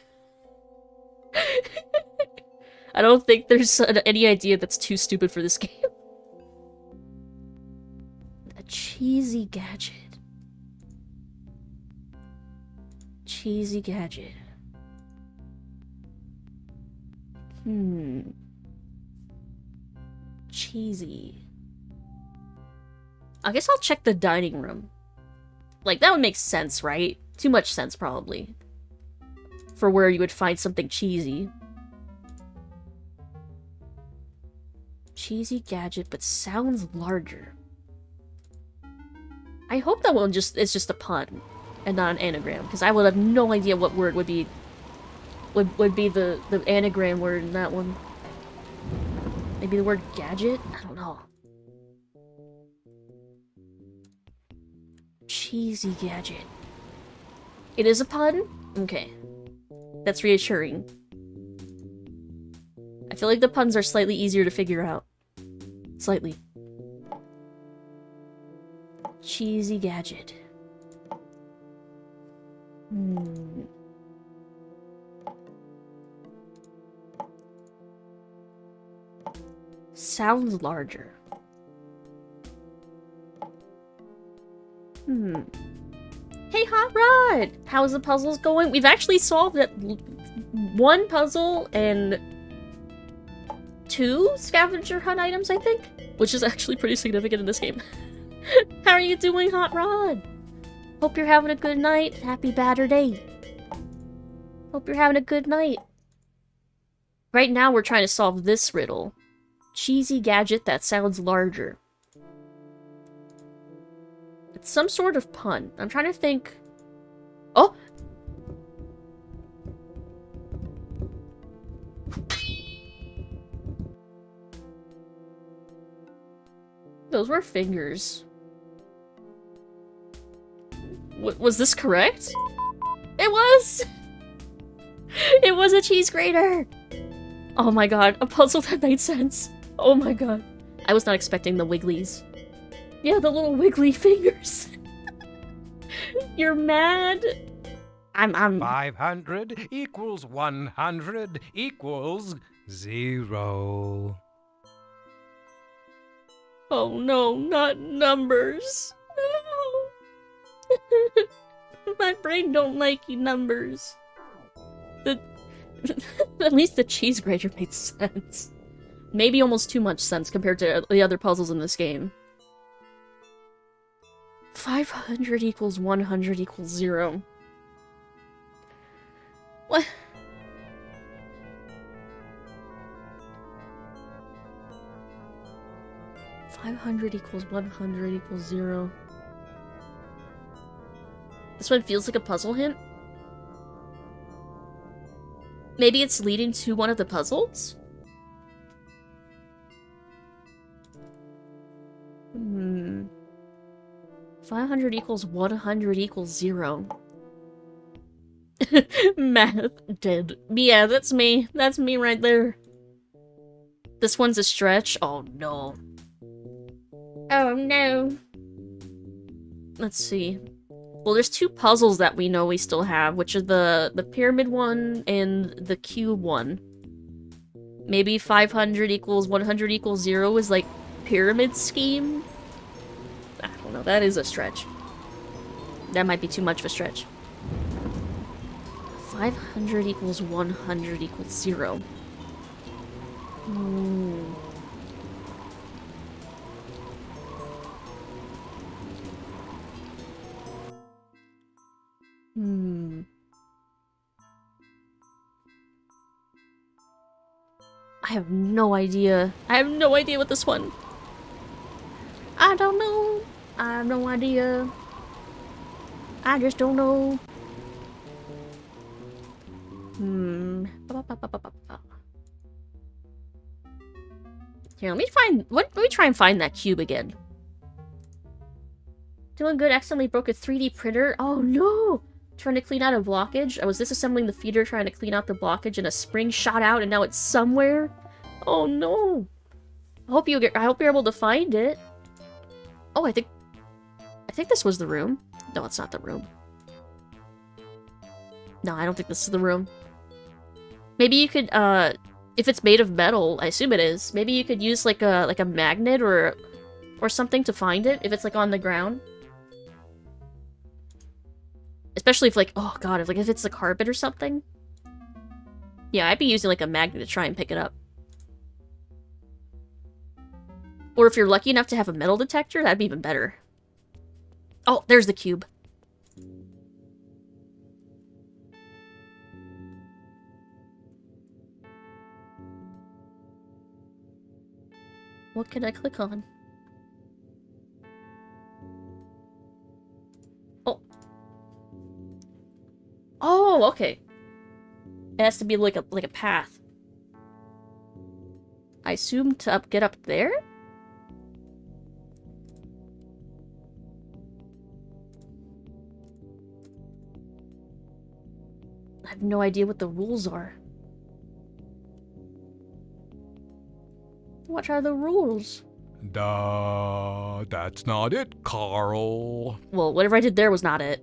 I don't think there's any idea that's too stupid for this game. A cheesy gadget. Cheesy gadget. Cheesy. I guess I'll check the dining room. Like, that would make sense, right? Too much sense, probably. For where you would find something cheesy. Cheesy gadget, but sounds larger. I hope that one is just a pun and not an anagram, because I would have no idea what word would be the anagram word in that one. Maybe the word gadget? I don't know. Cheesy gadget. It is a pun? Okay. That's reassuring. I feel like the puns are slightly easier to figure out. Slightly. Cheesy gadget. Sounds larger. Hey, Hot Rod! How's the puzzles going? We've actually solved one puzzle and 2 scavenger hunt items, I think? Which is actually pretty significant in this game. How are you doing, Hot Rod? Hope you're having a good night. Happy Batter Day. Hope you're having a good night. Right now, we're trying to solve this riddle. Cheesy gadget that sounds larger. It's some sort of pun. I'm trying to think... Oh! Those were fingers. Was this correct? It was! It was a cheese grater! Oh my god, a puzzle that made sense. Oh my god. I was not expecting the wigglies. Yeah, the little wiggly fingers. You're mad? I'm 500 equals 100 equals 0. Oh no, not numbers. No. My brain don't like numbers. At least the cheese grater made sense. Maybe almost too much sense compared to the other puzzles in this game. 500 equals 100 equals 0. What? $500 equals 100 equals 0. This one feels like a puzzle hint. Maybe it's leading to one of the puzzles? 500 equals 100 equals 0. Math dead. Yeah, that's me. That's me right there. This one's a stretch? Oh no. Oh no. Let's see. Well, there's 2 puzzles that we know we still have, which are the pyramid one and the cube one. Maybe 500 equals 100 equals 0 is like pyramid scheme? I don't know, that is a stretch. That might be too much of a stretch. 500 equals 100 equals 0. I have no idea. I have no idea with this one. I don't know. I have no idea. I just don't know. Here, let me try and find that cube again. Doing good, accidentally broke a 3D printer. Oh no! Trying to clean out a blockage. I was disassembling the feeder, trying to clean out the blockage, and a spring shot out, and now it's somewhere. Oh no! I hope you're able to find it. Oh, I think this was the room. No, it's not the room. No, I don't think this is the room. Maybe you could, if it's made of metal, I assume it is. Maybe you could use like a magnet or something to find it if it's like on the ground. Especially if like, oh god, if it's the carpet or something. Yeah, I'd be using like a magnet to try and pick it up. Or if you're lucky enough to have a metal detector, that'd be even better. Oh, there's the cube. What can I click on? Oh. Oh, okay. It has to be like a path. I assume to get up there? I have no idea what the rules are. What are the rules? Duh, that's not it, Karl. Well, whatever I did there was not it.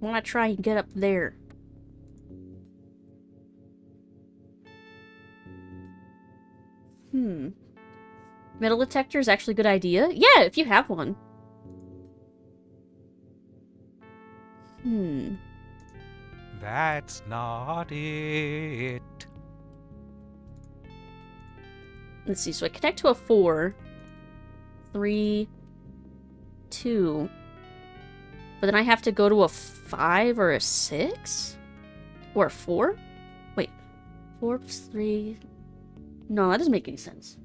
I want to try and get up there. Metal detector is actually a good idea? Yeah, if you have one. That's not it. Let's see, so I connect to a 4. 3. 2. But then I have to go to a 5 or a 6? Or a 4? Wait. 4 plus 3... No, that doesn't make any sense.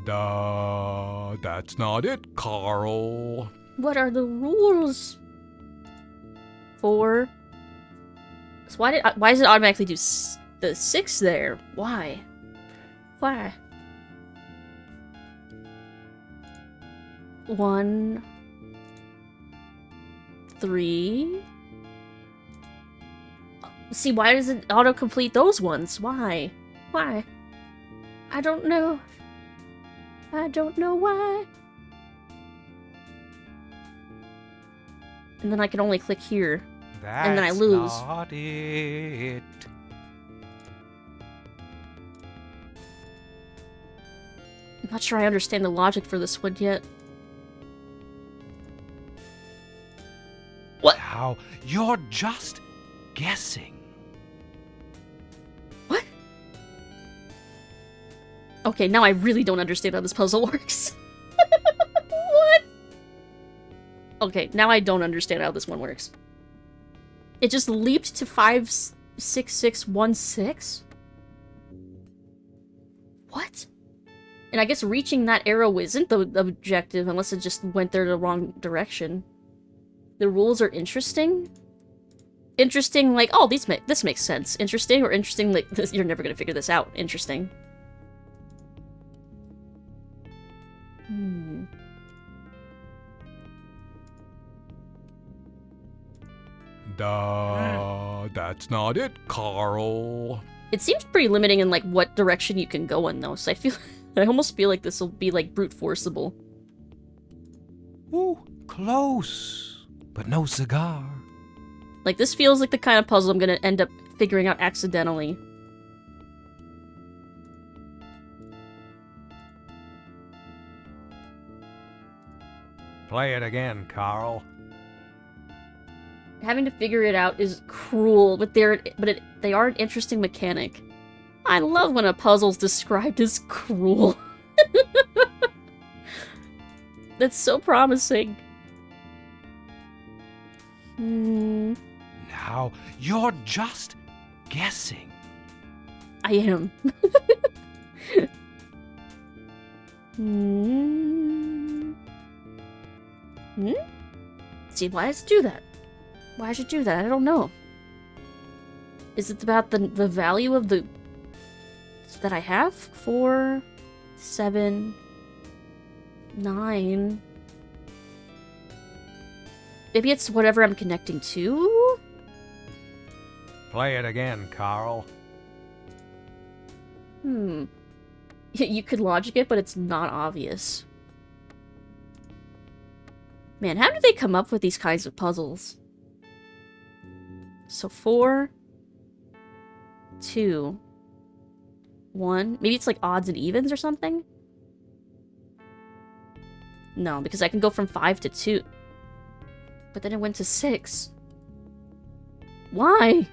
Duh, that's not it, Karl. What are the rules? 4. So why does it automatically do the 6 there? Why? Why? 1. 3. See, why does it autocomplete those ones? Why? Why? I don't know. I don't know why. And then I can only click here. And then I lose. That's not it. I'm not sure I understand the logic for this one yet. What? How? You're just guessing. What? Okay, now I really don't understand how this puzzle works. What? Okay, now I don't understand how this one works. It just leaped to 56616? What? And I guess reaching that arrow isn't the objective unless it just went there the wrong direction. The rules are interesting? Interesting, like, oh, this makes sense. Interesting, or interesting, like, this, you're never gonna figure this out. Interesting. Duh, that's not it, Karl. It seems pretty limiting in, like, what direction you can go in, though, so I almost feel like this will be, like, brute forceable. Ooh, close, but no cigar. Like, this feels like the kind of puzzle I'm gonna end up figuring out accidentally. Play it again, Karl. Having to figure it out is cruel, but they are an interesting mechanic. I love when a puzzle's described as cruel. That's so promising. Now, you're just guessing. I am. See, why does it do that? Why should it do that? I don't know. Is it about the value of the... that I have? 4, 7, 9... Maybe it's whatever I'm connecting to? Play it again, Karl. You could logic it, but it's not obvious. Man, how do they come up with these kinds of puzzles? So 4, 2, 1. Maybe it's like odds and evens or something? No, because I can go from 5 to 2. But then it went to 6. Why?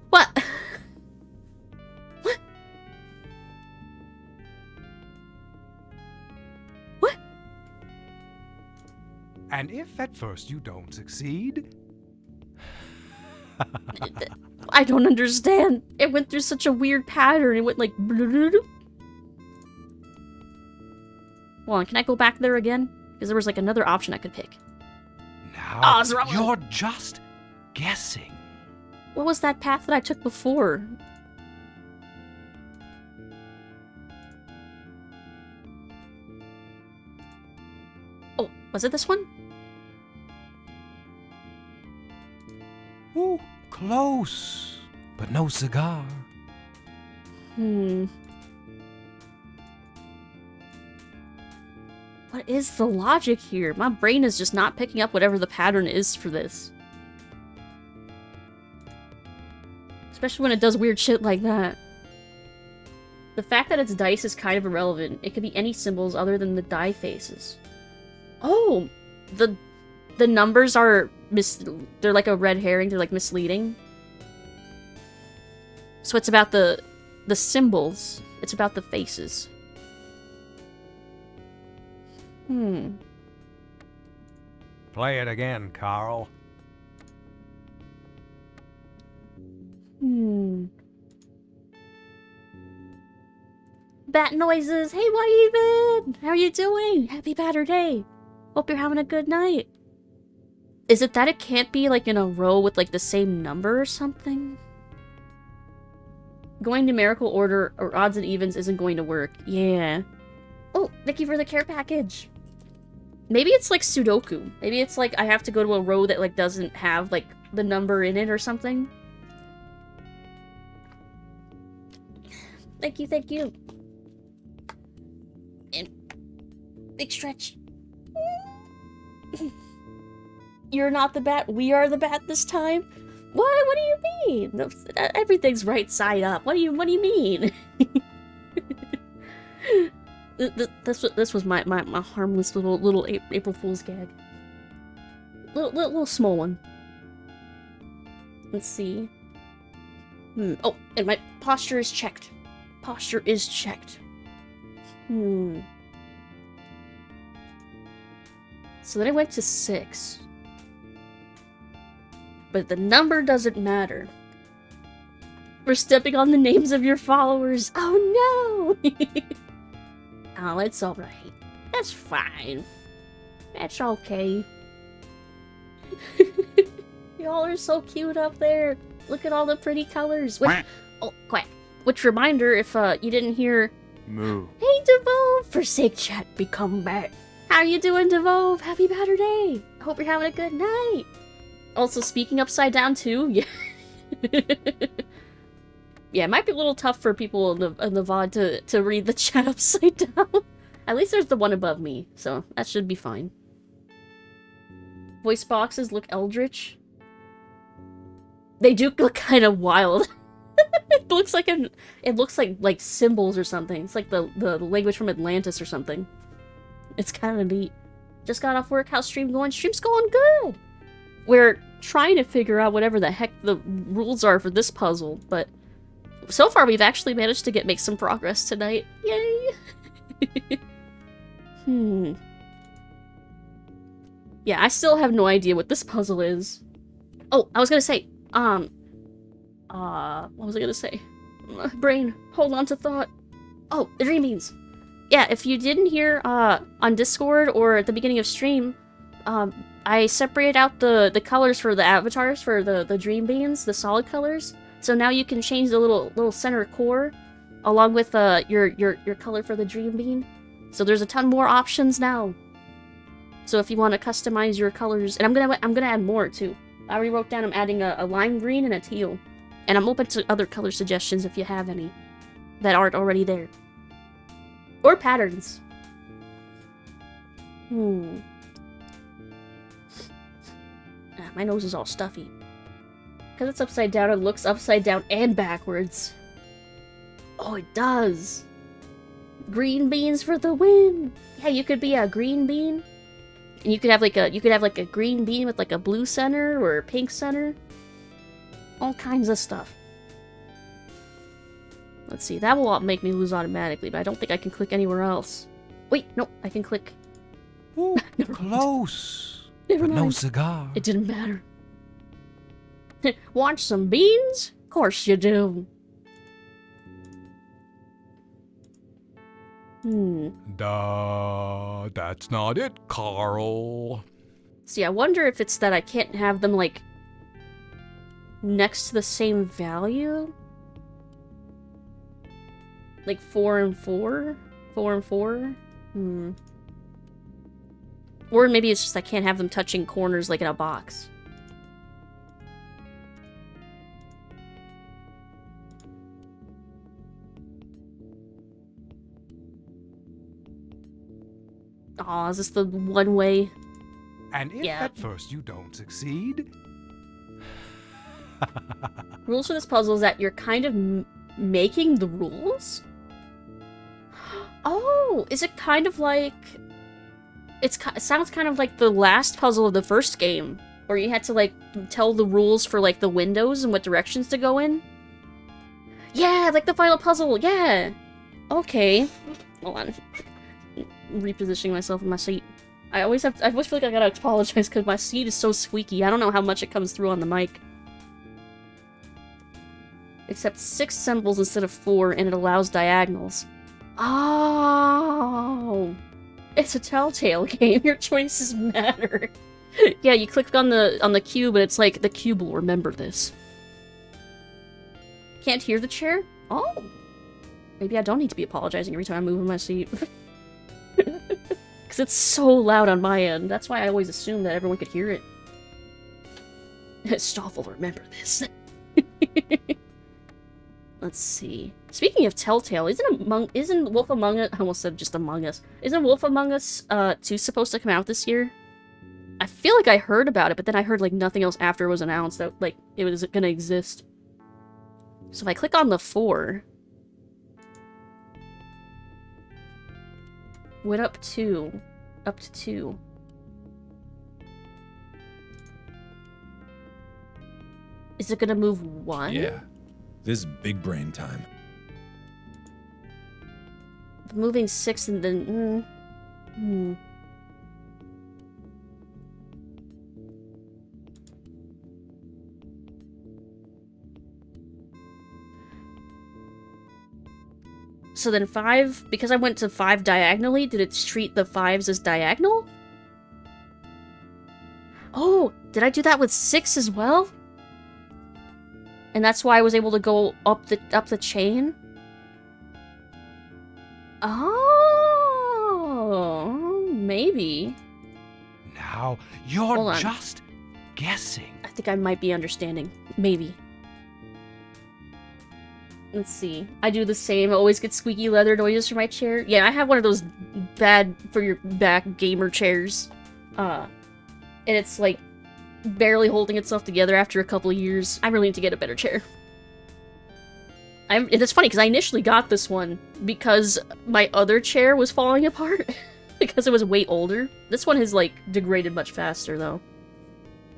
What? What? What? And if at first you don't succeed... I don't understand. It went through such a weird pattern. It went like... Hold on, can I go back there again? Because there was like another option I could pick. Now, it's the wrong one. you're just guessing. What was that path that I took before? Oh, was it this one? Ooh, close. But no cigar. What is the logic here? My brain is just not picking up whatever the pattern is for this. Especially when it does weird shit like that. The fact that it's dice is kind of irrelevant. It could be any symbols other than the die faces. Oh! The numbers are they're like a red herring, they're like misleading. So it's about the symbols. It's about the faces. Play it again, Karl. Bat noises! Hey, what even? How are you doing? Happy Batter Day! Hope you're having a good night. Is it that it can't be like in a row with like the same number or something? Going numerical order or odds and evens isn't going to work. Yeah. Oh, thank you for the care package. Maybe it's like Sudoku. Maybe it's like I have to go to a row that like doesn't have like the number in it or something. Thank you, thank you. And big stretch. You're not the bat, we are the bat this time? What? What do you mean? Everything's right side up. What do you mean? This was my harmless little April Fool's gag. Little small one. Let's see. Oh, and my posture is checked. Posture is checked. So then I went to 6. But the number doesn't matter. We're stepping on the names of your followers. Oh no! Oh, it's alright. That's fine. That's okay. Y'all are so cute up there. Look at all the pretty colors. Oh, quack. Which reminder, if you didn't hear... Moo. Hey, Devove! Forsake chat, become bat. How you doing, Devove? Happy Batter Day! Hope you're having a good night. Also, speaking upside down, too. Yeah. Yeah, it might be a little tough for people in the VOD to read the chat upside down. At least there's the one above me, so that should be fine. Voice boxes look eldritch. They do look kind of wild. It looks like symbols or something. It's like the language from Atlantis or something. It's kind of neat. Just got off work. How's stream going? Stream's going good. We're trying to figure out whatever the heck the rules are for this puzzle, but so far we've actually managed to make some progress tonight. Yay! Yeah, I still have no idea what this puzzle is. Oh, I was gonna say, what was I gonna say? Brain, hold on to thought. Oh, the dream beans. Yeah, if you didn't hear, on Discord or at the beginning of stream, I separated out the colors for the avatars for the dream beans, the solid colors. So now you can change the little center core along with your color for the dream bean. So there's a ton more options now. So if you want to customize your colors, and I'm gonna add more too. I already wrote down I'm adding a lime green and a teal. And I'm open to other color suggestions if you have any that aren't already there. Or patterns. My nose is all stuffy. Because it's upside down, it looks upside down and backwards. Oh, it does. Green beans for the win. Yeah, you could be a green bean. And you could have like a green bean with like a blue center or a pink center. All kinds of stuff. Let's see, that will make me lose automatically, but I don't think I can click anywhere else. Wait, no, I can click. Ooh, Never close. Never But no mind. cigar. It didn't matter. Want some beans? Of course you do. Duh, that's not it, Karl. See, I wonder if it's that I can't have them, like, next to the same value? Like 4 and 4? 4 and 4? Or maybe it's just I can't have them touching corners like in a box. Aw, is this the one way? And if Yeah. at first you don't succeed... Rules for this puzzle is that you're kind of making the rules? Oh, is it kind of like... It sounds kind of like the last puzzle of the first game, where you had to, like, tell the rules for, like, the windows and what directions to go in. Yeah, like the final puzzle, yeah! Okay. Hold on. Repositioning myself in my seat. I always feel like I gotta apologize because my seat is so squeaky. I don't know how much it comes through on the mic. Except 6 symbols instead of 4, and it allows diagonals. Oh! It's a Telltale game. Your choices matter. Yeah, you click on the cube, and it's like, the cube will remember this. Can't hear the chair? Oh! Maybe I don't need to be apologizing every time I move in my seat. Because it's so loud on my end. That's why I always assume that everyone could hear it. Stoff will remember this. Let's see. Speaking of Telltale, isn't Wolf Among Us... I almost said just Among Us. Isn't Wolf Among Us 2 supposed to come out this year? I feel like I heard about it, but then I heard like nothing else after it was announced that like it was gonna exist. So if I click on the 4... Went up 2. Up to 2. Is it gonna move 1? Yeah, this is big brain time. Moving 6 and then... So then 5, because I went to 5 diagonally, did it treat the 5s as diagonal? Oh, did I do that with 6 as well? And that's why I was able to go up the chain? Oh, maybe. Now, Hold you're on. just guessing. I think I might be understanding. Maybe. Let's see. I do the same. I always get squeaky leather noises from my chair. Yeah, I have one of those bad for your back gamer chairs. and it's like barely holding itself together after a couple of years. I really need to get a better chair. And it's funny because I initially got this one because my other chair was falling apart because it was way older. This one has like degraded much faster though.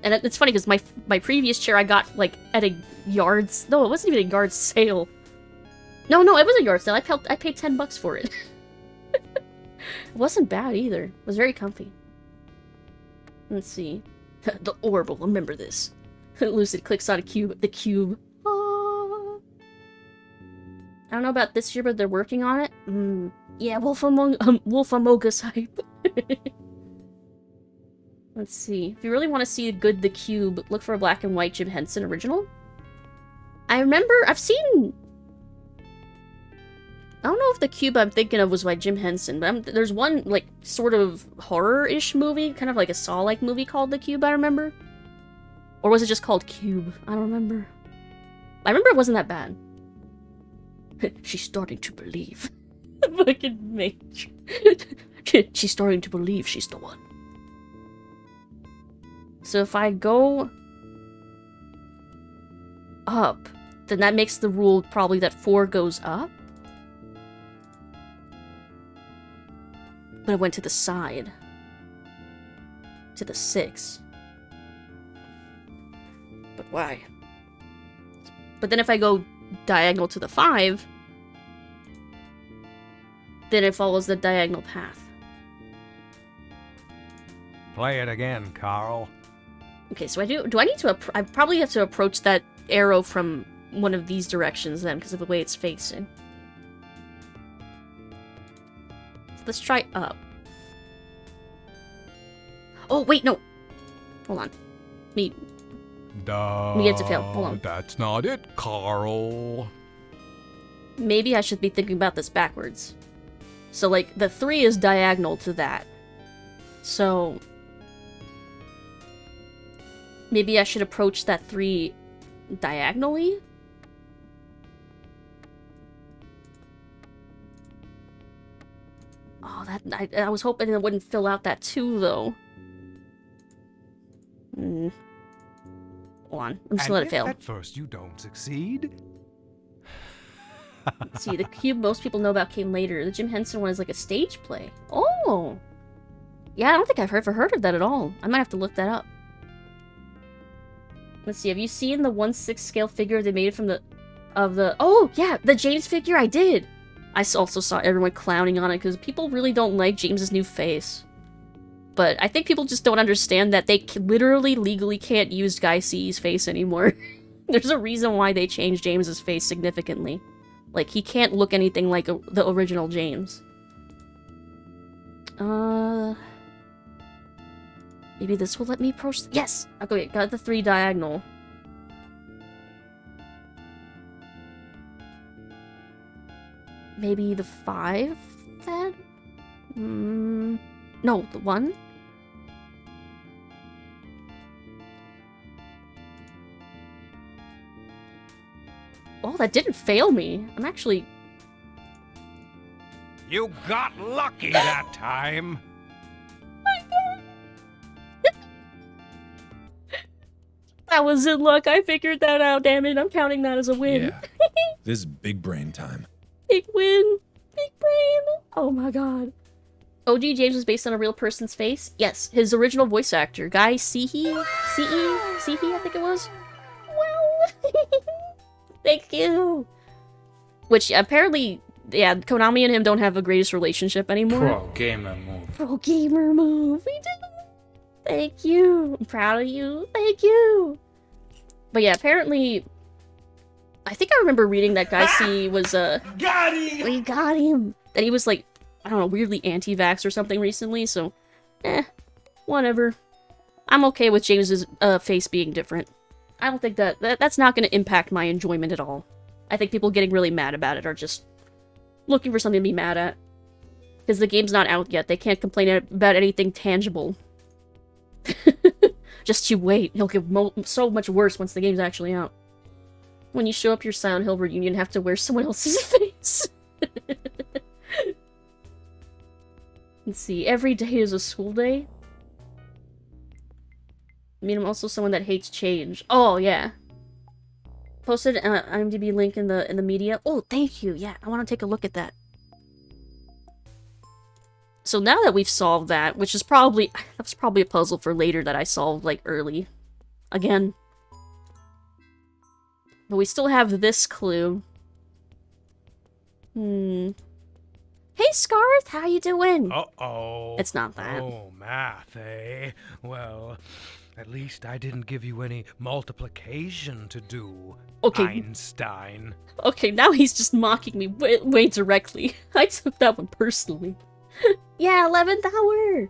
And it's funny because my previous chair I got like at a yard's... No, it wasn't even a yard sale. No, it was a yard sale. I paid $10 for it. It wasn't bad either. It was very comfy. Let's see. The orb will remember this. Lucid clicks on the cube. Ah. I don't know about this year, but they're working on it. Yeah, Wolf Among Us hype. Let's see. If you really want to see the cube, look for a black and white Jim Henson original. I remember I've seen... I don't know if the cube I'm thinking of was by Jim Henson, but there's one, like, sort of horror-ish movie, kind of like a Saw-like movie called The Cube, I remember. Or was it just called Cube? I don't remember. I remember it wasn't that bad. She's starting to believe. Fucking mage. She's starting to believe she's the one. So if I go up, then that makes the rule probably that 4 goes up. But it went to the side. To the 6. But why? But then if I go diagonal to the 5, then it follows the diagonal path. Play it again, Karl. Okay, so do I need to... I probably have to approach that arrow from one of these directions then, because of the way it's facing. Let's try up. Oh, wait, no. Hold on. Me get to fail. Hold on. That's not it, Karl. Maybe I should be thinking about this backwards. So, like, the 3 is diagonal to that. So... maybe I should approach that 3 diagonally? Oh, I was hoping it wouldn't fill out that 2, though. Hold on. I'm just gonna let it fail. At first you don't succeed. Let's see, the cube most people know about came later. The Jim Henson one is like a stage play. Oh! Yeah, I don't think I've ever heard of that at all. I might have to look that up. Let's see, have you seen the 1/6 scale figure they made from oh, yeah, the James figure? I did! I also saw everyone clowning on it because people really don't like James's new face. But I think people just don't understand that they literally legally can't use Guy C's face anymore. There's a reason why they changed James's face significantly. Like, he can't look anything like the original James. Maybe this will let me approach... Yes! Okay, got the 3 diagonal. Maybe the 5, then? No, the 1? Oh, that didn't fail me. I'm actually... You got lucky that time. That was in luck. I figured that out, damn it. I'm counting that as a win. Yeah. This is big brain time. Big win. Big brain. Oh my god. OG James was based on a real person's face? Yes. His original voice actor, Guy Cee, I think it was. Well, thank you. Which apparently, yeah, Konami and him don't have the greatest relationship anymore. Pro gamer move. Pro gamer move. We did it. Thank you. I'm proud of you. Thank you. But yeah, apparently, I think I remember reading that Guy C was Got him! We got him. That he was like, I don't know, weirdly anti-vax or something recently. So, whatever. I'm okay with James's face being different. I don't think that's not going to impact my enjoyment at all. I think people getting really mad about it are just looking for something to be mad at. Because the game's not out yet. They can't complain about anything tangible. Just you wait. He'll get so much worse once the game's actually out. When you show up your Silent Hill reunion, have to wear someone else's face. Let's see. Every day is a school day. I mean, I'm also someone that hates change. Oh, yeah. Posted an IMDb link in the media. Oh, thank you. Yeah, I want to take a look at that. So now that we've solved that, which is probably... That was probably a puzzle for later that I solved, like, early. Again. But we still have this clue. Hey, Scarth, how you doing? Uh-oh. It's not that. Oh, math, eh? Well, at least I didn't give you any multiplication to do, Okay. Einstein. Okay, now he's just mocking me way directly. I took that one personally. Yeah, 11th hour!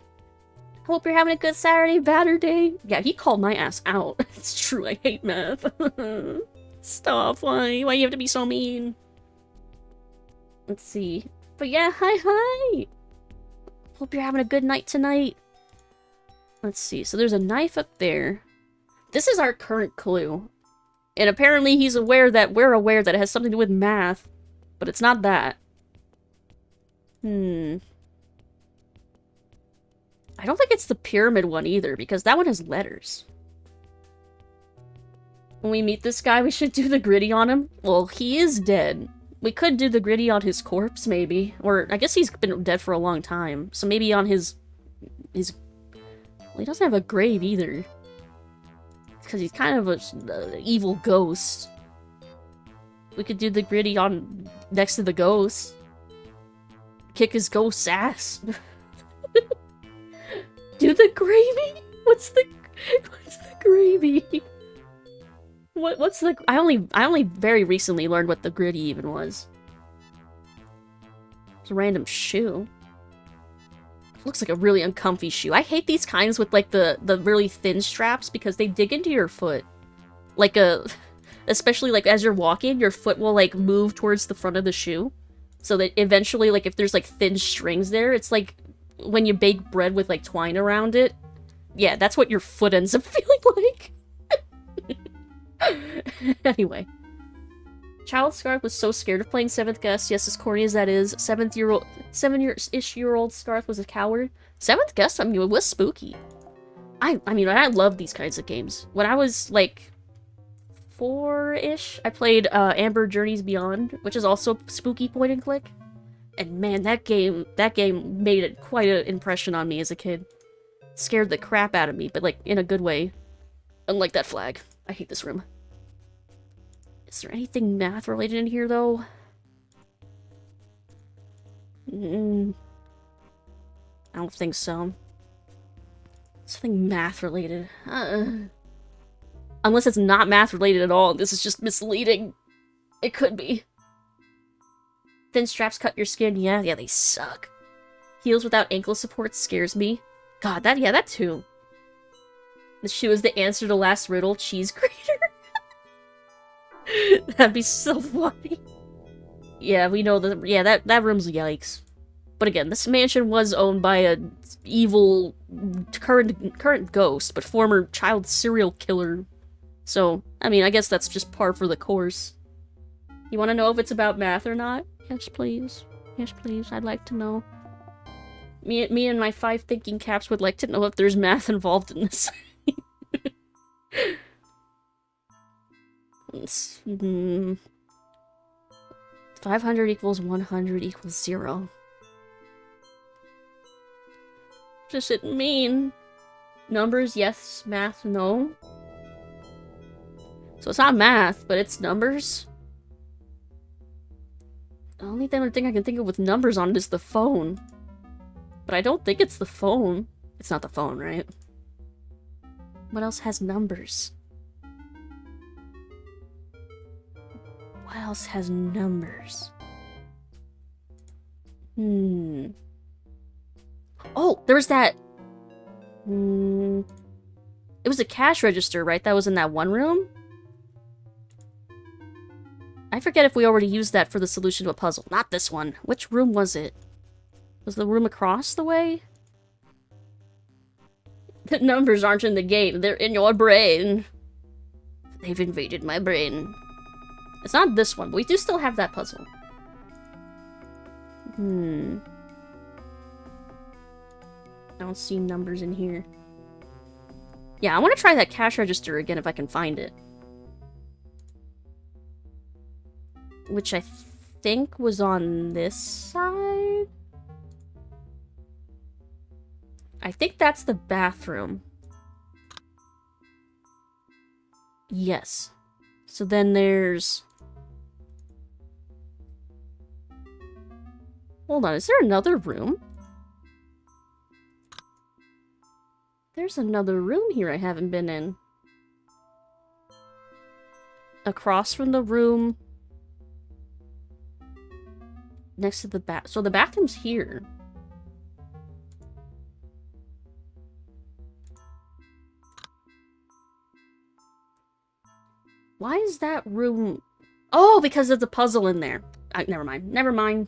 Hope you're having a good Saturday batter day. Yeah, he called my ass out. It's true, I hate math. Stop, why? Why you have to be so mean? Let's see. But yeah, hi! Hope you're having a good night tonight. Let's see, so there's a knife up there. This is our current clue. And apparently he's aware that we're aware that it has something to do with math. But it's not that. I don't think it's the pyramid one either, because that one has letters. When we meet this guy, we should do the gritty on him. Well, he is dead. We could do the gritty on his corpse, maybe. Or, I guess he's been dead for a long time. So maybe on his... Well, he doesn't have a grave either. Because he's kind of a evil ghost. We could do the gritty on... next to the ghost. Kick his ghost's ass. Do the gravy? What's the gravy? What's the... I only very recently learned what the gritty even was. It's a random shoe. Looks like a really uncomfy shoe. I hate these kinds with like the really thin straps because they dig into your foot. Like especially like as you're walking, your foot will like move towards the front of the shoe. So that eventually, like if there's like thin strings there, it's like when you bake bread with like twine around it. Yeah, that's what your foot ends up feeling like. Anyway. Child Scarth was so scared of playing 7th Guest. Yes, as corny as that is. 7-year-ish-year-old Scarth was a coward. 7th Guest, I mean, it was spooky. I mean, I love these kinds of games. When I was, like, 4-ish, I played Amber Journeys Beyond, which is also spooky point and click. And man, that game made quite an impression on me as a kid. Scared the crap out of me, but, like, in a good way. Unlike that flag. I hate this room. Is there anything math related in here, though? I don't think so. Something math related. Unless it's not math related at all. This is just misleading. It could be. Thin straps cut your skin. Yeah, they suck. Heels without ankle support scares me. God, that too. The shoe is the answer to last riddle. Cheese grater. That'd be so funny. Yeah, we know that. Yeah, that room's yikes. But again, this mansion was owned by a evil current ghost, but former child serial killer. So, I mean, I guess that's just par for the course. You want to know if it's about math or not? Yes, please. Yes, please. I'd like to know. Me and my 5 thinking caps would like to know if there's math involved in this. 500 equals 100 equals 0. What does it mean? Numbers, yes. Math, no. So it's not math, but it's numbers. The only thing I can think of with numbers on it is the phone. But I don't think it's the phone. It's not the phone, right? What else has numbers? What else has numbers? Oh, there was that... It was a cash register, right? That was in that one room? I forget if we already used that for the solution to a puzzle. Not this one. Which room was it? Was the room across the way? The numbers aren't in the game. They're in your brain. They've invaded my brain. It's not this one, but we do still have that puzzle. I don't see numbers in here. Yeah, I want to try that cash register again if I can find it. Which I think was on this side? I think that's the bathroom. Yes. So then there's... Hold on, is there another room? There's another room here I haven't been in. Across from the room. Next to the bath. So the bathroom's here. Why is that room... Oh, because of the puzzle in there. Never mind. Never mind.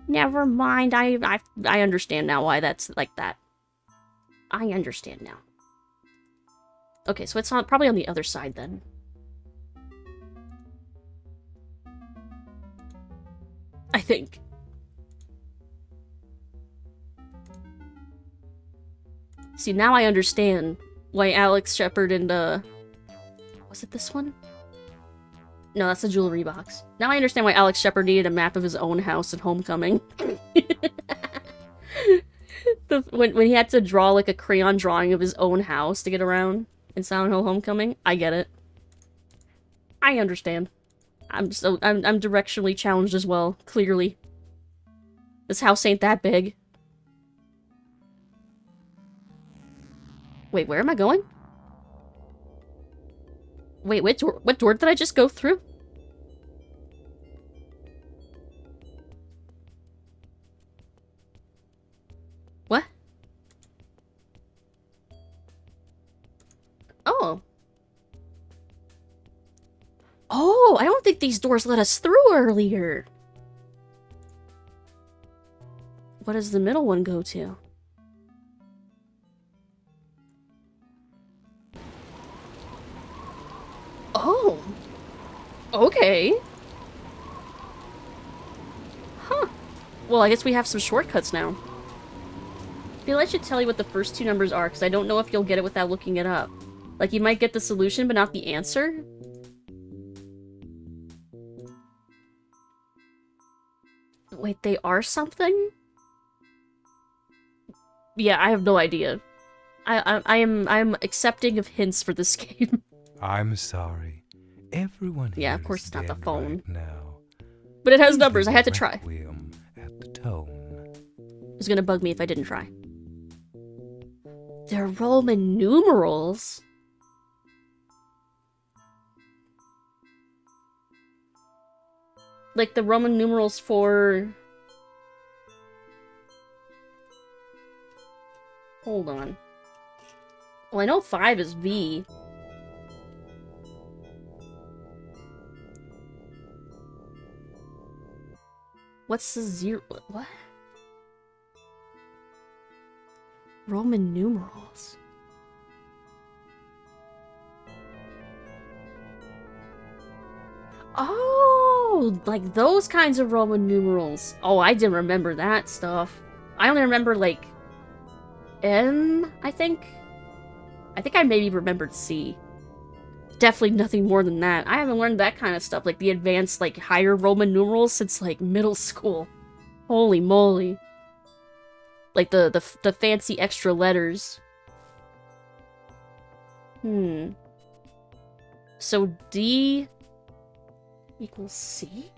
Never mind. I understand now why that's like that. I understand now. Okay, so it's probably on the other side then. I think. See, now I understand why Alex Shepard and, was it this one? No, that's the jewelry box. Now I understand why Alex Shepard needed a map of his own house in Homecoming. When he had to draw, like, a crayon drawing of his own house to get around in Silent Hill Homecoming. I get it. I understand. I'm directionally challenged as well, clearly. This house ain't that big. Wait, where am I going? Wait, what door did I just go through? What? Oh. Oh, I don't think these doors let us through earlier. What does the middle one go to? Oh. Okay. Huh. Well, I guess we have some shortcuts now. I feel I should tell you what the first two numbers are, because I don't know if you'll get it without looking it up. Like, you might get the solution, but not the answer. Wait, they are something? Yeah, I have no idea. I'm accepting of hints for this game. I'm sorry. Everyone Yeah, here of course is it's not the dead phone. right now. But it has Please numbers, I leave had to a try. requiem at the tone. It was gonna bug me if I didn't try. They're Roman numerals? Like the Roman numerals for... Hold on. Well, I know 5 is V. What's the 0? What? Roman numerals. Oh, like those kinds of Roman numerals. Oh, I didn't remember that stuff. I only remember, like, M, I think? I think I maybe remembered C. Definitely nothing more than that. I haven't learned that kind of stuff, like the advanced, like, higher Roman numerals since, like, middle school. Holy moly. Like, the fancy extra letters. So D equals C?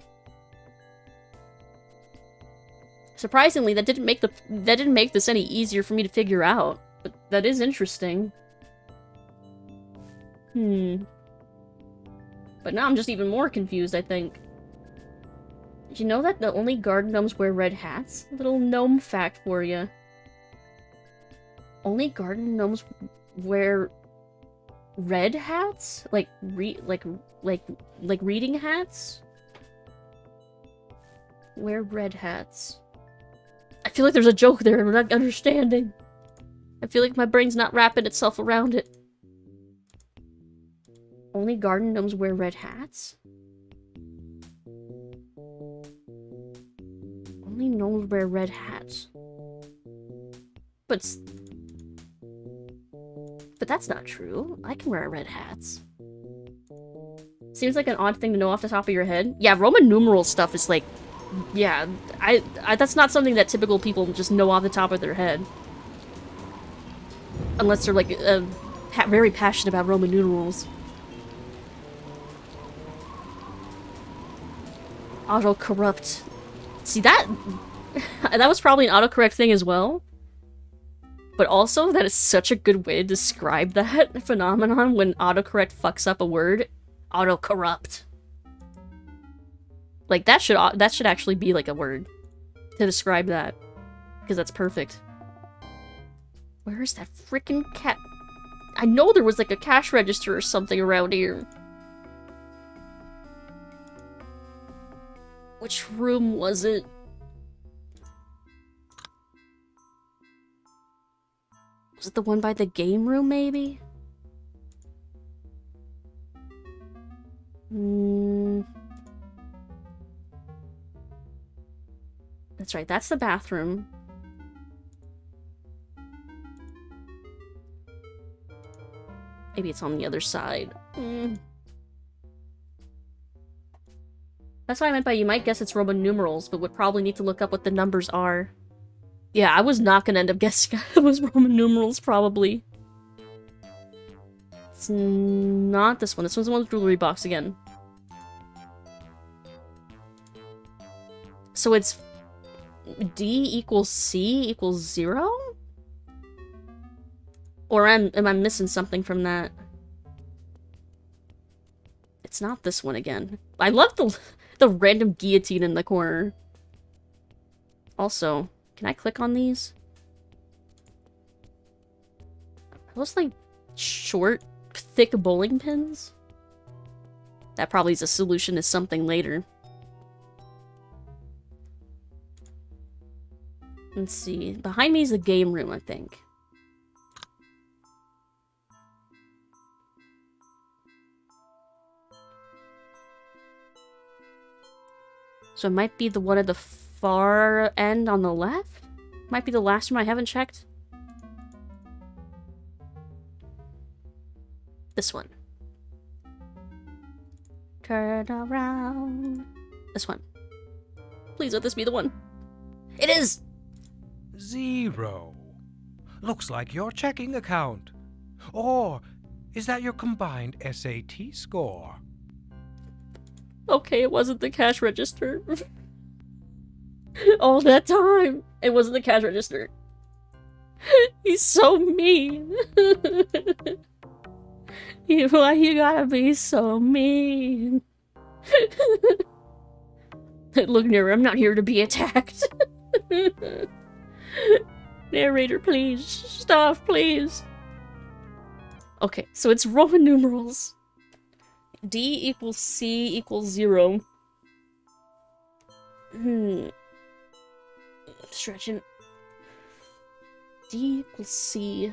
Surprisingly, that didn't make this any easier for me to figure out. But that is interesting. But now I'm just even more confused, I think. Did you know that the only garden gnomes wear red hats? A little gnome fact for you. Only garden gnomes wear red hats? Like reading hats? Wear red hats. I feel like there's a joke there I'm not understanding. I feel like my brain's not wrapping itself around it. Only garden gnomes wear red hats? Only gnomes wear red But that's not true. I can wear red hats. Seems like an odd thing to know off the top of your head. Yeah, Roman numeral stuff is like... Yeah, I that's not something that typical people just know off the top of their head. Unless they're like very passionate about Roman numerals. Auto-corrupt. See, that was probably an autocorrect thing as well. But also, that is such a good way to describe that phenomenon when autocorrect fucks up a word. Auto-corrupt. Like, that should actually be like a word to describe that. Because that's perfect. Where is that freaking cat? I know there was like a cash register or something around here. Which room was it? Was it the one by the game room, maybe? That's right, that's the bathroom. Maybe it's on the other side. That's what I meant by you might guess it's Roman numerals, but would probably need to look up what the numbers are. Yeah, I was not gonna end up guessing it was Roman numerals, probably. It's not this one. This one's the one with the jewelry box again. So it's D equals C equals 0? Or am I missing something from that? It's not this one again. I love the random guillotine in the corner. Also, can I click on these? Are those like short, thick bowling pins? That probably is a solution to something later. Let's see. Behind me is the game room, I think. So it might be the one at the far end on the left? Might be the last one I haven't checked. This one. Turn around. This one. Please let this be the one. It is! 0. Looks like your checking account. Or is that your combined SAT score? Okay, it wasn't the cash register. All that time, it wasn't the cash register. He's so mean. Why you gotta be so mean? Look, Nero, I'm not here to be attacked. Narrator, please. Stop, please. Okay, so it's Roman numerals. D equals C equals 0. Stretching. D equals C.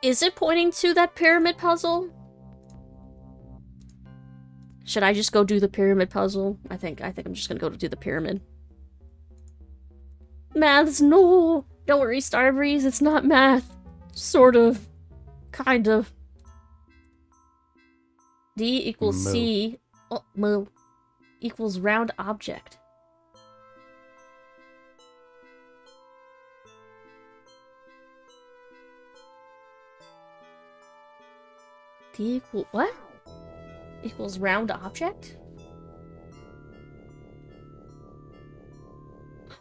Is it pointing to that pyramid puzzle? Should I just go do the pyramid puzzle? I think I'm just gonna go to do the pyramid. Maths, no! Don't worry, Starbreeze, it's not math. Sort of. Kind of. D equals C. Oh, moo. Equals round object. D equal what? Equals round object?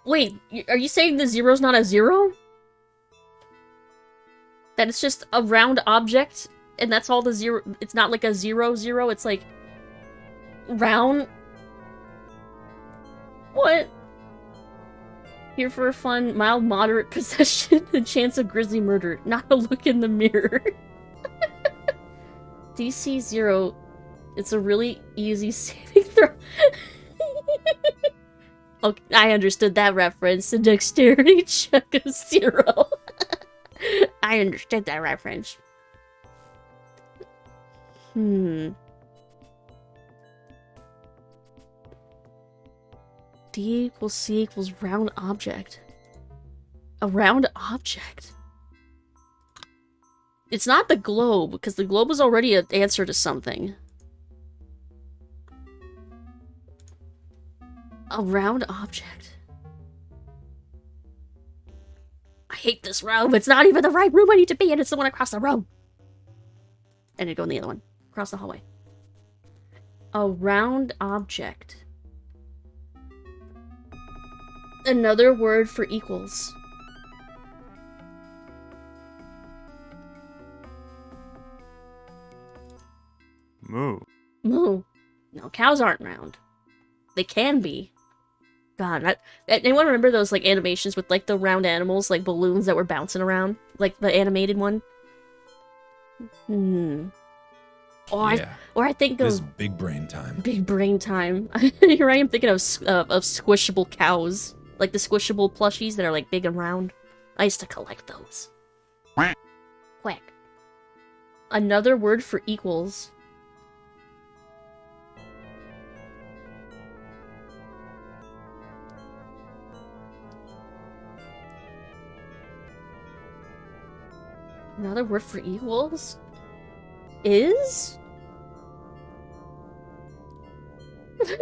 Wait, are you saying the 0's not a 0? That it's just a round object? And that's all the 0. It's not like a 0, 0. It's like round. What? Here for a fun, mild, moderate possession, the chance of grisly murder, not a look in the mirror. DC 0. It's a really easy saving throw. Okay, I understood that reference. The dexterity check of 0. I understood that reference. D equals C equals round object. A round object? It's not the globe, because the globe is already an answer to something. A round object. I hate this room. It's not even the right room I need to be in. It's the one across the room. And I go in the other one. Across the hallway. A round object. Another word for equals. Moo. Moo. No, cows aren't round. They can be. God, anyone remember those like animations with like the round animals, like balloons that were bouncing around, like the animated one? Or Yeah. I think This of big brain time. big brain time. Here I am thinking of squishable cows, like the squishable plushies that are like big and round. I used to collect those. Quack. Another word for equals. Another word for equals? Is?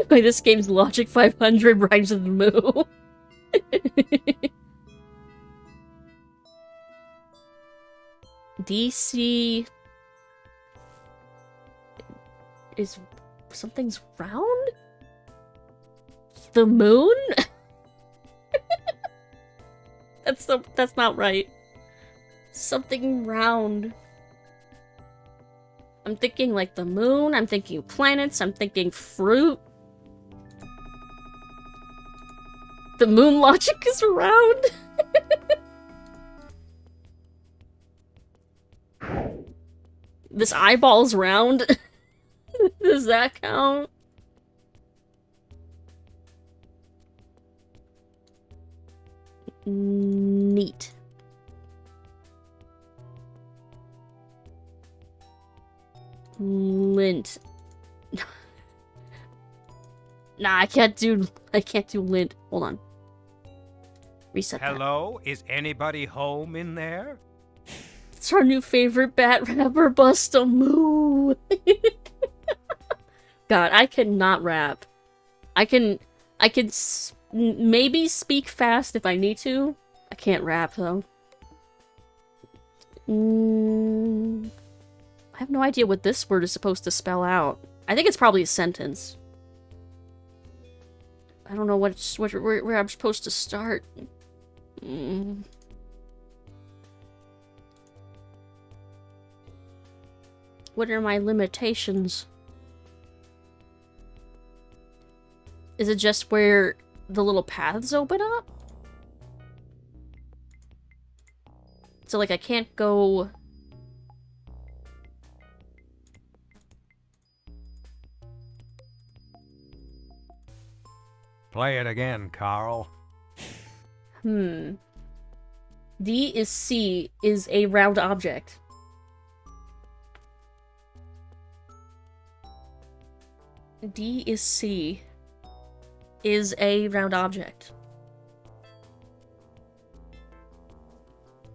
By this game's logic, 500 rhymes with moo. DC... is... something's round? The moon? That's not right. Something round. I'm thinking like the moon, I'm thinking planets, I'm thinking fruit. The moon logic is round. This eyeball's round. Does that count? Neat. Lint. Nah, I can't do lint. Hold on. Reset that. Hello? Is anybody home in there? It's our new favorite bat rapper, Bust a Moo. God, I cannot rap. I can maybe speak fast if I need to. I can't rap though. I have no idea what this word is supposed to spell out. I think it's probably a sentence. I don't know where I'm supposed to start. What are my limitations? Is it just where the little paths open up? So like I can't go... Play it again, Karl. D is C is a round object. D is C is a round object.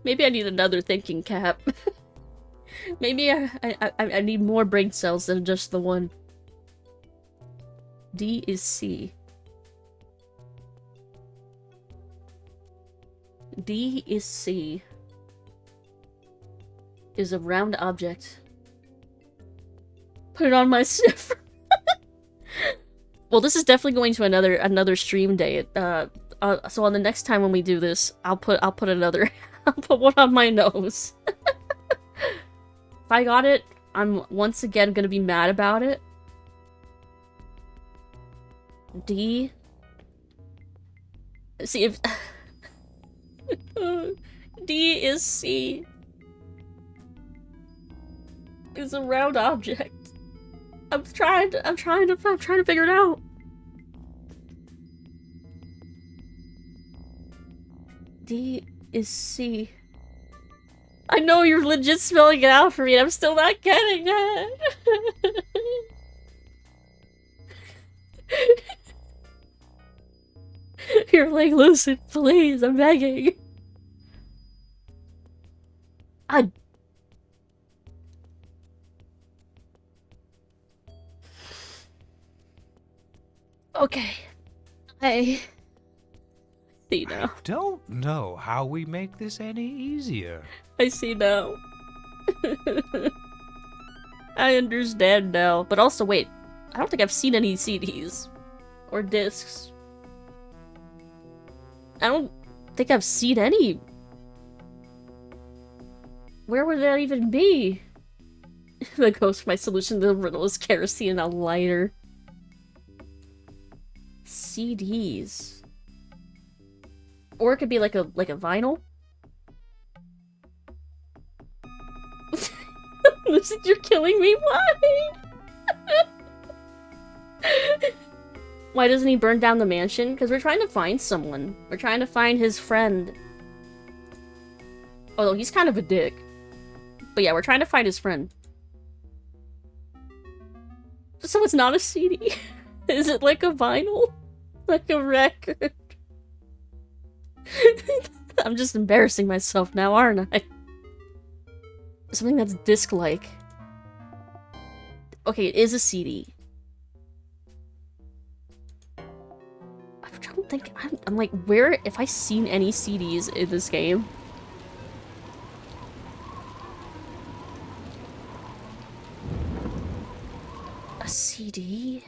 Maybe I need another thinking cap. Maybe I need more brain cells than just the one. D is C. D is C. Is a round object. Put it on my sniffer. Well, this is definitely going to another stream day. So on the next time when we do this, I'll put another I'll put one on my nose. If I got it, I'm once again gonna be mad about it. D. See if D is C. Is a round object. I'm trying to figure it out. D is C. I know you're legit spelling it out for me, and I'm still not getting it. You're like, Lucid, please, I'm begging. Okay. I see I now. don't know how we make this any easier. I see now. I understand now. But also, wait. I don't think I've seen any CDs. Or discs. I don't think I've seen any. Where would that even be? The ghost, my solution to the riddle is kerosene and a lighter. CDs. Or it could be like a vinyl. Lucid, you're killing me. Why? Why doesn't he burn down the mansion? Because we're trying to find someone. We're trying to find his friend. Although he's kind of a dick. But yeah, we're trying to find his friend. So it's not a CD? Is it like a vinyl? Like a record? I'm just embarrassing myself now, aren't I? Something that's disc-like. Okay, it is a CD. I'm trying to think. I'm like, where have I seen any CDs in this game? A CD?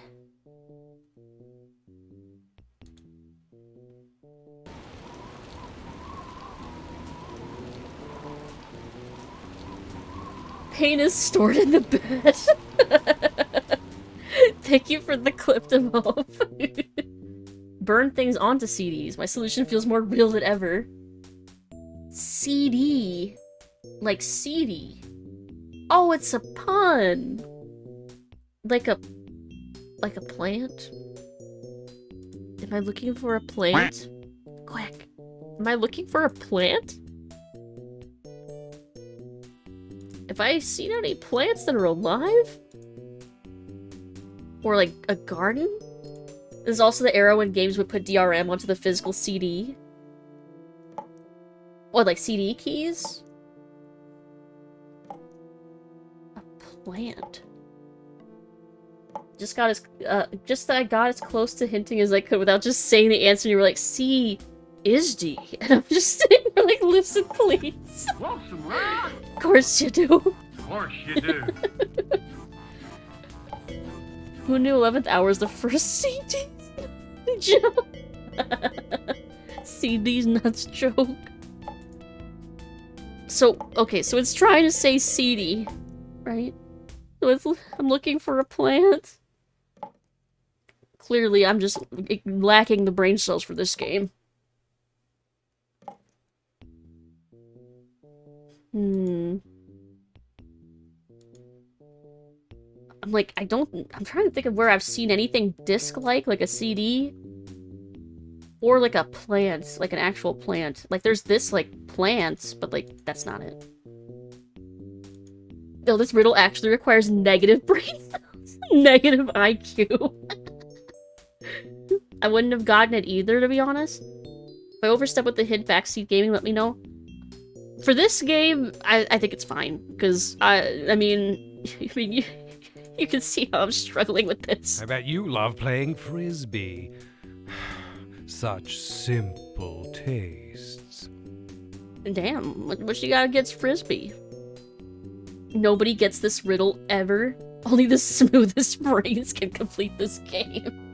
Pain is stored in the bed. Thank you for the clip to hope. Burn things onto CDs. My solution feels more real than ever. CD. Like CD. Oh, it's a pun. Like a plant? Am I looking for a plant? Quick. Am I looking for a plant? Have I seen any plants that are alive? Or like a garden? This is also the era when games would put DRM onto the physical CD. What, like CD keys? A plant. Just got as I got as close to hinting as I could without just saying the answer. And you were like, C is D, and I'm just sitting there like, listen, please. Want some rock? Of course you do. Of course you do. Who knew 11th hour is the first CD joke? CD's nuts joke. So, okay, so it's trying to say CD, right? So I'm looking for a plant. Clearly, I'm just lacking the brain cells for this game. I'm like, I'm trying to think of where I've seen anything disc-like, like a CD. Or like a plant, like an actual plant. Like there's this, like, plants, but like, that's not it. No, this riddle actually requires negative brain cells. Negative IQ. I wouldn't have gotten it either, to be honest. If I overstep with the hint backseat gaming, let me know. For this game, I think it's fine. Because, I mean, you can see how I'm struggling with this. I bet you love playing Frisbee. Such simple tastes. Damn, what you got against Frisbee? Nobody gets this riddle ever. Only the smoothest brains can complete this game.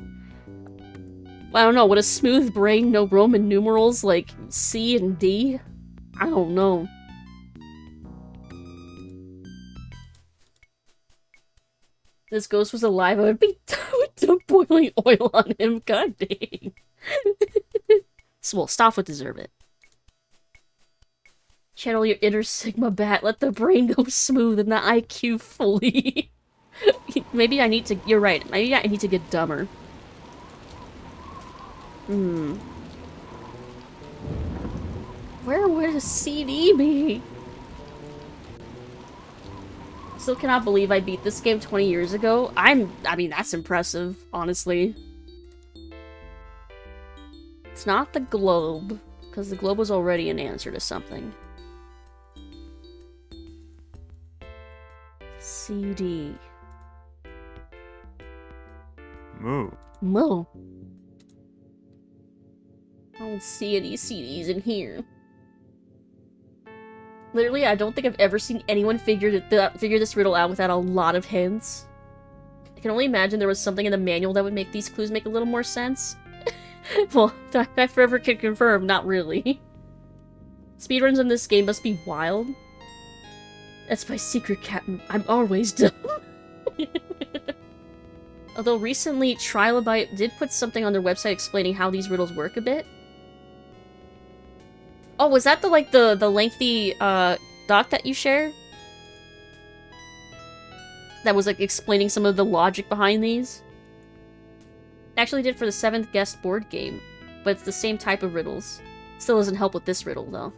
I don't know, would a smooth brain know Roman numerals like C and D? I don't know. This ghost was alive, I would be boiling oil on him. God dang. So, well, Staff would deserve it. Channel your inner Sigma bat. Let the brain go smooth and the IQ fully. Maybe I need to... You're right. Maybe I need to get dumber. Where would a CD be? Still cannot believe I beat this game 20 years ago. I mean, that's impressive, honestly. It's not the globe, because the globe was already an answer to something. CD. Moo. Mo. I don't see any CDs in here. Literally, I don't think I've ever seen anyone figure this riddle out without a lot of hints. I can only imagine there was something in the manual that would make these clues make a little more sense. Well, I forever can confirm, not really. Speedruns in this game must be wild. That's my secret, Captain. I'm always dumb. Although recently, Trilobite did put something on their website explaining how these riddles work a bit. Oh, was that the lengthy, doc that you shared? That was, like, explaining some of the logic behind these? Actually did for the 7th Guest board game, but it's the same type of riddles. Still doesn't help with this riddle, though.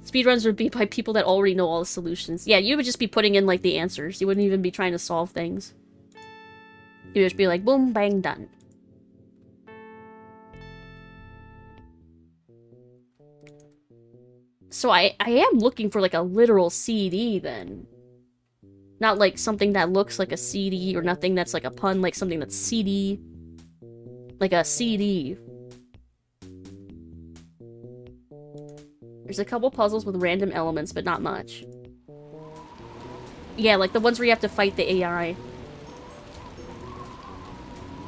Speedruns would be by people that already know all the solutions. Yeah, you would just be putting in, like, the answers. You wouldn't even be trying to solve things. You'd just be like, boom, bang, done. So I am looking for, like, a literal CD, then. Not, like, something that looks like a CD, or nothing that's, like, a pun, like something that's CD. Like a CD. There's a couple puzzles with random elements, but not much. Yeah, like the ones where you have to fight the AI.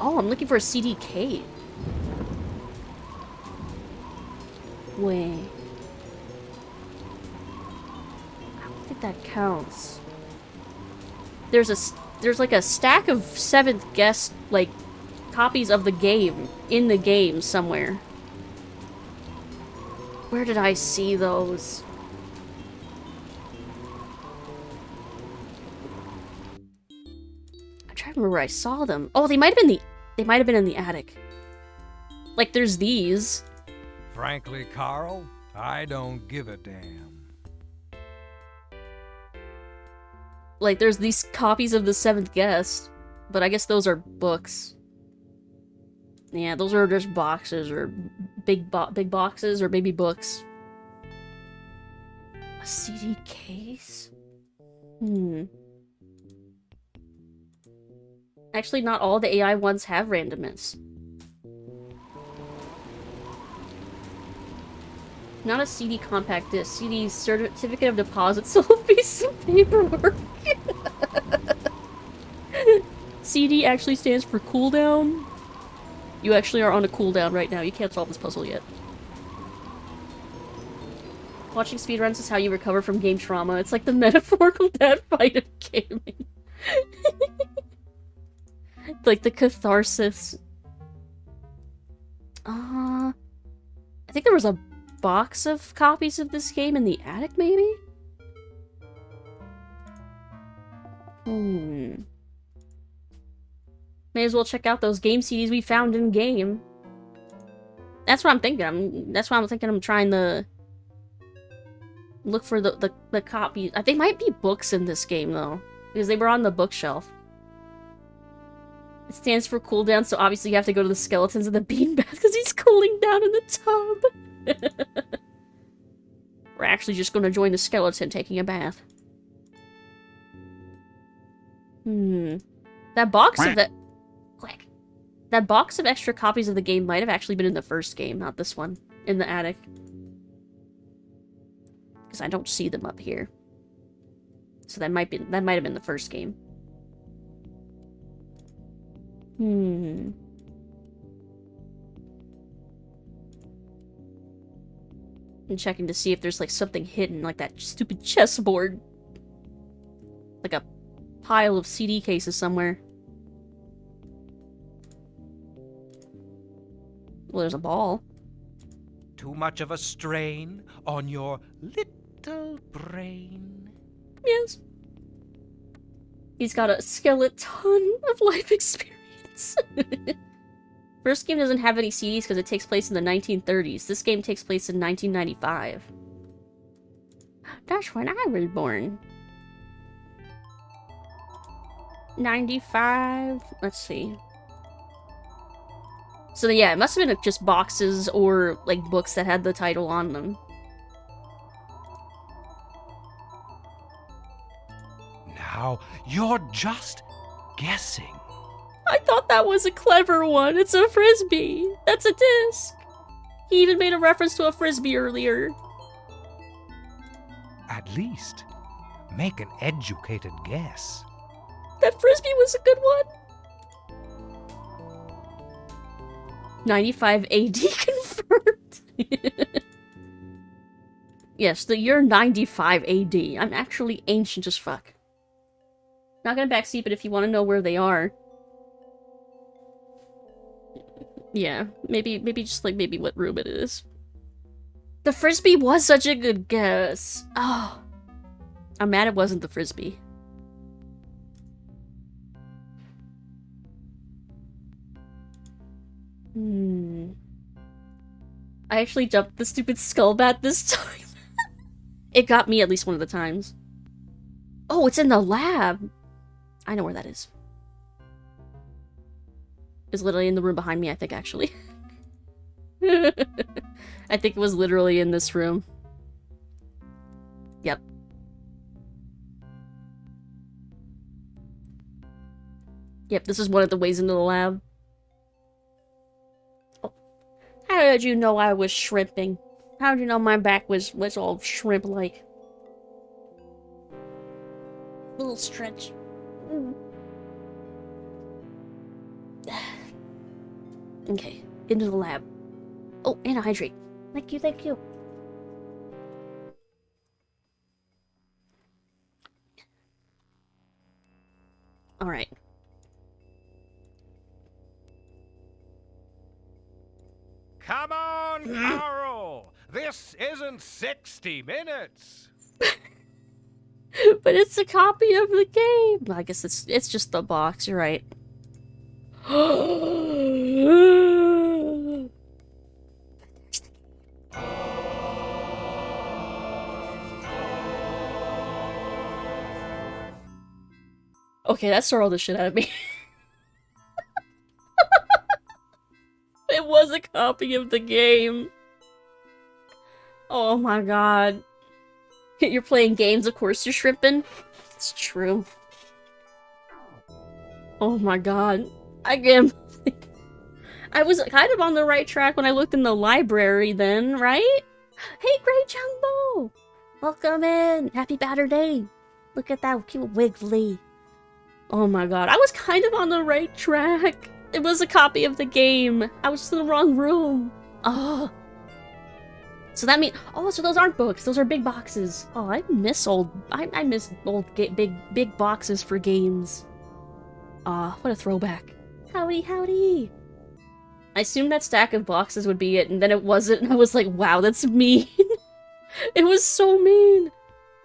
Oh, I'm looking for a CDK. Wait. I don't think that counts. There's like a stack of 7th Guest, like, copies of the game in the game somewhere. Where did I see those? I'm trying to remember where I saw them. Oh, they might have been in the attic. Like, there's these. Frankly, Karl, I don't give a damn. Like, there's these copies of the 7th Guest, but I guess those are books. Yeah, those are just boxes, or big boxes, or maybe books. A CD case? Actually, not all the AI ones have randomness. Not a CD compact disc. CD certificate of deposit, so a piece of paperwork. CD actually stands for cooldown. You actually are on a cooldown right now. You can't solve this puzzle yet. Watching speedruns is how you recover from game trauma. It's like the metaphorical death fight of gaming. Like the catharsis. I think there was a box of copies of this game in the attic, maybe? May as well check out those game CDs we found in game. That's what I'm thinking. That's why I'm thinking I'm trying to look for the copies. I think might be books in this game though, because they were on the bookshelf. It stands for cooldown, so obviously you have to go to the skeletons of the beanbag because he's cooling down in the tub. We're actually just going to join the skeleton taking a bath. That box of that. Quick. That box of extra copies of the game might have actually been in the first game, not this one. In the attic. Because I don't see them up here. So that might have been the first game. And checking to see if there's like something hidden, like that stupid chessboard. Like a pile of CD cases somewhere. Well, there's a ball. Too much of a strain on your little brain. Yes. He's got a skeleton of life experience. First game doesn't have any CDs because it takes place in the 1930s. This game takes place in 1995. That's when I was born. 95. Let's see. So yeah, it must have been just boxes or like books that had the title on them. Now you're just guessing. I thought that was a clever one. It's a frisbee. That's a disc. He even made a reference to a frisbee earlier. At least, make an educated guess. That frisbee was a good one. 95 AD confirmed. Yes, the year 95 AD. I'm actually ancient as fuck. Not gonna backseat, but if you want to know where they are. Yeah, maybe just like maybe what room it is. The frisbee was such a good guess. Oh, I'm mad it wasn't the frisbee. I actually jumped the stupid skull bat this time. It got me at least one of the times. Oh, it's in the lab. I know where that is. It's literally in the room behind me, I think, actually. I think it was literally in this room. Yep. Yep, this is one of the ways into the lab. Oh. How did you know I was shrimping? How did you know my back was all shrimp-like? Little stretch. Okay, into the lab. Oh, and a hydrate. Thank you, thank you. Alright. Come on, Karl! This isn't 60 minutes! But it's a copy of the game! I guess it's just the box, you're right. Okay, that startled the shit out of me. It was a copy of the game. Oh my god. You're playing games, of course you're shrimping. It's true. Oh my god. I was kind of on the right track when I looked in the library then, right? Hey, Great Jumbo! Welcome in! Happy Batter Day! Look at that cute Wiggly. Oh my god, I was kind of on the right track. It was a copy of the game. I was in the wrong room. Oh. So that means, oh, so those aren't books. Those are big boxes. Oh, I miss old big boxes for games. Ah, what a throwback. Howdy, howdy. I assumed that stack of boxes would be it, and then it wasn't, and I was like, wow, that's mean. It was so mean.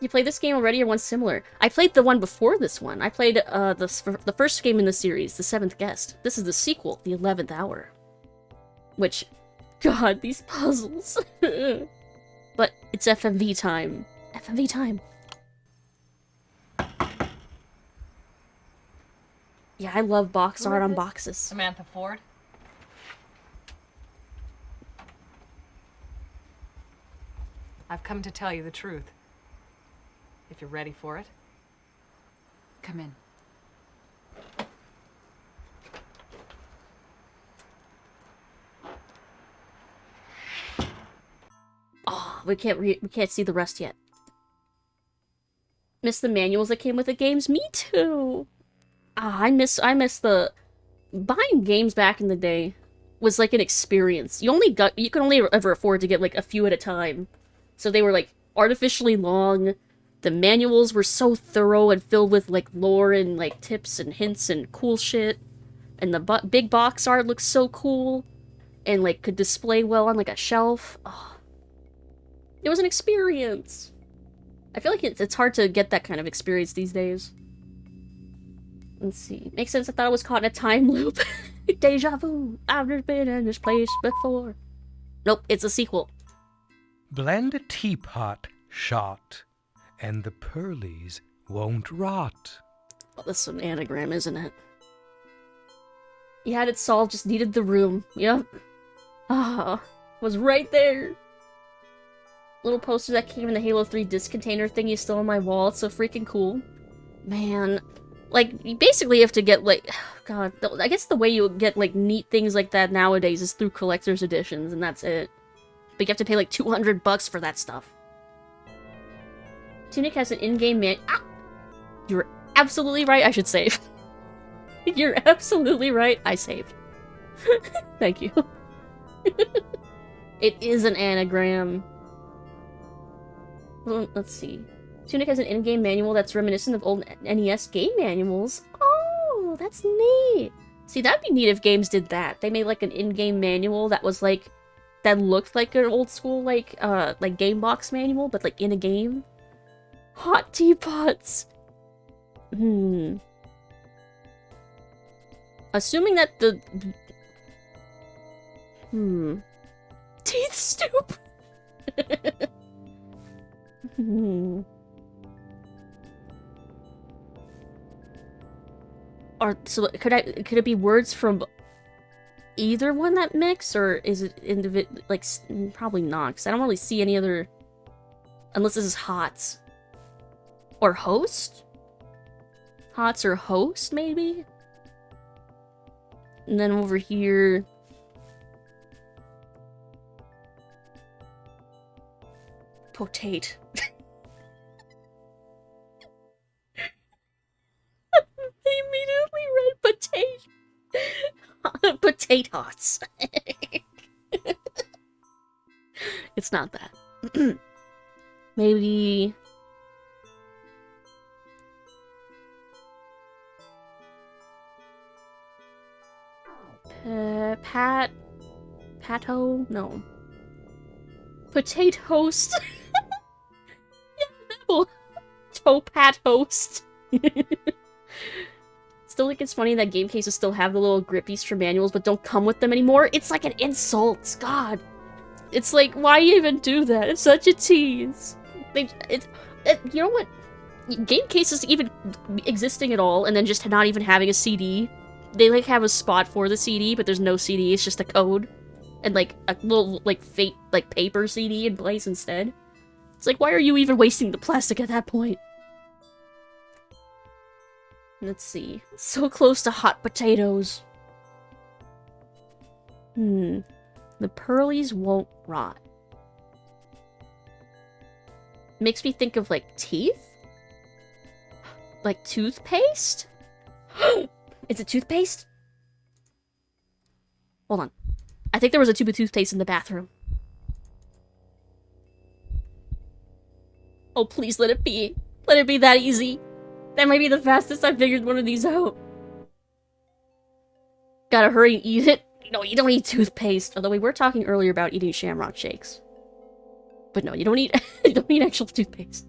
You played this game already or one similar? I played the one before this one. I played the first game in the series, The Seventh Guest. This is the sequel, The 11th Hour. Which, god, these puzzles. But it's FMV time. FMV time. Yeah, I love box art on boxes. Samantha Ford? I've come to tell you the truth. If you're ready for it. Come in. Oh, we can't see the rest yet. Miss the manuals that came with the games? Me too. Ah, I miss the buying games back in the day was like an experience. You could only ever afford to get like a few at a time. So they were like artificially long. The manuals were so thorough and filled with like lore and like tips and hints and cool shit. And the big box art looked so cool and like could display well on like a shelf. Oh. It was an experience. I feel like it's hard to get that kind of experience these days. Let's see. Makes sense. I thought I was caught in a time loop. Deja vu. I've never been in this place before. Nope, it's a sequel. Blend a teapot shot, and the pearlies won't rot. Well, that's an anagram, isn't it? You had it solved, just needed the room. Yep. Ah, was right there. Little poster that came in the Halo 3 disc container thing is still on my wall. It's so freaking cool. Man, Like, you basically have to get, like... God, I guess the way you get, like, neat things like that nowadays is through collector's editions, and that's it. But you have to pay, like, $200 for that stuff. Tunic has an in-game man... Ah! You're absolutely right, I should save. You're absolutely right, I saved. Thank you. It is an anagram. Well, let's see. Tunic has an in-game manual that's reminiscent of old NES game manuals. Oh, that's neat. See, that'd be neat if games did that. They made like an in-game manual that was like, that looked like an old school like game box manual, but like in a game. Hot teapots. Assuming that the teeth stoop. Or so could it be words from either one that mix, or is it like probably not, because I don't really see any other, unless this is hots or host, hots or host maybe. And then over here, potate. They immediately read potate. Potatoes. It's not that. Maybe. Pato? No. Potato host. Yeah, no. Topat host. Still think it's funny that game cases still have the little grippies for manuals but don't come with them anymore. It's like an insult. God. It's like, why even do that? It's such a tease. You know what? Game cases even existing at all and then just not even having a CD. They like have a spot for the CD, but there's no CD. It's just a code. And like a little like fake like paper CD in place instead. It's like, why are you even wasting the plastic at that point? Let's see. So close to hot potatoes. The pearlies won't rot. Makes me think of, like, teeth? Like toothpaste? Is it toothpaste? Hold on. I think there was a tube of toothpaste in the bathroom. Oh, please let it be. Let it be that easy. That might be the fastest I've figured one of these out. Gotta hurry and eat it. No, you don't eat toothpaste. Although we were talking earlier about eating shamrock shakes. But no, you don't eat you don't eat actual toothpaste.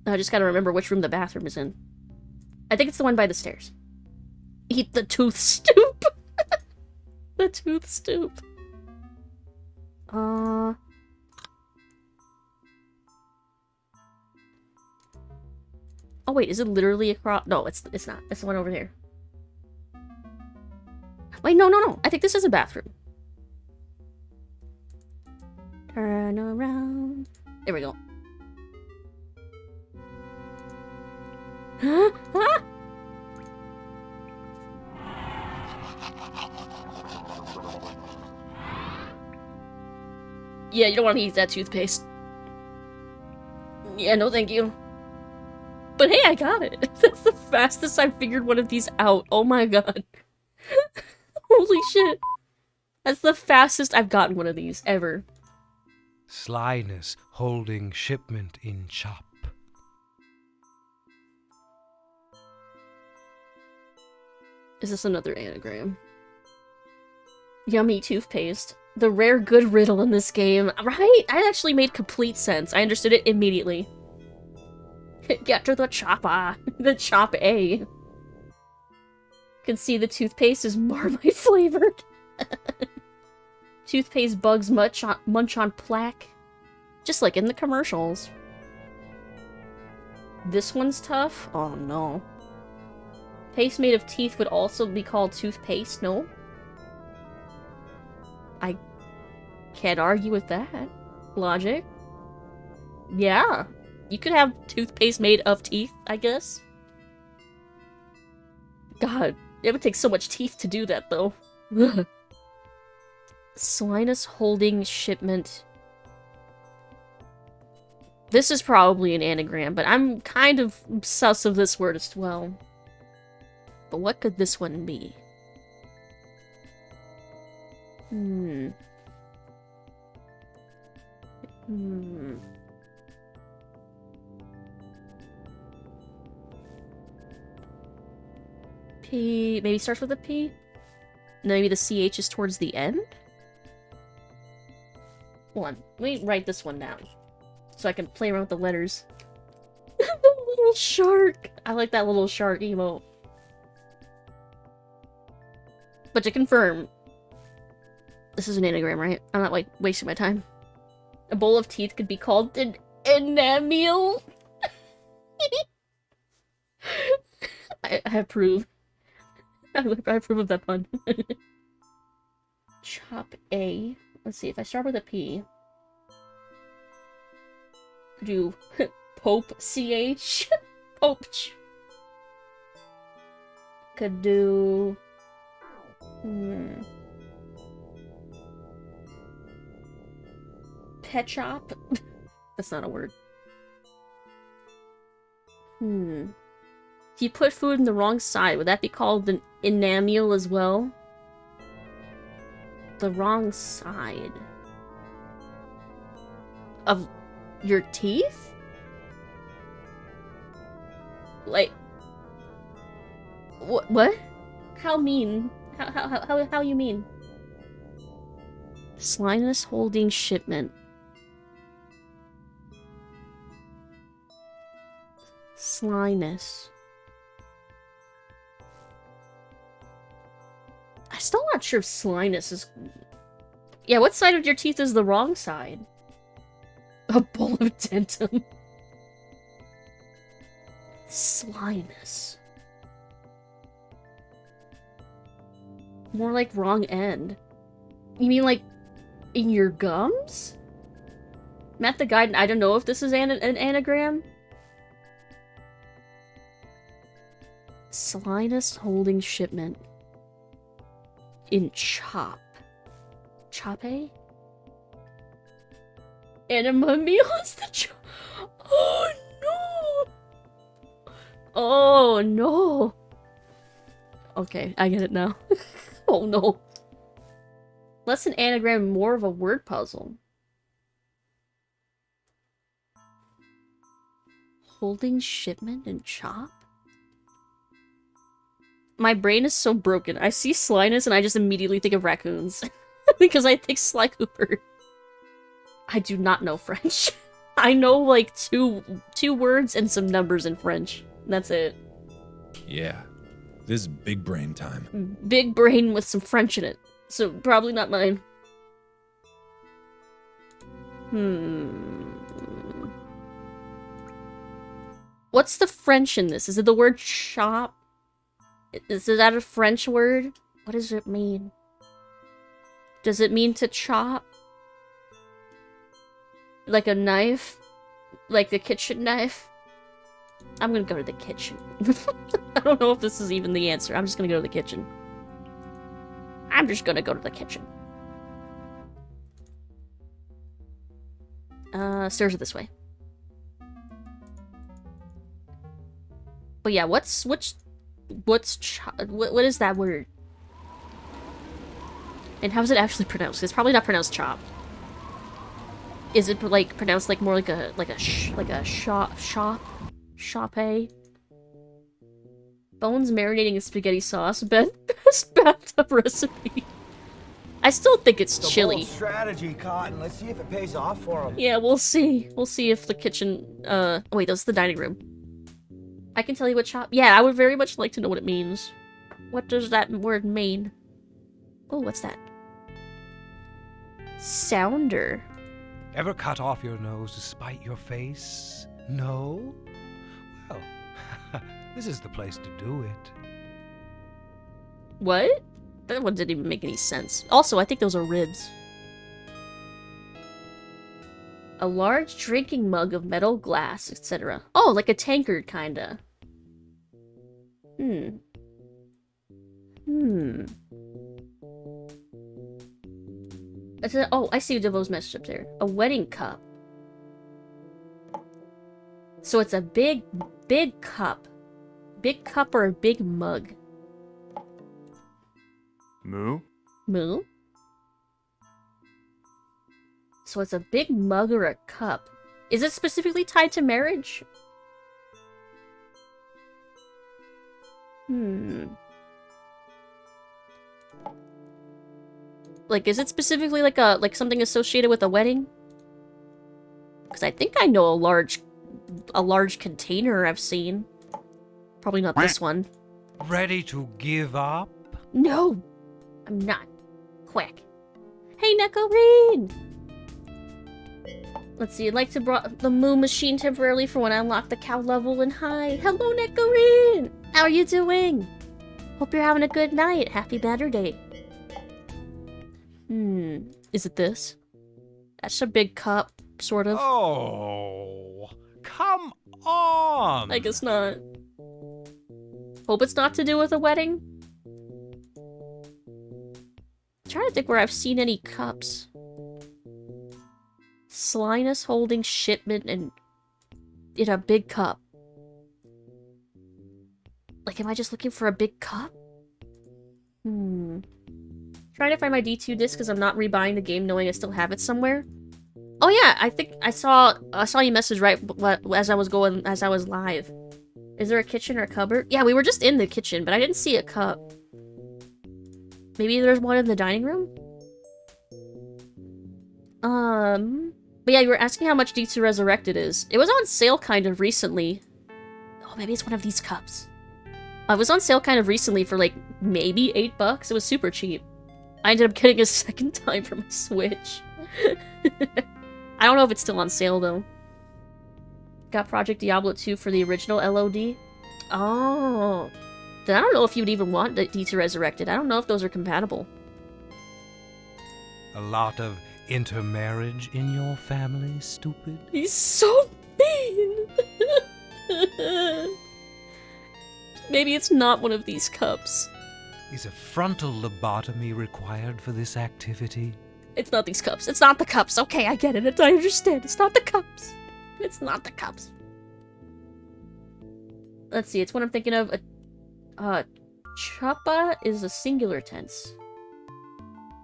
I just gotta remember which room the bathroom is in. I think it's the one by the stairs. Eat the tooth stoop. The tooth stoop. Oh wait, is it literally across? No, it's not. It's the one over here. Wait, no. I think this is a bathroom. Turn around. There we go. Huh? Huh? Yeah, you don't want to eat that toothpaste. Yeah, no thank you. But hey, I got it. That's the fastest I've figured one of these out. Oh my god. Holy shit. That's the fastest I've gotten one of these, ever. Slyness holding shipment in chop. Is this another anagram? Yummy toothpaste. The rare good riddle in this game. Right? That actually made complete sense. I understood it immediately. Get to the chopper. The chop A. You can see the toothpaste is Marmite flavored. Toothpaste bugs munch on plaque. Just like in the commercials. This one's tough? Oh no. Paste made of teeth would also be called toothpaste, no? I can't argue with that. Logic. Yeah. You could have toothpaste made of teeth, I guess. God, it would take so much teeth to do that, though. Slinus holding shipment. This is probably an anagram, but I'm kind of sus of this word as well. But what could this one be? P... maybe starts with a P? Maybe the CH is towards the end? Hold on, let me write this one down. So I can play around with the letters. The little shark! I like that little shark emote. But to confirm, this is an anagram, right? I'm not, like, wasting my time. A bowl of teeth could be called an enamel. I approve. I approve of that pun. Chop A. Let's see, if I start with a P. Do Pope CH. Pope. Could do... Pet shop? That's not a word. If you put food in the wrong side, would that be called an enamel as well? The wrong side of your teeth? Like, what? How mean? How you mean? Slinus holding shipment. Slinus. I'm still not sure if Slinus is... Yeah, what side of your teeth is the wrong side? A bowl of dentum. Slinus. More like wrong end. You mean like in your gums? Matt the Guide, I don't know if this is an anagram. Slinus holding shipment. In chop. Chope? Anima meal is the chop. Oh no! Oh no! Okay, I get it now. Oh no. Less an anagram, more of a word puzzle. Holding shipment and chop? My brain is so broken. I see Slinus and I just immediately think of raccoons. Because I think Sly Cooper. I do not know French. I know like two words and some numbers in French. That's it. Yeah. This is big brain time. Big brain with some French in it. So probably not mine. What's the French in this? Is it the word shop? Is that a French word? What does it mean? Does it mean to chop? Like a knife? Like a kitchen knife? I'm gonna go to the kitchen. I don't know if this is even the answer. I'm just gonna go to the kitchen. I'm just gonna go to the kitchen. Stairs are this way. But yeah, what is that word? And how is it actually pronounced? It's probably not pronounced chop. Is it like pronounced like more like a shop-a? Bones marinating in spaghetti sauce. Best bathtub recipe. I still think it's chili. Strategy, Cotton. Let's see if it pays off for him. Yeah, we'll see. We'll see if the kitchen. Oh wait, that's the dining room. I can tell you what chop. Yeah, I would very much like to know what it means. What does that word mean? Oh, what's that? Sounder. Ever cut off your nose to spite your face? No? Well, this is the place to do it. What? That one didn't even make any sense. Also, I think those are ribs. A large drinking mug of metal, glass, etc. Oh, like a tankard, kinda. Oh, I see Devo's message up there. A wedding cup. So it's a big cup. Big cup or a big mug? Moo? Moo? So it's a big mug or a cup. Is it specifically tied to marriage? Like, is it specifically like something associated with a wedding? Because I think I know a large container I've seen. Probably not this one. Ready to give up? No, I'm not. Quick. Hey, Nekoreen! Let's see, I'd like to brought the moo machine temporarily for when I unlock the cow level and hi. Hello, Nekoreen! How are you doing? Hope you're having a good night. Happy Saturday. Is it this? That's a big cup, sort of. Oh, come on! I guess not. Hope it's not to do with a wedding. I'm trying to think where I've seen any cups. Slinus holding shipment and in a big cup. Like, am I just looking for a big cup? Trying to find my D2 disc because I'm not rebuying the game knowing I still have it somewhere. Oh yeah, I think I saw you message right as I was live. Is there a kitchen or a cupboard? Yeah, we were just in the kitchen, but I didn't see a cup. Maybe there's one in the dining room? But yeah, you were asking how much D2 Resurrected is. It was on sale kind of recently. Oh, maybe it's one of these cups. It was on sale kind of recently for like maybe $8. It was super cheap. I ended up getting a second time for my Switch. I don't know if it's still on sale though. Got Project Diablo 2 for the original LOD. Oh. Then I don't know if you'd even want the D2 Resurrected. I don't know if those are compatible. A lot of intermarriage in your family, stupid? He's so mean! Maybe it's not one of these cups. Is a frontal lobotomy required for this activity? It's not these cups. It's not the cups. Okay, I get it. I understand. It's not the cups. It's not the cups. Let's see. It's what I'm thinking of. Choppa is a singular tense.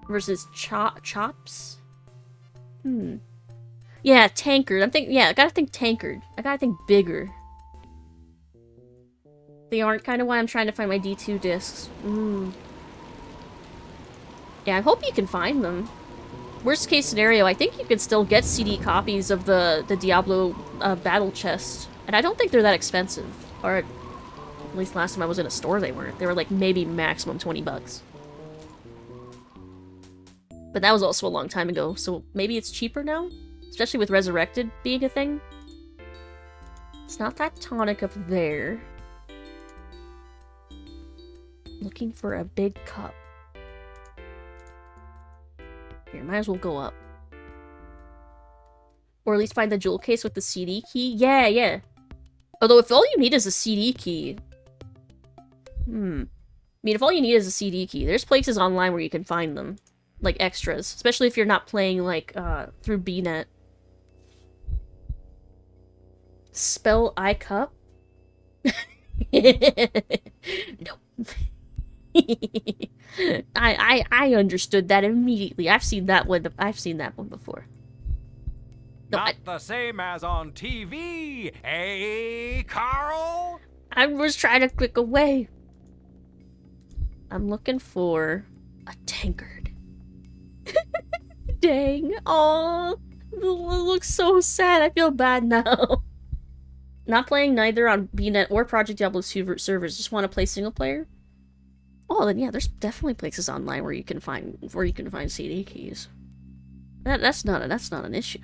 Versus chops? Yeah, tankard. I gotta think tankard. I gotta think bigger. They aren't kind of why I'm trying to find my D2 discs. Yeah, I hope you can find them. Worst case scenario, I think you can still get CD copies of the Diablo battle chest. And I don't think they're that expensive. Or at least last time I was in a store they weren't. They were like maybe maximum $20. But that was also a long time ago, so maybe it's cheaper now? Especially with Resurrected being a thing. It's not that tonic up there. Looking for a big cup. Here, might as well go up. Or at least find the jewel case with the CD key. Yeah. Although if all you need is a CD key... I mean, if all you need is a CD key, there's places online where you can find them. Like extras. Especially if you're not playing, like, through BNet. Spell iCup? No. I understood that immediately. I've seen that one before. No, Not the same as on TV, eh, Karl? I was trying to click away. I'm looking for a tankard. Dang. Aw. It looks so sad. I feel bad now. Not playing neither on BNet or Project Diablo 2 servers. Just want to play single player? Oh, then yeah, there's definitely places online where you can find CD keys. That's not an issue.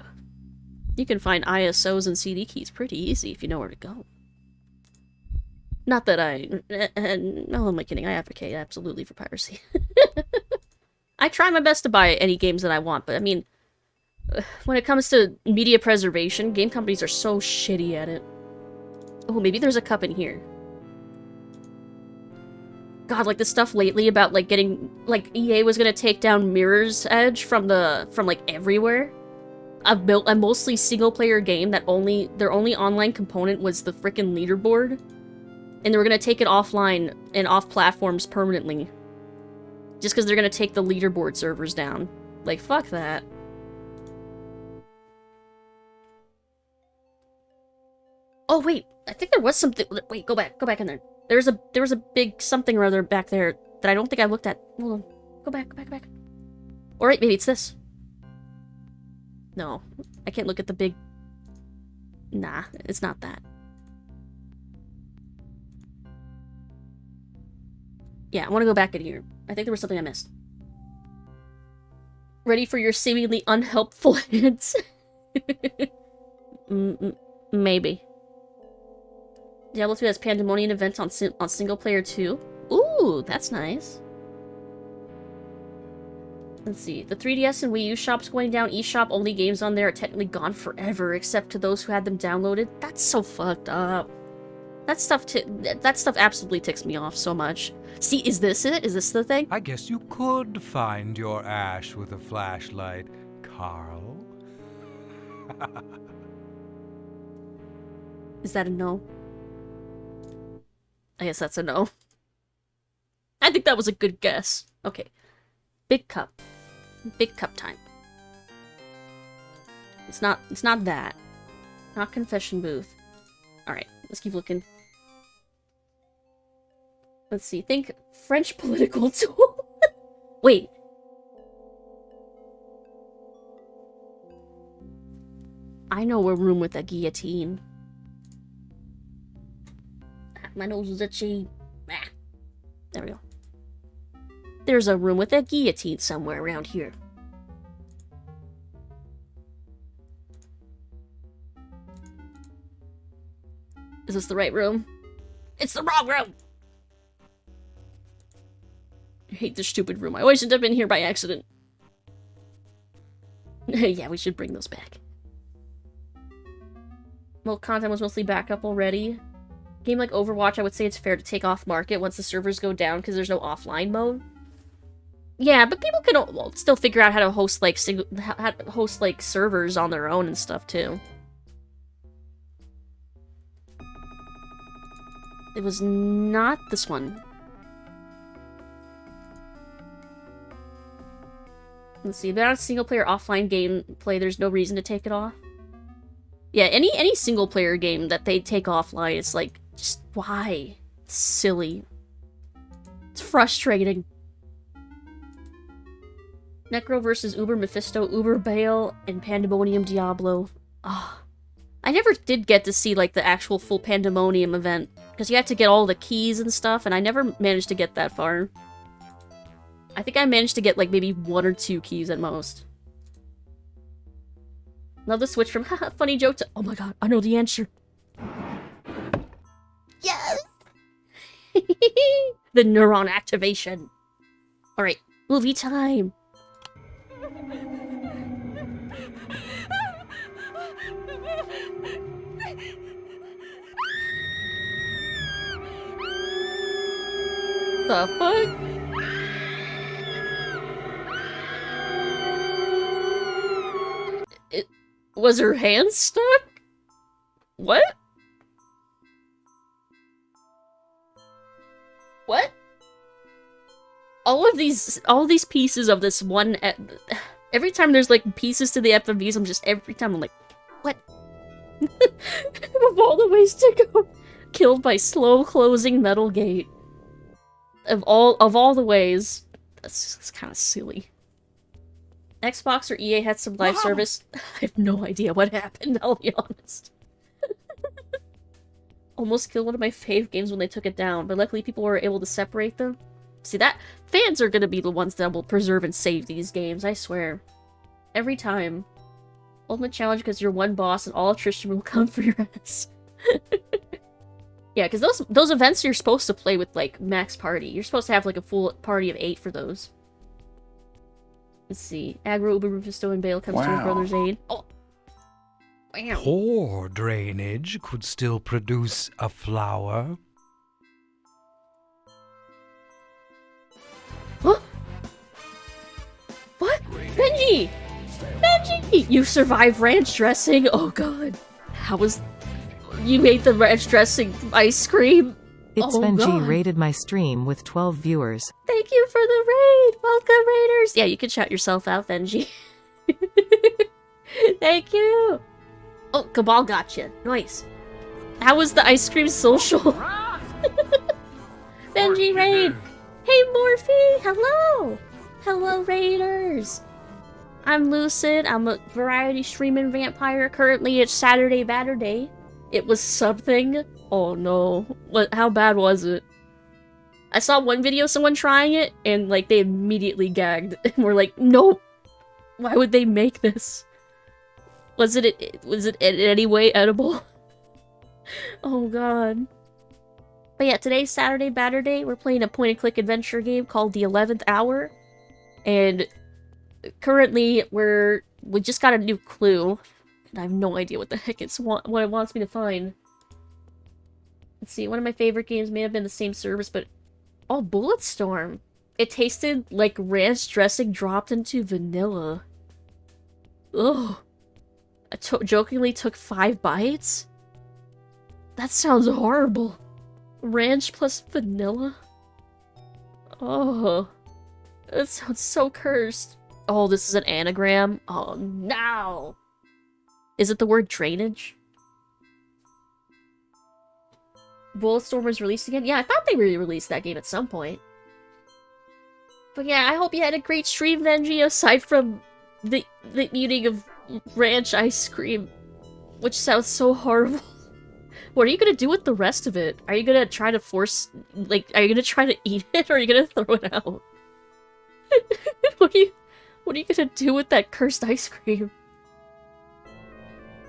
You can find ISOs and CD keys pretty easy if you know where to go. Not that no, am I kidding? I advocate absolutely for piracy. I try my best to buy any games that I want, but I mean, when it comes to media preservation, game companies are so shitty at it. Oh, maybe there's a cup in here. God, like the stuff lately about like getting like EA was gonna take down Mirror's Edge from like everywhere. I've built a mostly single player game that their only online component was the frickin' leaderboard. And they were gonna take it offline and off platforms permanently. Just because they're gonna take the leaderboard servers down. Like, fuck that. Oh wait, I think there was something. Wait, go back in there. There was a big something or other back there that I don't think I looked at. Hold on, go back. All right, maybe it's this. No, I can't look at the big. Nah, it's not that. Yeah, I want to go back in here. I think there was something I missed. Ready for your seemingly unhelpful hints? Maybe. Diablo 2 has Pandemonium events on single player too. Ooh, that's nice. Let's see. The 3DS and Wii U shops going down. eShop only games on there are technically gone forever, except to those who had them downloaded. That's so fucked up. That stuff absolutely ticks me off so much. See, is this it? Is this the thing? I guess you could find your ash with a flashlight, Karl. Is that a no? I guess that's a no. I think that was a good guess. Okay. Big cup. Big cup time. It's not that. Not confession booth. Alright, let's keep looking. Let's see. Think French political tool. Wait. I know a room with a guillotine. My nose is itchy. Ah. There we go. There's a room with a guillotine somewhere around here. Is this the right room? It's the wrong room! I hate this stupid room. I always end up in here by accident. Yeah, we should bring those back. Well, content was mostly backup already. Game like Overwatch, I would say it's fair to take off market once the servers go down because there's no offline mode. Yeah, but people can still figure out how to host like servers on their own and stuff too. It was not this one. Let's see, about a single player offline gameplay, there's no reason to take it off. Yeah, any single player game that they take offline, it's like, just why? It's silly. It's frustrating. Necro versus Uber Mephisto, Uber Bale, and Pandemonium Diablo. Ah, I never did get to see like the actual full Pandemonium event because you had to get all the keys and stuff, and I never managed to get that far. I think I managed to get like maybe 1 or 2 keys at most. Love the switch from haha funny joke to oh my god, I know the answer. Yes! The neuron activation. Alright, movie time. The fuck? Was her hand stuck? What? What? All of these pieces of this one. Every time there's like pieces to the FMVs, every time I'm like, what? Of all the ways to go, killed by slow closing metal gate. Of all the ways, that's kind of silly. Xbox or EA had some live service. I have no idea what happened, I'll be honest. Almost killed one of my fave games when they took it down, but luckily people were able to separate them. See, that fans are gonna be the ones that will preserve and save these games, I swear. Every time. Ultimate challenge because you're one boss and all attrition will come for your ass. Yeah, because those events you're supposed to play with, like, max party. You're supposed to have, like, a full party of 8 for those. Let's see. Aggro, Uber, Mephisto, and Bale comes to his brother's aid. Oh! Wow. Poor drainage could still produce a flower. Benji! Benji! You survived ranch dressing? Oh god. How was... You ate the ranch dressing ice cream? It's Oh, Benji God. rated my stream with 12 viewers. Thank you for the raid! Welcome, raiders! Yeah, you can shout yourself out, Benji. Thank you! Oh, Cabal got you. Nice. How was the ice cream social? Benji raid! Hey, Morphe! Hello! Hello, raiders! I'm Lucid. I'm a variety streaming vampire. Currently, it's Saturday Batter Day. It was something. Oh no. What? How bad was it? I saw one video of someone trying it, and like they immediately gagged and were like, "No, why would they make this? Was it in any way edible?" Oh god. But yeah, today's Saturday Batter Day. We're playing a point-and-click adventure game called The 11th Hour, and currently we just got a new clue, and I have no idea what the heck what it wants me to find. Let's see, one of my favorite games may have been the same service, but... Oh, Bulletstorm! It tasted like ranch dressing dropped into vanilla. Ugh. I jokingly took 5 bites? That sounds horrible. Ranch plus vanilla? Oh. That sounds so cursed. Oh, this is an anagram? Oh, no! Is it the word drainage? Bulletstorm was released again? Yeah, I thought they re-released that game at some point. But yeah, I hope you had a great stream, Benji, aside from the eating of ranch ice cream, which sounds so horrible. What are you gonna do with the rest of it? Are you gonna try to force... Like, are you gonna try to eat it, or are you gonna throw it out? What are you gonna do with that cursed ice cream?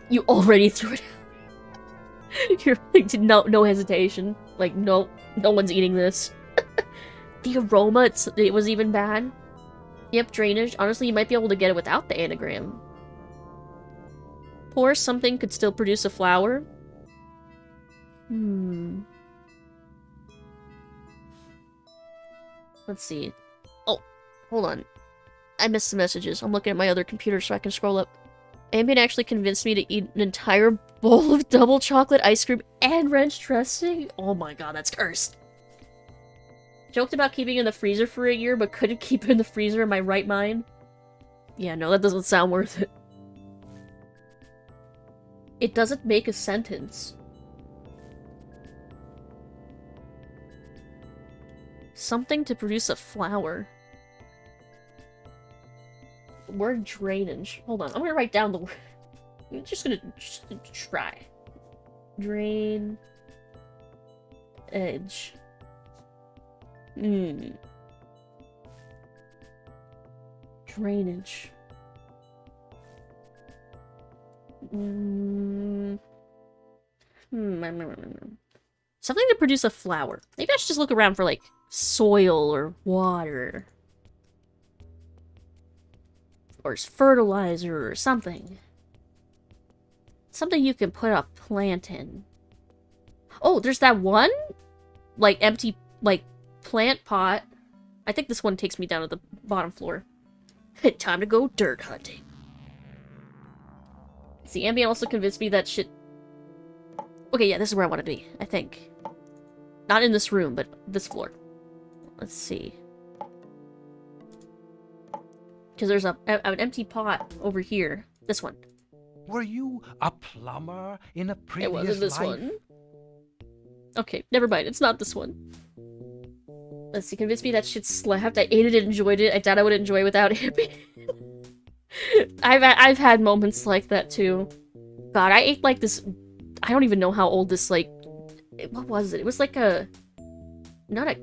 You already threw it out. You're like, no hesitation. Like, no one's eating this. The aroma, it was even bad. Yep, drainage. Honestly, you might be able to get it without the anagram. Pour something could still produce a flower. Let's see. Oh, hold on. I missed some messages. I'm looking at my other computer so I can scroll up. Ambien actually convinced me to eat an entire bowl of double chocolate ice cream and ranch dressing? Oh my god, that's cursed. Joked about keeping it in the freezer for a year, but couldn't keep it in the freezer in my right mind? Yeah, no, that doesn't sound worth it. It doesn't make a sentence. Something to produce a flower. Word drainage. Hold on, I'm gonna write down the word. I'm just gonna try. Drain. Edge. Drainage. Something to produce a flower. Maybe I should just look around for, like, soil or water. Or fertilizer or something. Something you can put a plant in. Oh, there's that one? Like, empty, like, plant pot. I think this one takes me down to the bottom floor. Time to go dirt hunting. See, Ambien also convinced me that shit... Okay, yeah, this is where I want to be, I think. Not in this room, but this floor. Let's see. Because there's an empty pot over here. This one. Were you a plumber in a previous life? It wasn't this one. Okay, never mind. It's not this one. Let's see. Convinced me that shit slapped. I ate it and enjoyed it. I doubt I would enjoy it without Ambien. I've had moments like that too. God, I ate like this... I don't even know how old this, like... What was it? It was like a... Not a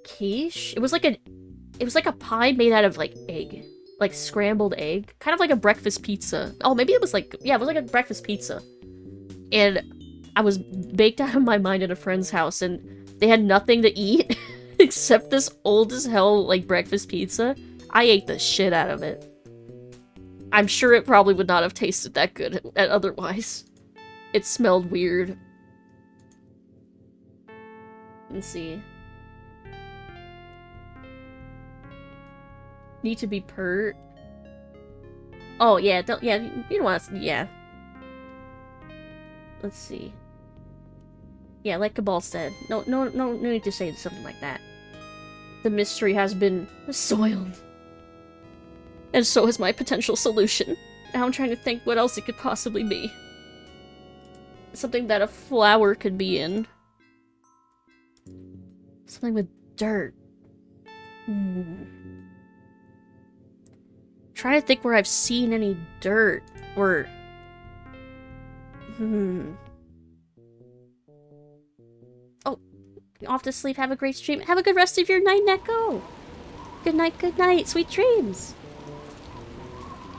quiche? It was like a pie made out of, like, egg. Like, scrambled egg. Kind of like a breakfast pizza. Oh, maybe it was like... Yeah, it was like a breakfast pizza. And I was baked out of my mind at a friend's house, and they had nothing to eat except this old as hell, like, breakfast pizza. I ate the shit out of it. I'm sure it probably would not have tasted that good otherwise. It smelled weird. Let's see. Need to be pert. Oh, yeah, don't, yeah, you don't want to, yeah. Let's see. Yeah, like Cabal said. No need to say something like that. The mystery has been soiled. And so has my potential solution. Now I'm trying to think what else it could possibly be. Something that a flower could be in. Something with dirt. Trying to think where I've seen any dirt, or... Oh, off to sleep, have a great stream. Have a good rest of your night, Neko! Good night, sweet dreams!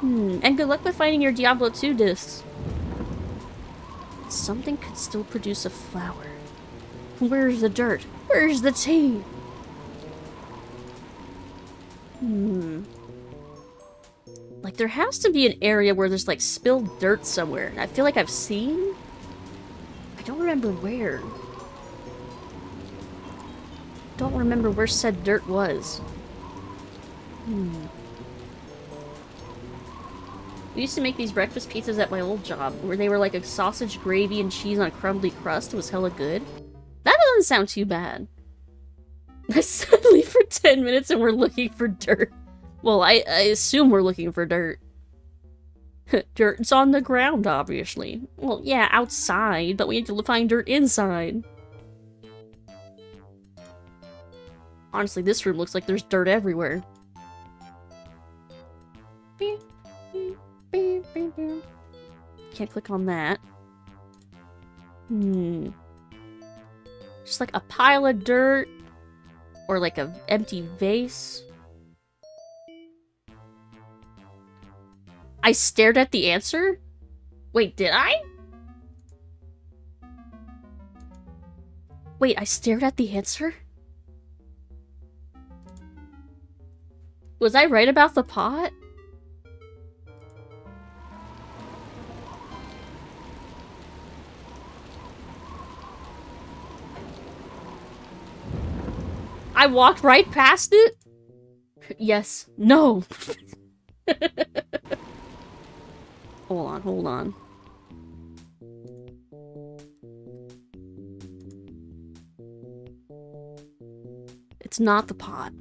And good luck with finding your Diablo 2 discs. Something could still produce a flower. Where's the dirt? Where's the tea? Like, there has to be an area where there's, like, spilled dirt somewhere. I feel like I've seen... I don't remember where. Don't remember where said dirt was. We used to make these breakfast pizzas at my old job, where they were like a sausage, gravy, and cheese on a crumbly crust. It was hella good. That doesn't sound too bad. I suddenly for 10 minutes and we're looking for dirt. Well, I assume we're looking for dirt. Dirt's on the ground, obviously. Well, yeah, outside, but we need to find dirt inside. Honestly, this room looks like there's dirt everywhere. Can't click on that. Just like a pile of dirt. Or like an empty vase. I stared at the answer? Wait, did I? Wait, I stared at the answer? Was I right about the pot? I walked right past it? Yes. No. Hold on. It's not the pot.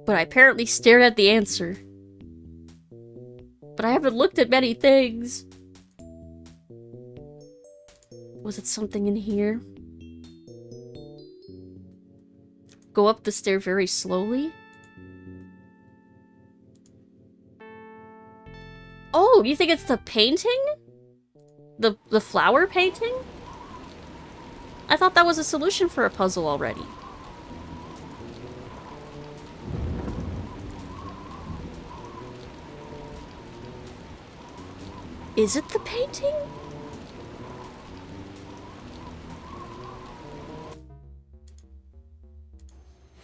But I apparently stared at the answer. But I haven't looked at many things. Was it something in here? Go up the stair very slowly? Oh, you think it's the painting? The flower painting? I thought that was a solution for a puzzle already. Is it the painting?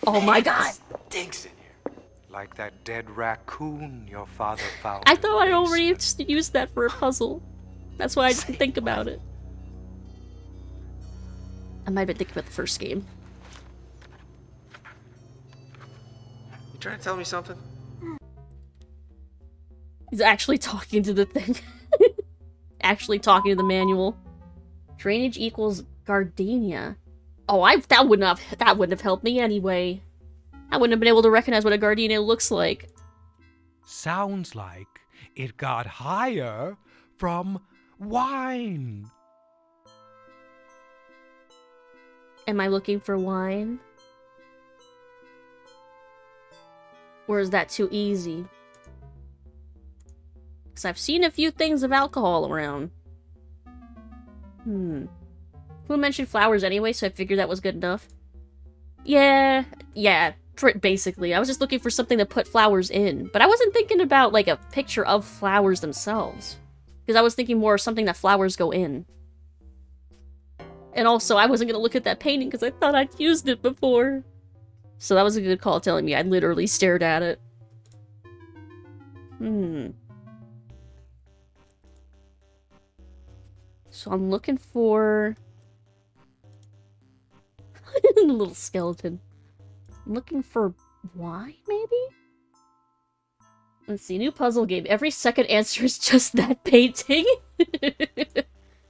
Oh my god! Stinks in here. Like that dead raccoon your father found. I thought I'd already used that for a puzzle. That's why I didn't think about it. I might have been thinking about the first game. You trying to tell me something? He's actually talking to the thing. Actually talking to the manual. Drainage equals gardenia. Oh, that wouldn't have helped me anyway. I wouldn't have been able to recognize what a gardenia looks like. Sounds like it got higher from wine. Am I looking for wine? Or is that too easy? Because I've seen a few things of alcohol around. Who mentioned flowers anyway, so I figured that was good enough. Yeah, basically. I was just looking for something to put flowers in. But I wasn't thinking about, like, a picture of flowers themselves. Because I was thinking more of something that flowers go in. And also, I wasn't going to look at that painting because I thought I'd used it before. So that was a good call telling me I literally stared at it. So I'm looking for... a little skeleton. I'm looking for wine, maybe? Let's see, new puzzle game. Every second answer is just that painting.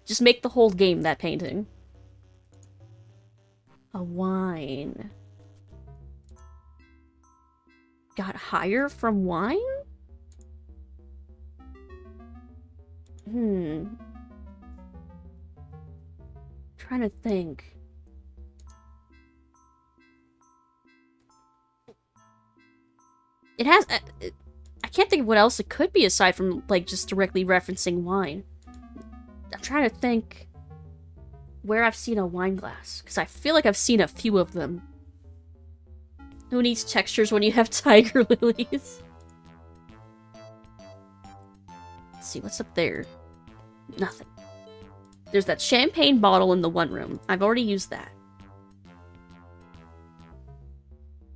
Just make the whole game that painting. A wine. Got higher from wine? Trying to think. It has... I can't think of what else it could be aside from, like, just directly referencing wine. I'm trying to think where I've seen a wine glass, because I feel like I've seen a few of them. Who needs textures when you have tiger lilies? Let's see, what's up there? Nothing. There's that champagne bottle in the one room. I've already used that.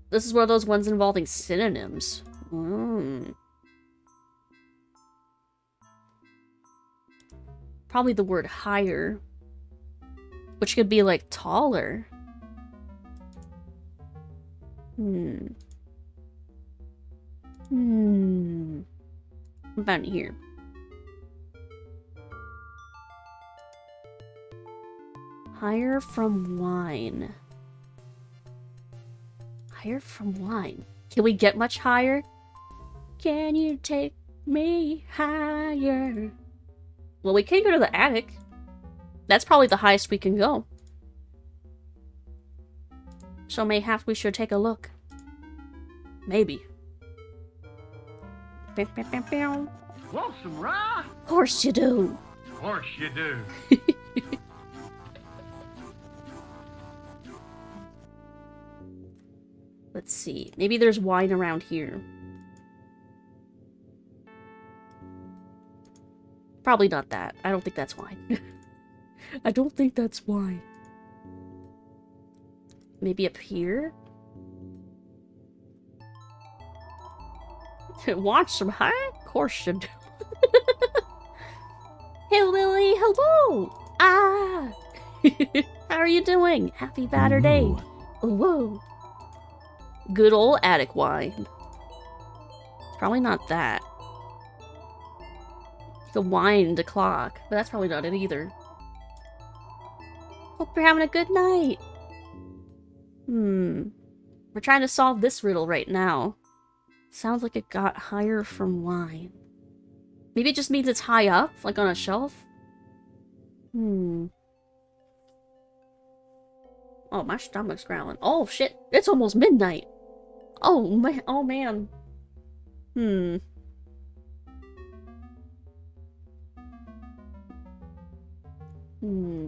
This is one of those ones involving synonyms. Probably the word higher. Which could be like taller. What about here? Higher from wine. Higher from wine. Can we get much higher? Can you take me higher? Well, we can go to the attic. That's probably the highest we can go. So mayhap we should take a look. Maybe. Want some rye? Of course you do. Of course you do. Let's see. Maybe there's wine around here. Probably not that. I don't think that's wine. I don't think that's wine. Maybe up here? Want some high? Of course you do. Hey Lily, hello! Ah! How are you doing? Happy Saturday. Whoa. Good old attic wine. Probably not that. The wine to clock, but that's probably not it either. Hope you're having a good night. We're trying to solve this riddle right now. Sounds like it got higher from wine. Maybe it just means it's high up, like on a shelf? Oh, my stomach's growling. Oh, shit. It's almost midnight. Oh, man. Oh, man.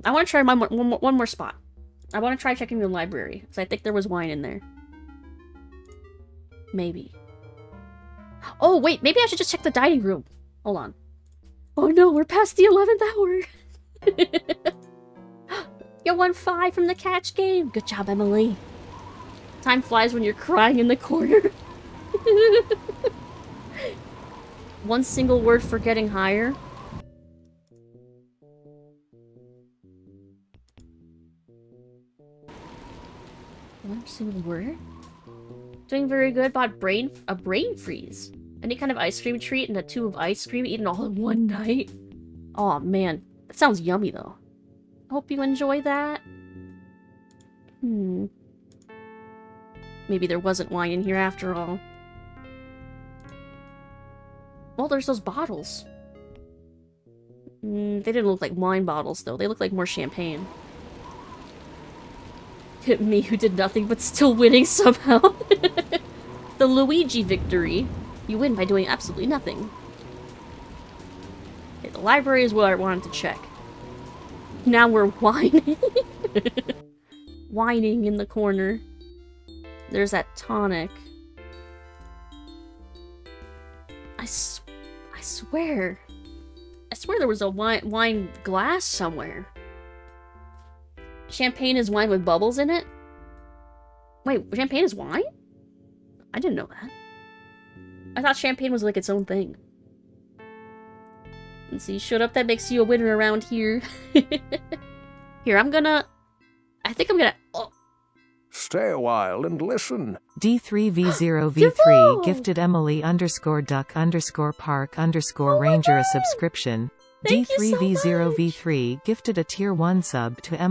I want to try one more spot. I want to try checking the library, because I think there was wine in there. Maybe. Oh, wait. Maybe I should just check the dining room. Hold on. Oh, no. We're past the 11th hour. You won 5 from the catch game. Good job, Emily. Time flies when you're crying in the corner. One single word for getting higher. One single word? Doing very good. Bought a brain freeze. Any kind of ice cream treat and a tube of ice cream eaten all in one night. Oh man, that sounds yummy though. Hope you enjoy that. Maybe there wasn't wine in here after all. Well, there's those bottles. They didn't look like wine bottles though. They looked like more champagne. Me who did nothing but still winning somehow. The Luigi victory. You win by doing absolutely nothing. Okay, the library is what I wanted to check. Now we're whining. Whining in the corner. There's that tonic. I swear. I swear there was a wine glass somewhere. Champagne is wine with bubbles in it? Wait, champagne is wine? I didn't know that. I thought champagne was like its own thing. Let's see, shut up, that makes you a winner around here. Here, I think I'm gonna... Oh, Stay a while and listen. D3V0V3 Devo! gifted Emily_Duck_Park_Ranger a subscription. Thank you so D3V0V3 gifted a tier 1 sub to going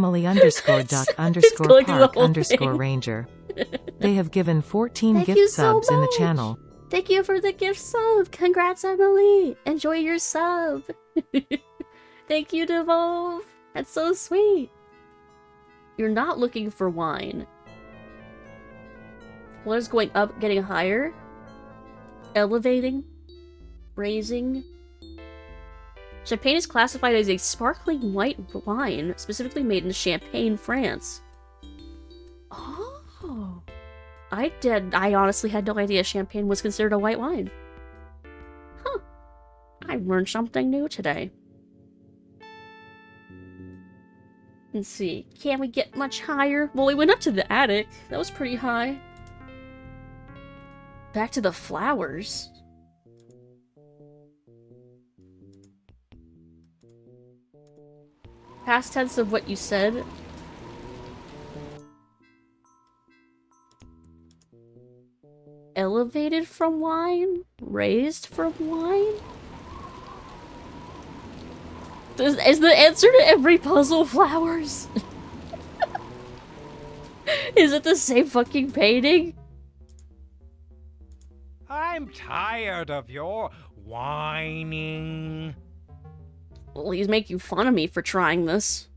through the whole Emily_Duck_Park_Ranger. They have given 14 Thank gift you so subs in the much. channel. Thank you for the gift sub. Congrats, Emily. Enjoy your sub. Thank you, Devolve. That's so sweet. You're not looking for wine. What is going up, getting higher? Elevating? Raising? Champagne is classified as a sparkling white wine, specifically made in Champagne, France. Oh. I honestly had no idea champagne was considered a white wine. Huh. I learned something new today. Let's see. Can we get much higher? Well, we went up to the attic. That was pretty high. Back to the flowers. Past tense of what you said. Elevated from wine? Raised from wine? Is the answer to every puzzle flowers? Is it the same fucking painting? I'm tired of your whining. Well, he's making fun of me for trying this.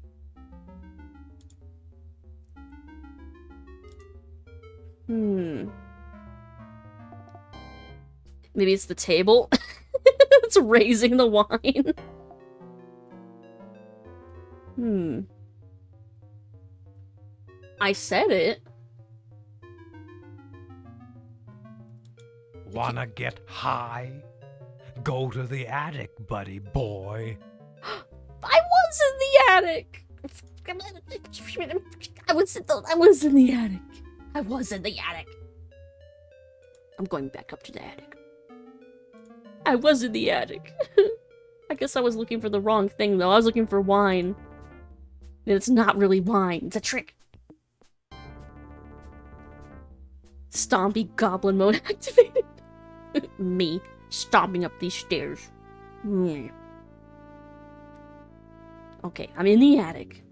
Maybe it's the table. It's raising the wine. I said it. Wanna get high? Go to the attic, buddy boy. I was in the attic. I was in the attic. I was in the attic. I'm going back up to the attic. I was in the attic. I guess I was looking for the wrong thing, though. I was looking for wine. And it's not really wine. It's a trick. Stompy goblin mode activated. Me stomping up these stairs. Okay, I'm in the attic.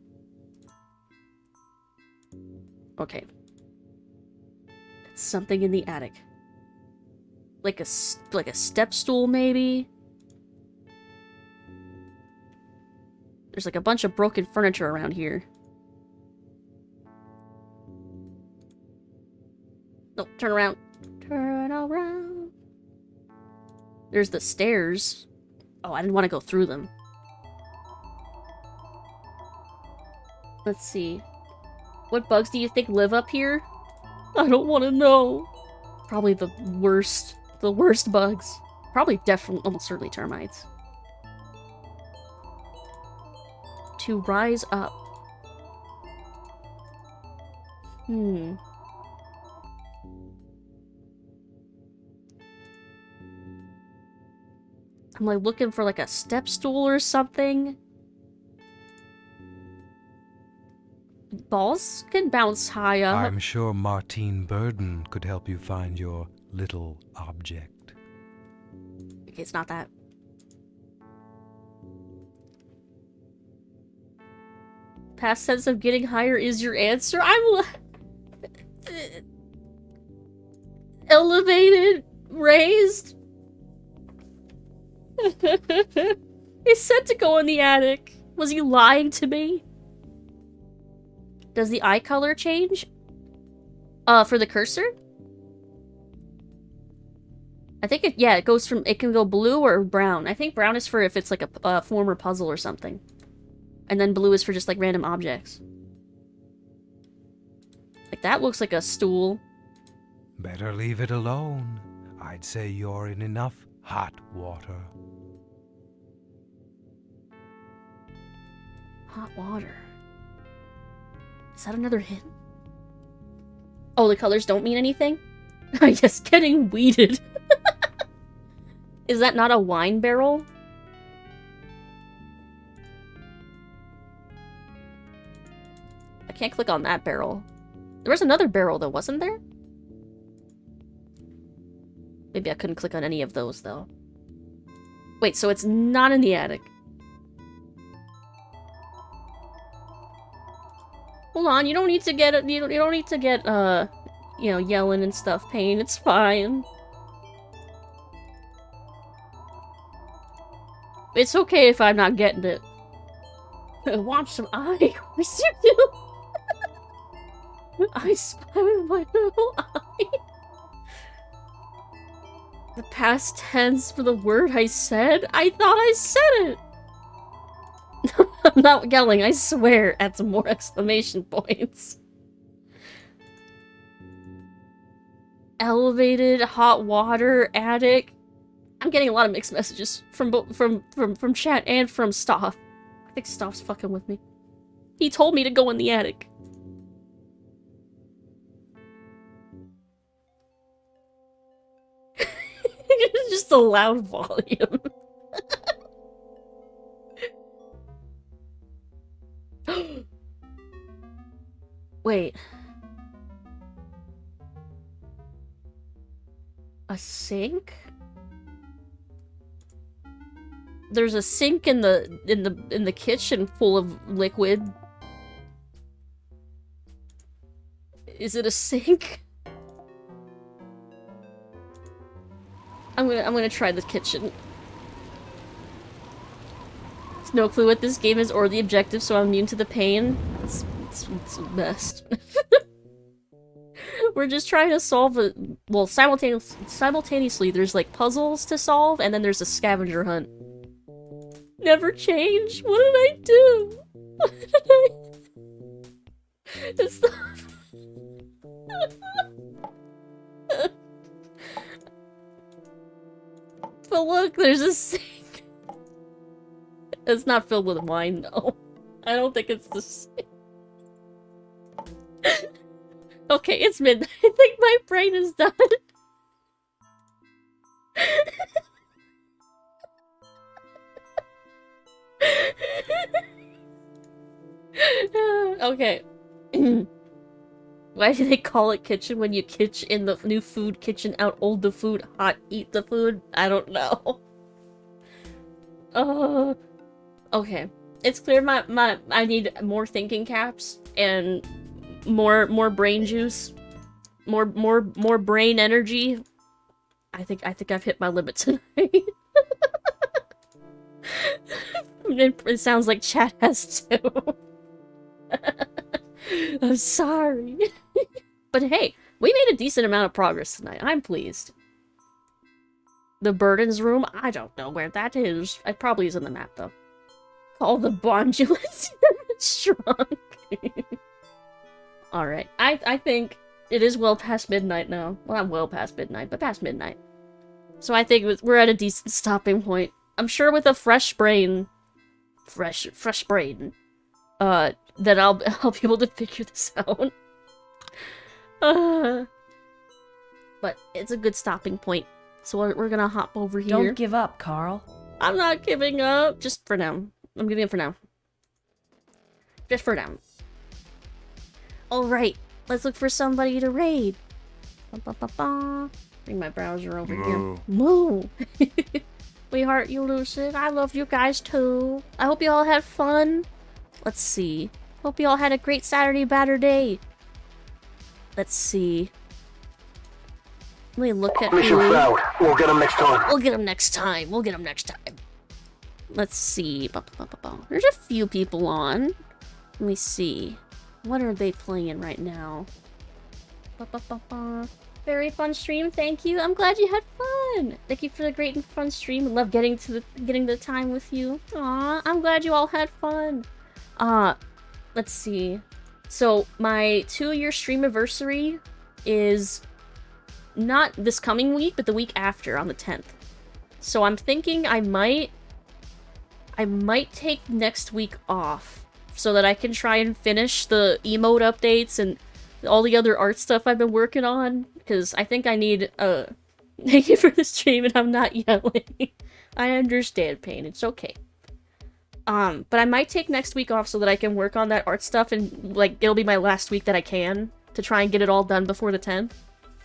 Okay. It's something in the attic. Like a step stool, maybe? There's like a bunch of broken furniture around here. No, turn around. Turn around. There's the stairs. Oh, I didn't want to go through them. Let's see. What bugs do you think live up here? I don't want to know. Probably the worst bugs. Probably definitely, almost certainly termites. To rise up. I'm like looking for like a step stool or something. Balls can bounce high up. I'm sure Martine Burden could help you find your little object. Okay, it's not that. Past sense of getting higher is your answer? I'm... elevated? Raised? He said to go in the attic. Was he lying to me? Does the eye color change? For the cursor? I think it goes from, it can go blue or brown. I think brown is for if it's like a former puzzle or something. And then blue is for just like random objects. Like that looks like a stool. Better leave it alone. I'd say you're in enough hot water. Hot water. Is that another hint? Oh, the colors don't mean anything? I'm just getting weeded. Is that not a wine barrel? I can't click on that barrel. There was another barrel though, wasn't there? Maybe I couldn't click on any of those though. Wait, so it's not in the attic. Hold on, you don't need to get you don't need to get you know, yelling and stuff, Pain. It's fine. It's okay if I'm not getting it. Watch some eye. What's you do? I spy with my little eye. The past tense for the word I said? I thought I said it! I'm not yelling, I swear, add some more exclamation points. Elevated, hot water, attic. I'm getting a lot of mixed messages from chat and from Stoff. I think Stoff's fucking with me. He told me to go in the attic. It's just a loud volume. Wait. A sink? There's a sink in the kitchen full of liquid. Is it a sink? I'm gonna try the kitchen. There's no clue what this game is or the objective, so I'm immune to the pain. It's the best. We're just trying to solve a well, simultaneously there's like puzzles to solve, and then there's a scavenger hunt. Never change? What did I do? What did I... It's the... But look, there's a sink. It's not filled with wine, though. I don't think it's the sink. Okay, it's midnight. I think my brain is done. Okay. Why do they call it kitchen when you kitch in the new food kitchen out old the food hot eat the food? I don't know. Okay. It's clear I need more thinking caps and more brain juice. More brain energy. I think I've hit my limit tonight. It sounds like chat has too. I'm sorry. But hey, we made a decent amount of progress tonight. I'm pleased. The Burdens room? I don't know where that is. It probably is in the map, though. Call the Bondulus shrunk. Alright, I think it is well past midnight now. Well, not well past midnight, but past midnight. So I think we're at a decent stopping point. I'm sure with a fresh brain... Fresh brain. That I'll be able to figure this out. But it's a good stopping point. So we're gonna hop over here. Don't give up, Karl. I'm not giving up. Just for now. I'm giving up for now. Just for now. Alright. Let's look for somebody to raid. Bring my browser over here. Moo! We heart you, Lucid. I love you guys too. I hope you all had fun. Let's see. Hope you all had a great Saturday batter day. Let's see. Let me look at Mission failed. We'll get them next time. We'll get them next time. We'll get them next time. Let's see. There's a few people on. Let me see. What are they playing right now? Very fun stream. Thank you. I'm glad you had fun. Thank you for the great and fun stream. I love getting the time with you. Aw, I'm glad you all had fun. Let's see. So my 2-year stream anniversary is not this coming week, but the week after, on the 10th. So I'm thinking I might take next week off so that I can try and finish the emote updates and all the other art stuff I've been working on, because I think I need thank you for the stream, and I'm not yelling. I understand, Pain. It's okay. But I might take next week off so that I can work on that art stuff, and, like, it'll be my last week that I can. to try and get it all done before the 10th.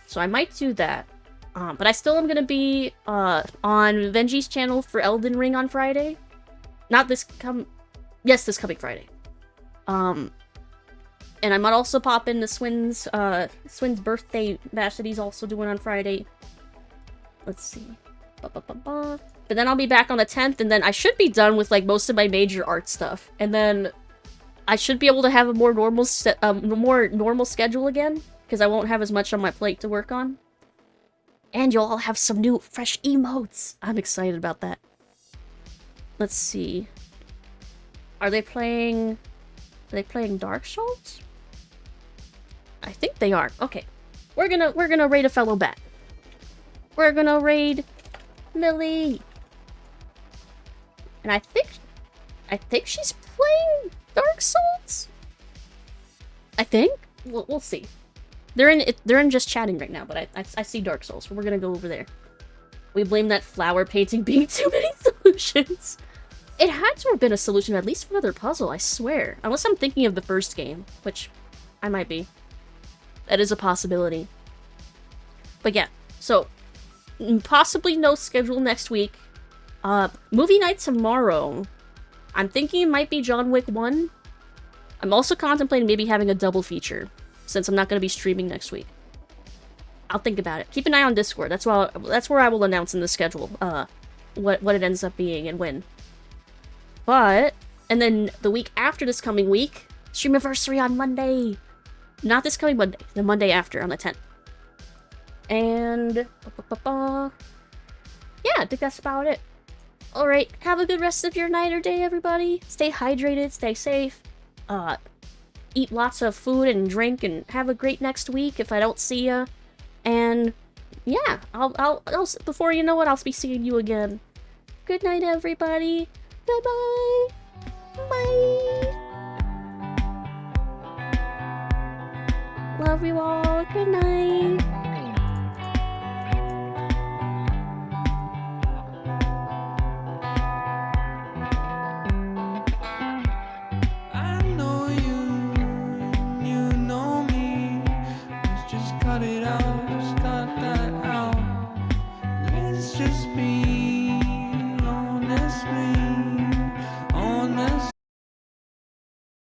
So I might do that. But I still am gonna be on Venji's channel for Elden Ring on Friday. Not this this coming Friday. And I might also pop in the Swin's birthday bash that he's also doing on Friday. Let's see. But then I'll be back on the 10th, and then I should be done with like most of my major art stuff. And then I should be able to have a more normal schedule again, because I won't have as much on my plate to work on. And you'll all have some new fresh emotes. I'm excited about that. Let's see. Are they playing Dark Souls? I think they are. Okay. We're gonna raid a fellow back. We're gonna raid Millie. And I think she's playing Dark Souls? I think? We'll see. They're in just chatting right now, but I see Dark Souls, so we're gonna go over there. We blame that flower painting being too many solutions. It had to have been a solution to at least one other puzzle, I swear. Unless I'm thinking of the first game, which I might be. That is a possibility. But yeah, so possibly no schedule next week. Movie night tomorrow. I'm thinking it might be John Wick 1. I'm also contemplating maybe having a double feature, since I'm not going to be streaming next week. I'll think about it. Keep an eye on Discord. That's where I will announce in the schedule what it ends up being and when. But, and then the week after this coming week, Streamiversary on Monday. Not this coming Monday, the Monday after, on the 10th. And, yeah, I think that's about it. Alright, have a good rest of your night or day, everybody. Stay hydrated, stay safe. Eat lots of food and drink, and have a great next week if I don't see ya. And, yeah, I'll before you know it, I'll be seeing you again. Good night, everybody. Bye-bye. Bye. Love you all. Good night. I know you know me. Let's just cut it out.